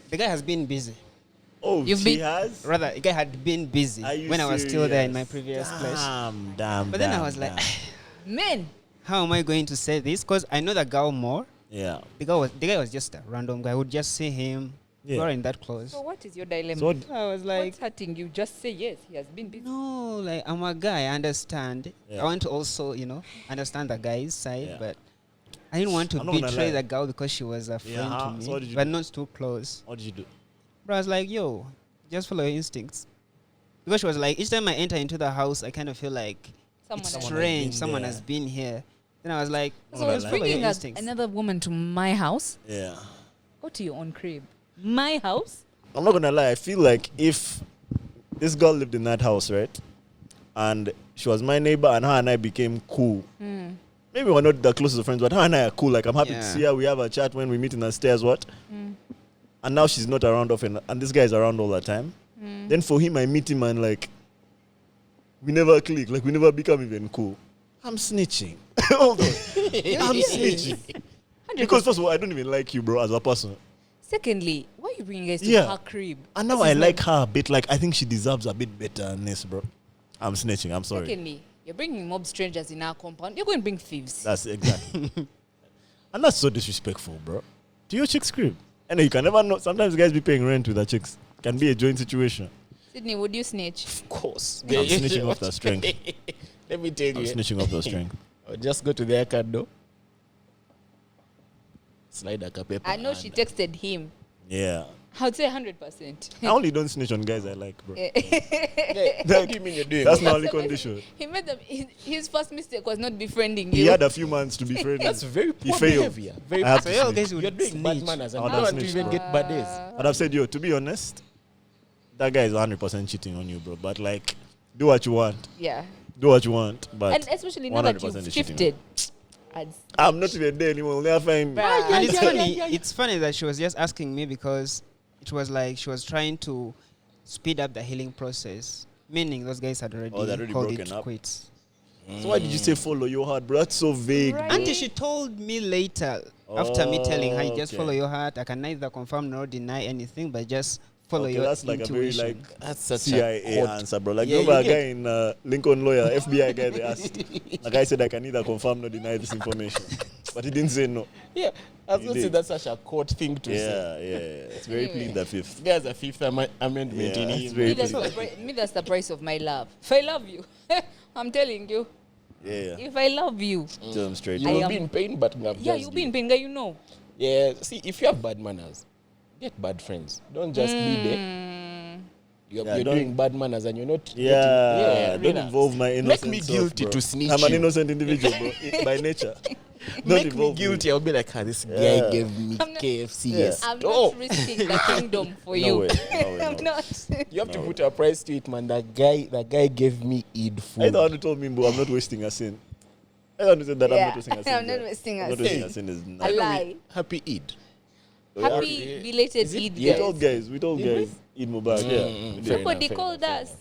The guy has been busy. Oh, You've she been- has? Rather, the guy had been busy Are you when I was still there in my serious? previous place. Damn. But then I was like, Men! how am I going to say this? Because I know the girl more. yeah. The guy was just a random guy. I would just see him. Yeah. We weren't that close. So what is your dilemma? So I was like, What's hurting you? Just say yes. He has been busy. no, like I'm a guy. I understand. Yeah. I want to also, understand the guy's side, Yeah. but I didn't want to I'm not gonna betray lie. the girl because she was a friend Yeah, to me, so what did you but do? not too close. What did you do? But I was like, yo, just follow your instincts. Because she was like, each time I enter into the house, I kind of feel like Someone it's has strange. been Someone there. has been here. Then I was like, So Not just like- follow your bringing instincts. another woman to my house, Yeah. go to your own crib. My house? I'm not gonna lie. I feel like if this girl lived in that house, right, and she was my neighbor, and her and I became cool. Maybe we're not the closest of friends, but her and I are cool. Like I'm happy to Yeah. see her. We have a chat when we meet in the stairs. What? And now she's not around often, and this guy is around all the time. Then for him, I meet him and like we never click. Like we never become even cool. I'm snitching. Hold on. I'm snitching. Because first of all, I don't even like you, bro, as a person. Secondly, why are you bringing guys to Yeah. her crib? And now This I is like not- her a bit. Like I think she deserves a bit better than this, bro. I'm snitching. I'm sorry. Secondly, you're bringing mob strangers in our compound. You're going to bring thieves. That's exactly. And that's so disrespectful, bro. To your chick's crib. And you can never know. Sometimes guys be paying rent with their chicks. Can be a joint situation. Sydney, would you snitch? Of course. I'm snitching off the strength. Let me tell I'm you. snitching off the strength. Just go to the card door. Slide a paper. I know she texted him. Yeah. I would say 100%. I only don't snitch on guys I like, bro. What do you mean you're doing? That's my only condition. He made his first mistake was not befriending He you. had a few months to befriend me. That's very He poor failed. behavior. Very I have poor. to So you snitch. guys would You're doing bad snitch. manners and I you would don't have want to snitched. even get bad days. I'd have said, yo, to be honest, that guy is 100% cheating on you, bro. But like, do what you want. Yeah. Do what you want. But And especially now that 100% you've is cheating. shifted. I'm not even there anymore. We'll never find me. Bruh. And it's funny. It's funny that she was just asking me because it was like she was trying to speed up the healing process. Meaning those guys had already, they're already called broken it up. quits. So why did you say follow your heart, bro? That's so vague, Right. bro. Until she told me later, after me telling her, just Okay. follow your heart. I can neither confirm nor deny anything, but just follow Okay, your that's like intuition. a very like That's such CIA a hot. answer, bro. Like Yeah, remember a you guy in Lincoln Lawyer, FBI guy they asked. The guy said I can neither confirm nor deny this information. But he didn't say no. Yeah, I was You going to say did. that's such a court thing to say. Yeah. It's very Anyway. plead the fifth. There's a fifth amendment Yeah, in it's him. very Me, that's the price of my love. If I love you, I'm telling you. Yeah. If I love you, Tell them straight. You I will am- be in pain, but we have yeah, judged you'll be you. in pain, guy, you know. Yeah, see, if you have bad manners, get bad friends. Don't just be there. You're, Yeah, you're don't- doing bad manners and you're not. Yeah, don't relax. involve my innocent me self, guilty bro. to snitch I'm an you. innocent individual, bro, by nature. Don't Make me involve guilty. I'll be like, this guy Yeah. gave me I'm not- KFC. Yeah. Yes. I'm Oh, not risking the kingdom for No you. way, no way, I'm no way. not. you have to put a price to it, man. That guy gave me Eid I food. the one who told me, bro, I'm not wasting a sin. I the one who said that I'm Yeah, not wasting a sin. I'm not guy. wasting a I'm not sin. wasting a sin is A nice. lie. Happy Eid. Happy Yeah. belated Is it- Eid, yeah. guys. We told Did we? guys, Eid Mubarak, yeah. we did. fair Nobody enough, called fair us.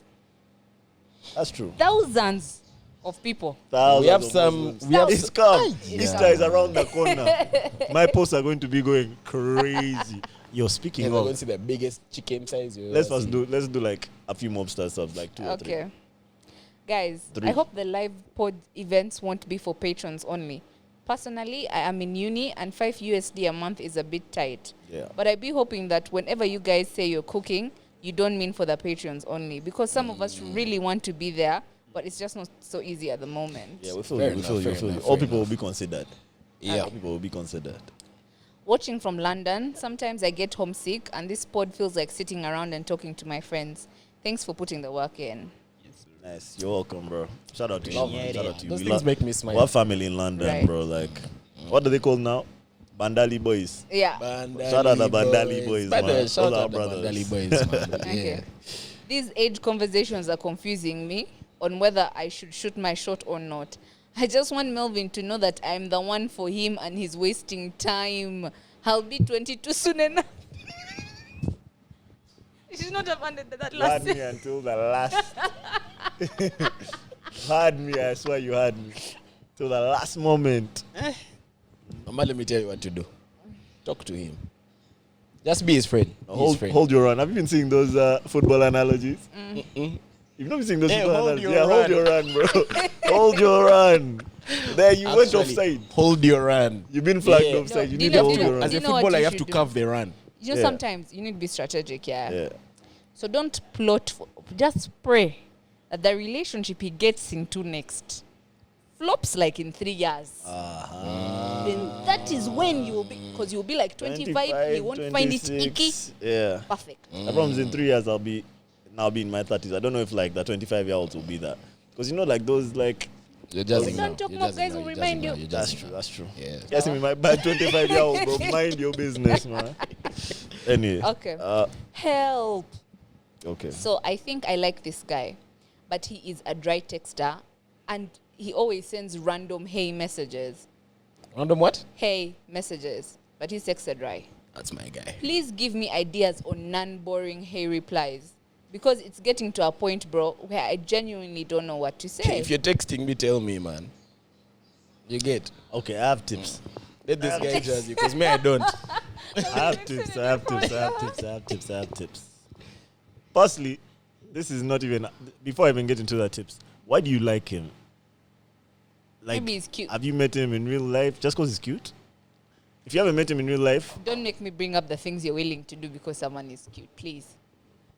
That's true. Thousands of people. Thousands We have of some- Muslims. we have It's some- come. Yeah. Easter is around the corner. My posts are going to be going crazy. You're Yeah, speaking we're going to of. see the biggest chicken size you Let's ever first seen. let's do like a few Mobster Subs, like 2 or 3. Okay. Guys, 3. I hope the live pod events won't be for patrons only. Personally, I am in uni and $5 USD a month is a bit tight. Yeah. But I be hoping that whenever you guys say you're cooking, you don't mean for the patrons only. Because some of us really want to be there, but it's just not so easy at the moment. Yeah, we feel Fair you. We enough, feel you. fair We feel you. enough, All fair people will enough. be considered. Yeah. All people will be considered. Watching from London, sometimes I get homesick and this pod feels like sitting around and talking to my friends. Thanks for putting the work in. Nice. You're welcome, bro. Shout out to you. Love Man. it. Shout out to you. Those We things lo- make me we smile. have family in London, Right. bro. Like, what do they call now? Bandali boys. Yeah. Shout out the Bandali boys, By the way, man. shout All our out the brothers. Bandali boys, man. Okay. Yeah. These age conversations are confusing me on whether I should shoot my shot or not. I just want Melvin to know that I'm the one for him and he's wasting time. I'll be 22 soon enough. She's not abandoned that You last had me until the last. Had me, I swear you had me. Till the last moment. Mama, let me tell you what to do. Talk to him. Just be his friend. Be his friend. Hold your run. Have you been seeing those football analogies? Mm. You've not been seeing those Yeah, football hold analogies? your Yeah, hold run. your run, bro. Hold your run. There, you went Actually, offside. Hold your run. You've been flagged Yeah. offside. No, You do you need to know- hold do you your know- run. As a you know what footballer, you you have should to do? curve the run. You know, Yeah. sometimes you need to be strategic, Yeah. So don't plot. Just pray that the relationship he gets into next flops like in 3 years. Then that is when you'll be, because you'll be like 25, he won't find it icky. 26. Yeah. Perfect. The problem is in 3 years I'll be in my 30s. I don't know if like the 25-year-olds will be that. Because you know, like those like You're jazzing Don't now. talk You're more, jazzing guys now. will You're remind jazzing now. you. You're that's jazzing true. now. That's true. Yeah. Yes, me my bad 25-year-old, bro. Mind your business, man. Anyway. Okay. Help. Okay. So I think I like this guy, but he is a dry texter, and he always sends random hey messages. Random what? Hey messages, but he's texted dry. That's my guy. Please give me ideas on non-boring hey replies, because it's getting to a point, bro, where I genuinely don't know what to say. If you're texting me, tell me, man. You get. Okay, I have tips. Let this guy jazz you, because me, I don't. I have tips. I have tips. I have tips. I have tips. I have tips. Firstly, this is not even before I even get into the tips. Why do you like him? Like, Maybe he's cute. have you met him in real life just because he's cute? If you haven't met him in real life, Don't make me bring up the things you're willing to do because someone is cute, please.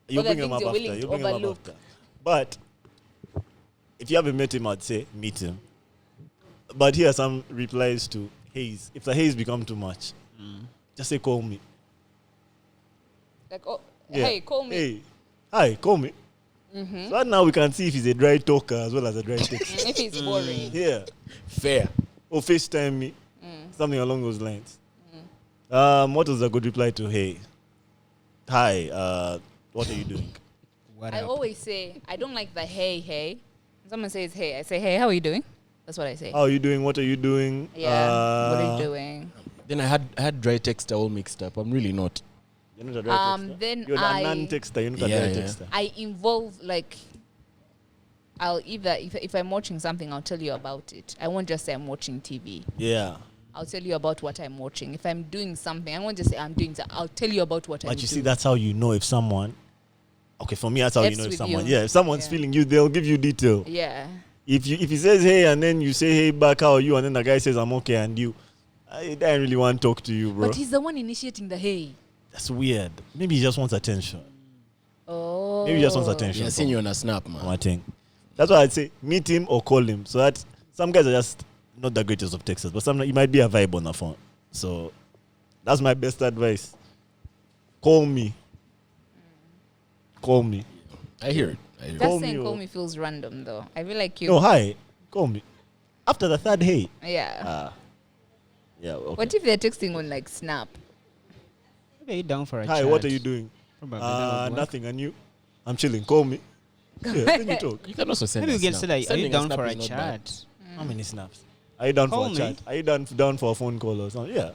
you Other bring him things up you're after. willing You to bring him up overlook. after. But if you haven't met him, I'd say meet him. But here are some replies to haze. If the haze become too much, just say call me. Like, oh, Yeah. hey, call me. Hey, hi, call me. Mm-hmm. So now we can see if he's a dry talker as well as a dry texter. If it's boring. Yeah. Fair. Or FaceTime me. Something along those lines. What was a good reply to hey? Hi, what are you doing? What I up? always say, I don't like the hey, hey. When someone says hey, I say, hey, how are you doing? That's what I say. How are you doing? What are you doing? Yeah, what are you doing? Then I had dry texter all mixed up. I'm really not. You're not a dry texter? Then You're a non-texter. You're not a Yeah, dry yeah. texter. I involve, like, I'll either, if I'm watching something, I'll tell you about it. I won't just say I'm watching TV. Yeah. I'll tell you about what I'm watching. If I'm doing something, I won't just say I'm doing something. I'll tell you about what I'm doing. But you see, that's how you know if someone. Okay, for me, that's how you F's know if with someone. you. Yeah, if someone's Yeah. feeling you, they'll give you detail. Yeah. If he says hey and then you say hey back, how are you? And then the guy says I'm okay, and you, I don't really want to talk to you, bro. But he's the one initiating the hey. That's weird. Maybe he just wants attention. Oh. Maybe he just wants attention. Yeah, seeing you on a snap, man. One thing. That's why I'd say meet him or call him. So that some guys are just not the greatest of texters, but some it might be a vibe on the phone. So that's my best advice. Call me. Call me. I hear it. I hear it. That Call saying me call or- me feels random, though. I feel like you. No, hi. Call me. After the third hey. Yeah. Yeah. Okay. What if they're texting on, like, Snap? Maybe are you down for a Hi, chat? what are you doing? Probably that would work. Nothing. And you? I'm chilling. Call me. Yeah, then you talk. You can also send Maybe a we can snap. say like, are Sending you down snap for is a not bad. chat? How many snaps? Are you down Call for a me. chat? Are you down for a phone call or something? Yeah.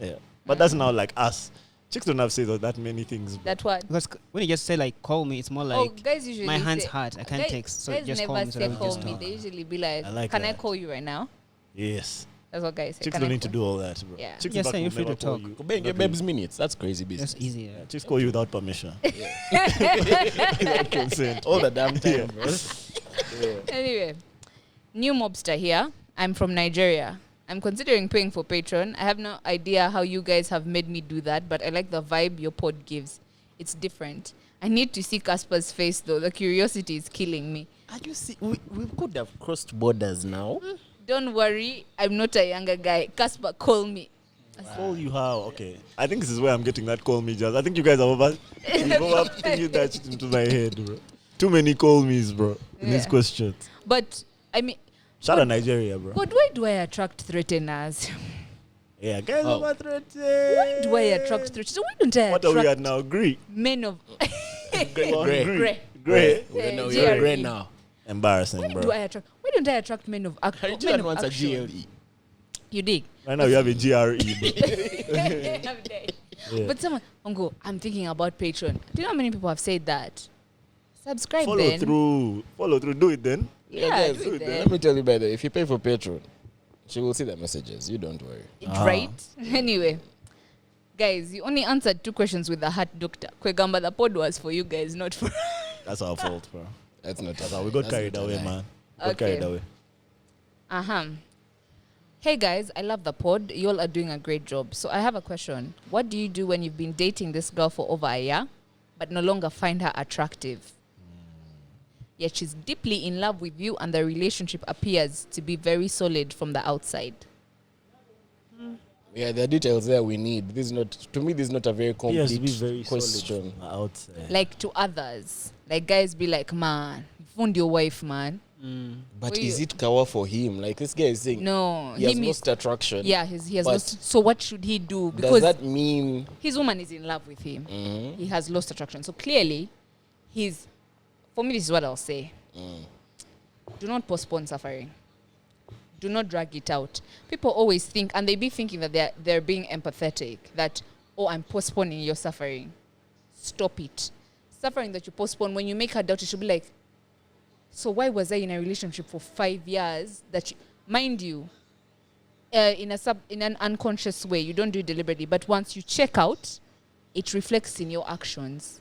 Yeah. But that's now like us. Chicks don't have to say that many things. Bro. That what? Because when you just say like call me, it's more like Oh, guys usually my hand's say, hurt. I can't guys, text, so guys just never call me. So say that we call just me. talk. They usually be like, I like can I that. call you right now? Yes. That's what guys say. Chicks Can don't I need to call- do all that, bro. Yeah. Chicks Yes, back sir, home you're free never to call talk. you. Bang your Not really. babes minutes. That's crazy business. That's easier. Yeah, chicks call you without permission. Without consent. All the damn time, bro. Anyway, new mobster here. I'm from Nigeria. I'm considering paying for Patreon. I have no idea how you guys have made me do that, but I like the vibe your pod gives. It's different. I need to see Casper's face though. The curiosity is killing me. Are you see? We could have crossed borders now. Don't worry, I'm not a younger guy. Casper, call me. Call you how? Okay. I think this is where I'm getting that call me just. I think you guys have thinking that shit into my head, bro. Too many call me's, bro, in these Yeah. questions. But I mean, Shout out Nigeria, bro. God, why do I attract threateners? Yeah, guys Oh. over threatened. Why do I attract threateners? Why don't I What are we at attract now? Grey. men of Grey. Grey? Grey. We're grey now. Embarrassing, Why bro. do I attract? Why don't I attract men of action? Men Harry of wants a action. GLE. You dig? Right now you have a GRE, bro. Yeah. But someone, Uncle, I'm thinking about Patreon. Do you know how many people have said that? Subscribe Follow then. through. Follow through. Do it then. Yeah, guys, do it then. let me tell you, by the way, if you pay for Patreon, she will see the messages. You don't worry. Right? Anyway, guys, you only answered 2 questions with the heart doctor. Kwegamba, the pod was for you guys, not for. That's our fault, bro. That's not. That's how we got that's carried not a away, lie. man. Got Okay. carried away. Hey guys, I love the pod. You all are doing a great job. So I have a question. What do you do when you've been dating this girl for over a year, but no longer find her attractive? Yet she's deeply in love with you and the relationship appears to be very solid from the outside. Yeah, the details there we need. This is not, to me, this is not a very Yes, complete be very question. solid outside. Like to others. Like guys be like, man, you found your wife, man. But Were is you- it kawa for him? Like this guy is saying, No. he has him is- lost attraction. Yeah, he has But lost. So what should he do? Does Because that mean? his woman is in love with him. Mhm. He has lost attraction. So clearly, for me, this is what I'll say. Do not postpone suffering. Do not drag it out. People always think, and they be thinking that they're being empathetic, that, oh, I'm postponing your suffering. Stop it. Suffering that you postpone, when you make her doubt, you should be like, so why was I in a relationship for 5 years? That you, mind you, in an unconscious way, you don't do it deliberately, but once you check out, it reflects in your actions,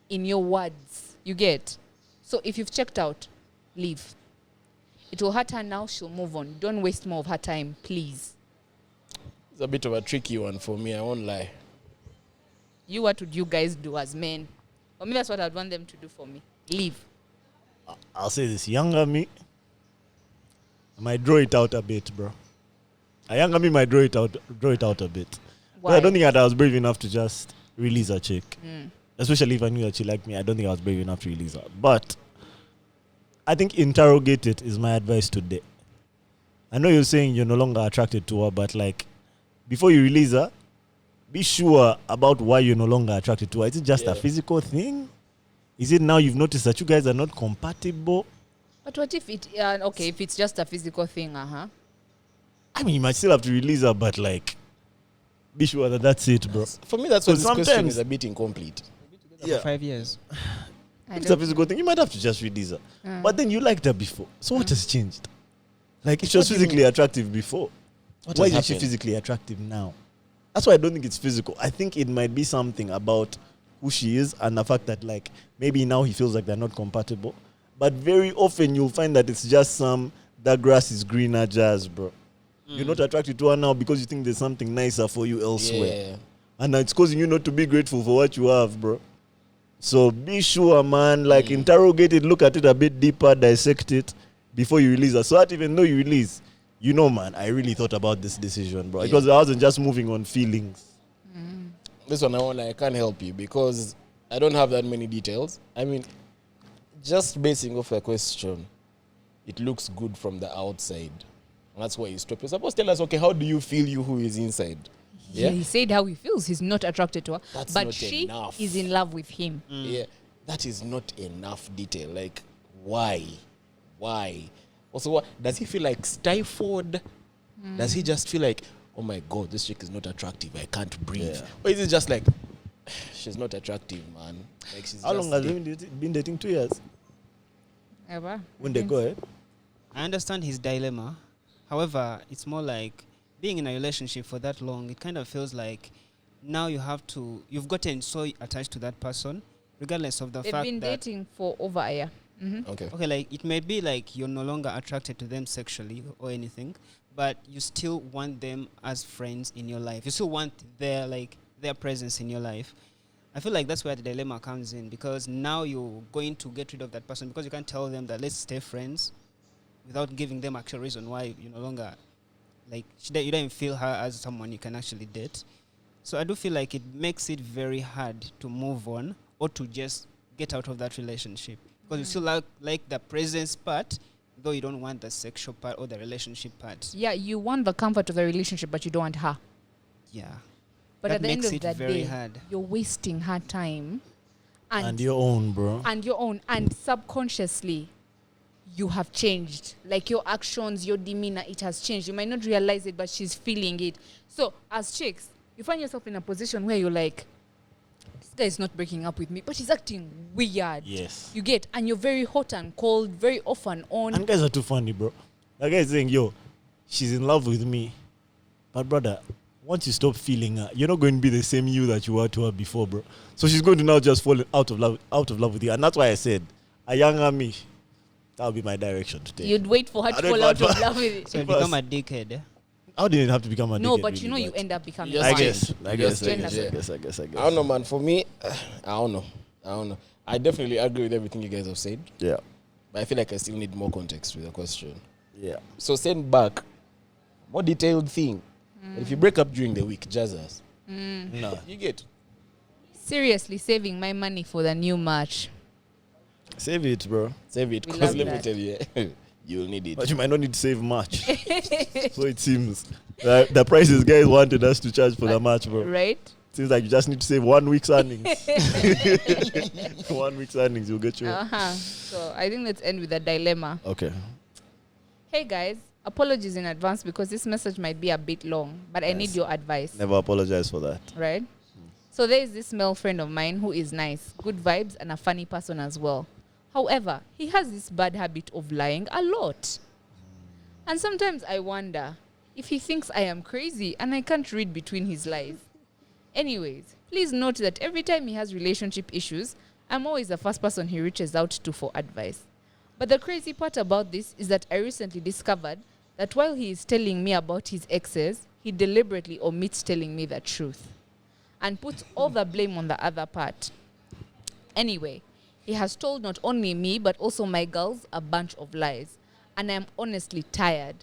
in your words. You get? So if you've checked out, leave. It will hurt her now, she'll move on. Don't waste more of her time, please. It's a bit of a tricky one for me, I won't lie. What would you guys do as men? For me, that's what I'd want them to do for me. Leave. I'll say this. Younger me, I might draw it out a bit, bro. A younger me might draw it out a bit. But I don't think that I was brave enough to just release a chick. Especially if I knew that she liked me. I don't think I was brave enough to release her. But I think interrogate it is my advice today. I know you're saying you're no longer attracted to her, but like, before you release her, be sure about why you're no longer attracted to her. Is it just a physical thing? Is it now you've noticed that you guys are not compatible? But what if if it's just a physical thing, I mean, you might still have to release her, but like, be sure that that's it, bro. For me, that's why this question is a bit incomplete. For 5 years. If it's a physical thing, you might have to just release her. But then you liked her before. So what has changed? Like, if she was physically attractive before, why is she physically attractive now? That's why I don't think it's physical. I think it might be something about who she is and the fact that, like, maybe now he feels like they're not compatible. But very often you'll find that it's just that grass is greener jazz, bro. You're not attracted to her now because you think there's something nicer for you elsewhere. Yeah. And it's causing you not to be grateful for what you have, bro. So be sure, man, like, interrogate it, look at it a bit deeper, dissect it before you release her. So that even though you release, you know, man, I really thought about this decision, bro. Because I wasn't just moving on feelings. This one I can't help you because I don't have that many details. I mean, just basing off the question, it looks good from the outside. And that's why you stop. You're supposed to tell us, okay, how do you feel, you who is inside? Yeah, he said how he feels. He's not attracted to her. That's but not she enough. is in love with him. Yeah, that is not enough detail. Like, why? Also, what does he feel like stifled? Does he just feel like, oh my God, this chick is not attractive, I can't breathe? Or is it just like, she's not attractive, man? Like, she's How long has he been dating? 2 years? Ever? When they go ahead? I understand his dilemma. However, it's more like being in a relationship for that long, it kind of feels like now you've gotten so attached to that person, regardless of the They've fact been that dating for over a year. Okay, like it may be like you're no longer attracted to them sexually or anything, but you still want them as friends in your life. You still want their presence in your life. I feel like that's where the dilemma comes in, because now you're going to get rid of that person because you can't tell them that let's stay friends without giving them actual reason why you no longer, like, you don't feel her as someone you can actually date. So I do feel like it makes it very hard to move on or to just get out of that relationship, because you still like the presence part, though you don't want the sexual part or the relationship part. Yeah, you want the comfort of the relationship, but you don't want her. Yeah. But That at the end makes of it that very day, hard. you're wasting her time. And your own, bro. And your own. And subconsciously, you have changed. Like, your actions, your demeanor, it has changed. You might not realize it, but she's feeling it. So, as chicks, you find yourself in a position where you're like, this guy is not breaking up with me, but he's acting weird. Yes. You get, and you're very hot and cold, very off and on. And guys are too funny, bro. That guy is saying, yo, she's in love with me. But brother, once you stop feeling her, you're not going to be the same you that you were to her before, bro. So she's going to now just fall out of love with you. And that's why I said, a younger me, that would be my direction to take. You'd wait for her to fall out of love with you. So you become a dickhead. How did it have to become a No, dickhead, but really, you know you end up becoming Yes, I one. guess. I guess. I don't know, man. For me, I don't know. I definitely agree with everything you guys have said. Yeah. But I feel like I still need more context with the question. Yeah. So send back more detailed thing. If you break up during the week, jazz us. No. You get. Seriously saving my money for the new March. Save it, bro. Save it, We because love let me that. tell you, you'll need it. But you might not need to save much. So it seems. The prices guys wanted us to charge for the match, bro. Right? Seems like you just need to save 1 week's earnings. 1 week's earnings, you'll get you. So I think let's end with a dilemma. Okay. Hey guys, apologies in advance because this message might be a bit long, but I need your advice. Never apologize for that. Right? So there is this male friend of mine who is nice, good vibes, and a funny person as well. However, he has this bad habit of lying a lot. And sometimes I wonder if he thinks I am crazy and I can't read between his lies. Anyways, please note that every time he has relationship issues, I'm always the first person he reaches out to for advice. But the crazy part about this is that I recently discovered that while he is telling me about his exes, he deliberately omits telling me the truth and puts all the blame on the other part. Anyway, he has told not only me but also my girls a bunch of lies, and I'm honestly tired.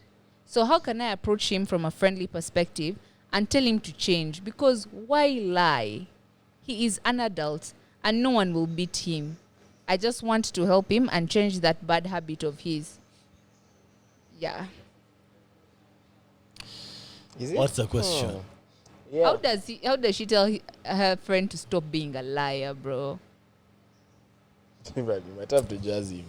So how can I approach him from a friendly perspective and tell him to change? Because why lie? He is an adult and no one will beat him. I just want to help him and change that bad habit of his. Yeah. Is it? What's the question? Oh. Yeah. How does she tell her friend to stop being a liar, bro? You might have to jazz him.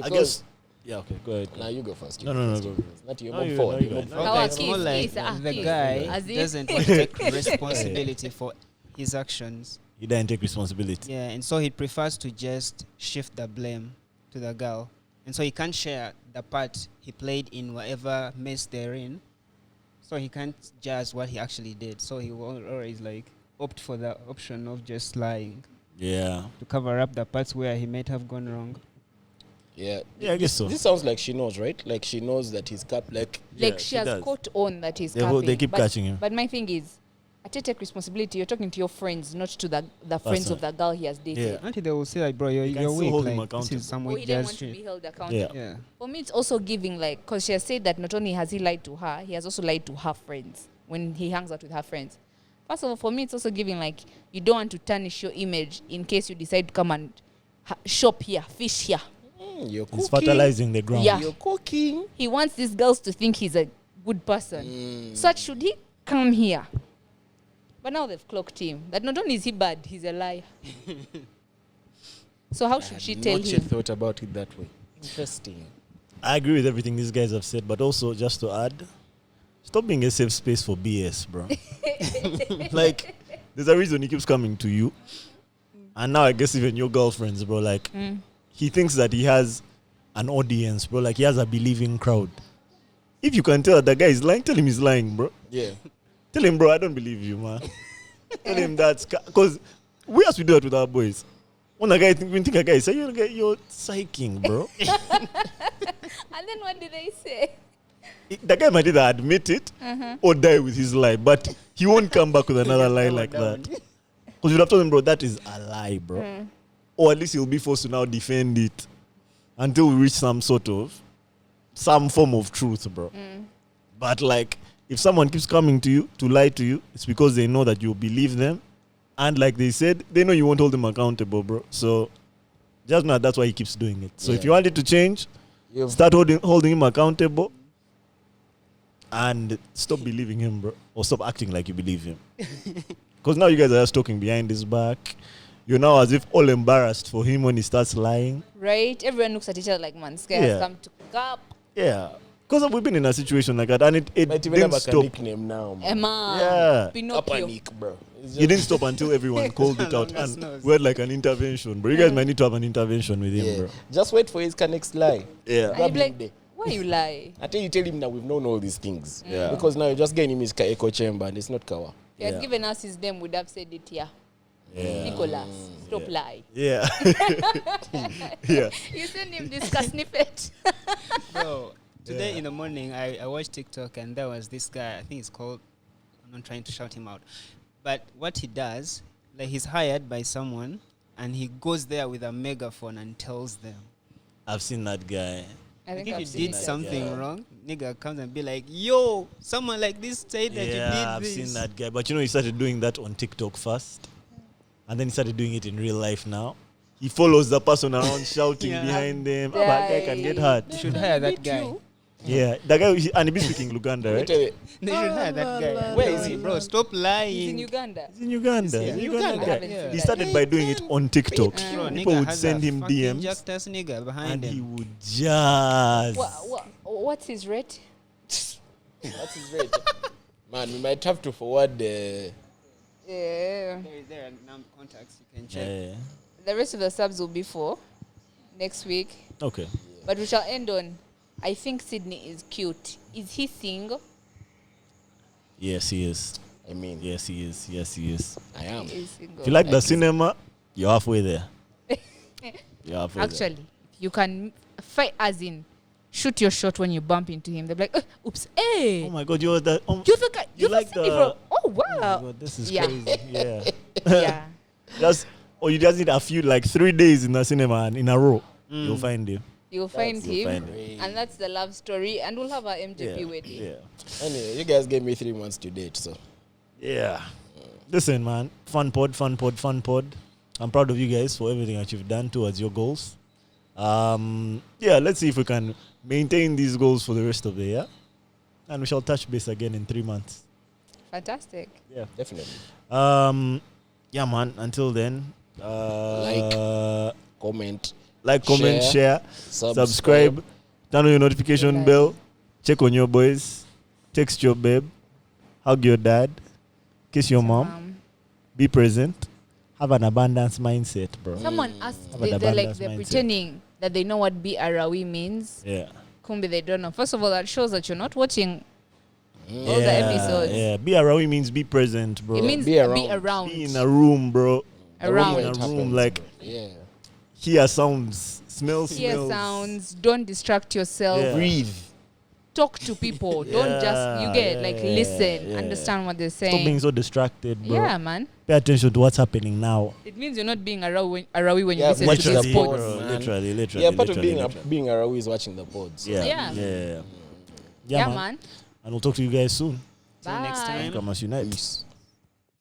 I guess. Yeah, okay, go ahead. Now you go first. No, go. Not your No, move you forward. go, You no, move you forward. go. Okay, it's more Kiss, like kiss, the kiss. guy As if- doesn't want to take responsibility for his actions. He didn't take responsibility. Yeah, and so he prefers to just shift the blame to the girl. And so he can't share the part he played in whatever mess they're in. So he can't judge what he actually did. So he will always like opt for the option of just lying Yeah. to cover up the parts where he might have gone wrong. Yeah. Yeah, I guess so. This sounds like she knows, right? Like she knows that he's cap. Like Yeah, Like she she has does. caught on that he's They capping. keep but, catching him. But my thing is, I take responsibility. You're talking to your friends, not to the friends of the girl he has dated. Yeah. Until they will say like, bro, you're You can weak. still hold him Like, this accountable. is some Or weak he didn't jazz want to be shit. held accountable. Yeah. For me, it's also giving, like, because she has said that not only has he lied to her, he has also lied to her friends when he hangs out with her friends. First of all, for me, it's also giving, like, you don't want to tarnish your image in case you decide to come and shop here, fish here. you're cooking. It's fertilizing the ground. Yeah. You're cooking. He wants these girls to think he's a good person. Such should he come here? But now they've clocked him. That not only is he bad, he's a liar. So how should she tell Not him? thought about it that way. Interesting. I agree with everything these guys have said, but also just to add, stop being a safe space for BS, bro. Like, there's a reason he keeps coming to you. And now I guess even your girlfriends, bro, like, he thinks that he has an audience, bro. Like, he has a believing crowd. If you can tell that the guy is lying, tell him he's lying, bro. Yeah. Tell him, bro, I don't believe you, man. Tell him that. Because we have to do that with our boys. When a guy think a guy say, you're psyching, bro. And then what did they say? The guy might either admit it or die with his lie, but he won't come back with another lie like that. Because you'd have told him, bro, that is a lie, bro. Or at least he'll be forced to now defend it until we reach some form of truth, bro. But like, if someone keeps coming to you to lie to you, it's because they know that you believe them. And like they said, they know you won't hold them accountable, bro. So just know that's why he keeps doing it. So if you want it to change, start holding him accountable and stop believing him, bro. Or stop acting like you believe him. Because now you guys are just talking behind his back. You're now as if all embarrassed for him when he starts lying. Right? Everyone looks at each other like, man, Sky has come to up. Yeah. Because we've been in a situation like that and it Might even didn't have a stop. nickname now. Man. Emma. Yeah. Pinocchio. Nick, bro. It's He didn't stop until everyone called it out. Longest And nose. we had like an intervention, bro. You guys might need to have an intervention with him, yeah. bro. Just wait for his next lie. Yeah. And you'd be like, Day. why you lie? Until you tell him that we've known all these things. Yeah. Because now you're just getting him his echo chamber and it's not Kawa. If you had Yeah. given us his name, we'd have said it here. Yeah. Nicholas, stop lie. Yeah. Yeah. You send him this snippet. Bro, today Yeah. in the morning, I watched TikTok and there was this guy, I think it's called, I'm not trying to shout him out, but what he does, like he's hired by someone and he goes there with a megaphone and tells them. I've seen that guy. I think If I've you seen did that. something yeah. wrong, nigga comes and be like, yo, someone like this said that you Yeah, did I've this. seen that guy. But you know, he started doing that on TikTok first. And then he started doing it in real life now. He follows the person around shouting Yeah. behind them. Oh, that guy can get hurt. You should hire that guy. Yeah, the guy, and he be speaking Luganda, right? Wait, They should hire that guy. Where is he? Bro, stop lying. He's in Uganda. He's in Uganda. Yeah. He's a Uganda. guy. Yeah. He started by doing it on TikTok. Bro, People nigga would has send a him fucking DMs jacked-ass nigga behind and he him. would just. What's his rate? That's his rate. Man, we might have to forward the. Yeah. There are contacts you can check. Yeah. The rest of the subs will be for next week. Okay. But we shall end on, I think Sydney is cute. Is he single? Yes, he is. I mean, Yes, he is. Yes, he is. I am. He is single. If you like the cinema, you're halfway there. You're halfway there. Actually, you can fight as in shoot your shot when you bump into him. They're like, oops, hey. Oh my God, you're the. You're the guy. You're like the Cindy from. Oh wow. Oh my God, this is Yeah. crazy. Yeah. Yeah. You just need a few, like 3 days in the cinema and in a row. You'll find him. You'll find You'll him. find him. And that's the love story. And we'll have our MJP wedding. Yeah. Anyway, you guys gave me 3 months to date, so. Yeah. Listen, man. Fun pod. I'm proud of you guys for everything that you've done towards your goals. Yeah, let's see if we can maintain these goals for the rest of the year. And we shall touch base again in 3 months. Fantastic. Yeah. Definitely. Yeah, man. Until then, Comment. comment, share, subscribe, turn on your notification Good bell, check on your boys, text your babe, hug your dad, kiss your mom, be present, have an abundance mindset, bro. Someone asked, Have an they're abundance mindset. pretending that they know what Arawi means. Yeah. Kumbi, they don't know. First of all, that shows that you're not watching all the episodes. Yeah, be around means be present, bro. It means Be around. be around. Be in a room, bro. Around. In a room, like Yeah. hear sounds, smell Hear smells. sounds. Don't distract yourself. Yeah. Breathe. Talk to people. Don't just, you get, listen. yeah. Understand what they're Stop being saying. so distracted, bro. Yeah, man. Pay attention to what's happening now. It means you're not being Arawi when you Yeah, listen to literally, these bro. pods. Literally. Yeah, part of being a Rawi is watching the pods. Yeah. Yeah. Yeah, man. Man. And we'll talk to you guys soon. Till next Bye. time. Come as unite. Peace.